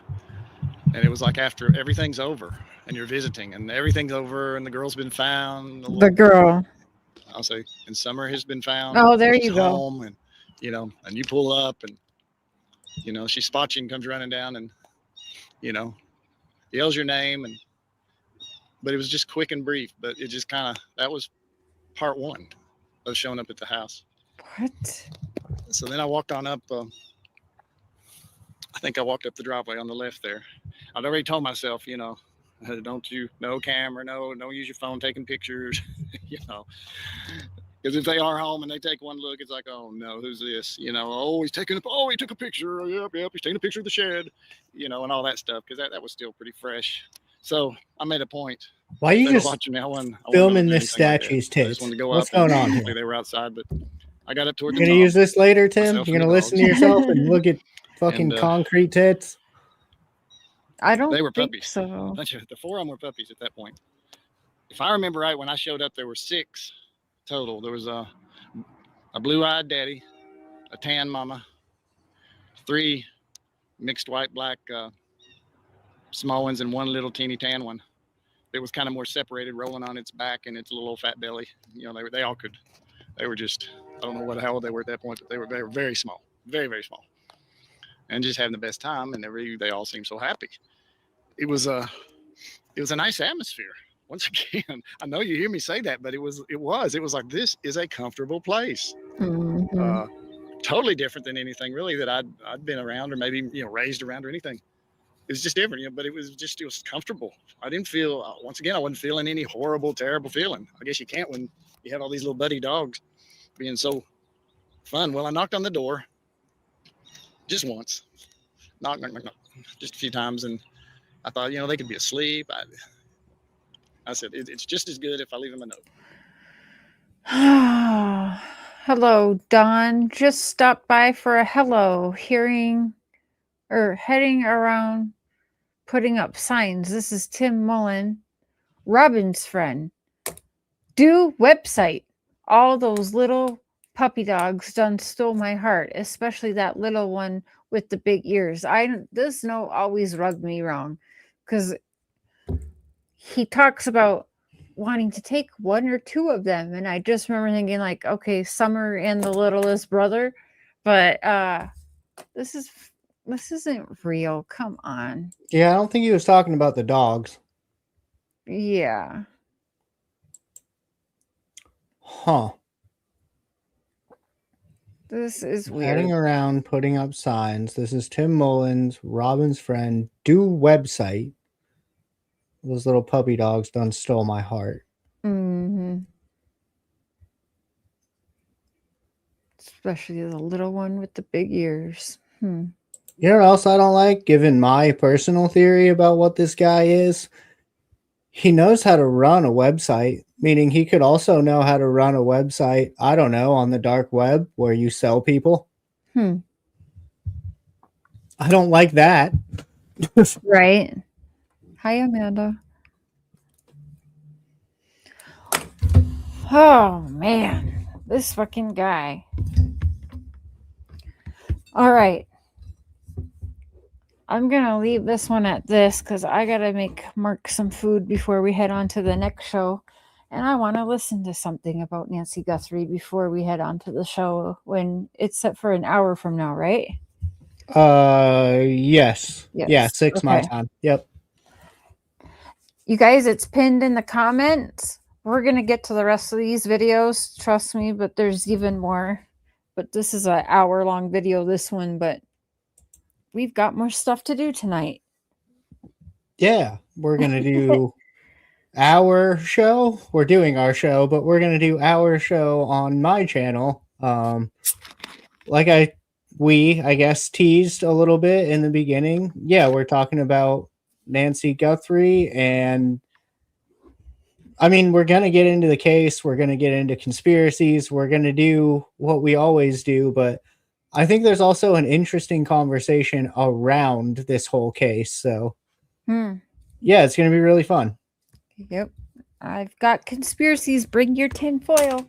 And it was like after everything's over and you're visiting and everything's over and the girl's been found. The girl. I'll say, and Summer has been found. Oh, there She's you go. home, and you know, and you pull up, and you know, she spots you and comes running down, and you know, yells your name, and but it was just quick and brief. But it just kind of, that was part one of showing up at the house. What? So then I walked on up. I think I walked up the driveway on the left there. I'd already told myself, you know, don't you, no camera, don't use your phone taking pictures, you know, because if they are home and they take one look, it's like, oh no, who's this? You know, oh, he took a picture. Yep, he's taking a picture of the shed, you know, and all that stuff, because that was still pretty fresh. So I made a point. Why are you Instead of just watching me, I wasn't filming doing this anything like that. statue's I just tits? wanted to go What's up and going on hopefully here? they were outside, but I got up toward You're the gonna top. use this later, Tim? myself You're and gonna the listen to dogs. yourself and look at fucking And, concrete tits? I don't They were think puppies. so. The four of them were puppies at that point. If I remember right, when I showed up, there were 6 total. There was a blue-eyed daddy, a tan mama, 3 mixed white-black small ones, and 1 little teeny tan one. It was kind of more separated, rolling on its back and its little old fat belly. You know, they all could. They were just, I don't know how old they were at that point, but they were very small, very, very small, and just having the best time. And they all seemed so happy. It was a nice atmosphere. Once again, I know you hear me say that, but it was like, this is a comfortable place. Mhm. Totally different than anything really that I'd been around, or maybe, you know, raised around, or anything. It was just different, you know, but it was comfortable. I didn't feel, once again, I wasn't feeling any horrible, terrible feeling. I guess you can't when you have all these little buddy dogs being so fun. Well, I knocked on the door just once, knock, just a few times, and I thought, you know, they could be asleep. I said, it's just as good if I leave them a note. Hello, Don. Just stopped by for a hello, heading around putting up signs. This is Tim Mullen, Robin's friend. Do website. All those little puppy dogs done stole my heart, especially that little one with the big ears. This note always rubbed me wrong, because he talks about wanting to take 1 or 2 of them, and I just remember thinking, like, okay, Summer and the littlest brother, but this isn't real. Come on. Yeah, I don't think he was talking about the dogs. Yeah. Huh. This is weird. Heading around, putting up signs. This is Tim Mullins, Robin's friend. Do website. Those little puppy dogs done stole my heart. Mm-hmm. Especially the little one with the big ears. You know what else I don't like? Given my personal theory about what this guy is, he knows how to run a website, meaning he could also know how to run a website, I don't know, on the dark web where you sell people. I don't like that. Right. Hi, Amanda. Oh, man. This fucking guy. All right. I'm going to leave this one at this because I got to make Mark some food before we head on to the next show. And I want to listen to something about Nancy Guthrie before we head on to the show when it's set for an hour from now, right? Yes. Yes. Yeah, 6 my Okay. time. Yep. You guys, it's pinned in the comments. We're going to get to the rest of these videos, trust me, but there's even more. But this is an hour-long video, this one, but we've got more stuff to do tonight. Yeah, we're gonna do our show. We're doing our show, but we're gonna do our show on my channel. Like I guess teased a little bit in the beginning. Yeah, we're talking about Nancy Guthrie, and I mean, we're gonna get into the case. We're gonna get into conspiracies. We're gonna do what we always do, but I think there's also an interesting conversation around this whole case. So, yeah, it's going to be really fun. Yep. I've got conspiracies. Bring your tinfoil.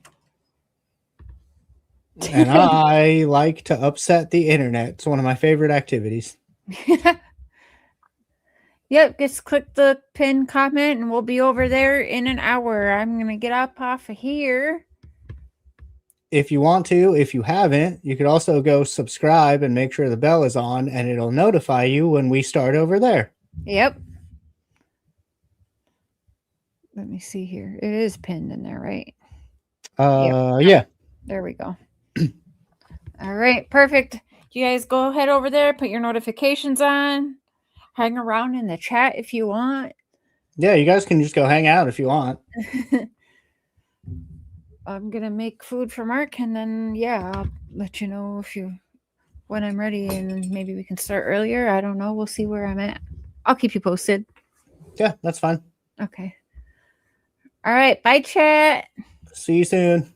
And I like to upset the internet. It's one of my favorite activities. Yep. Just click the pin comment and we'll be over there in an hour. I'm going to get up off of here. If you want to, if you haven't, you could also go subscribe and make sure the bell is on, and it'll notify you when we start over there. Yep. Let me see here. It is pinned in there, right? Yeah. There we go. All right, perfect. You guys go ahead over there, put your notifications on, hang around in the chat if you want. Yeah, you guys can just go hang out if you want. I'm gonna make food for Mark, and then yeah, I'll let you know when I'm ready, and maybe we can start earlier. I don't know. We'll see where I'm at. I'll keep you posted. Yeah, that's fine. Okay. All right. Bye, chat. See you soon.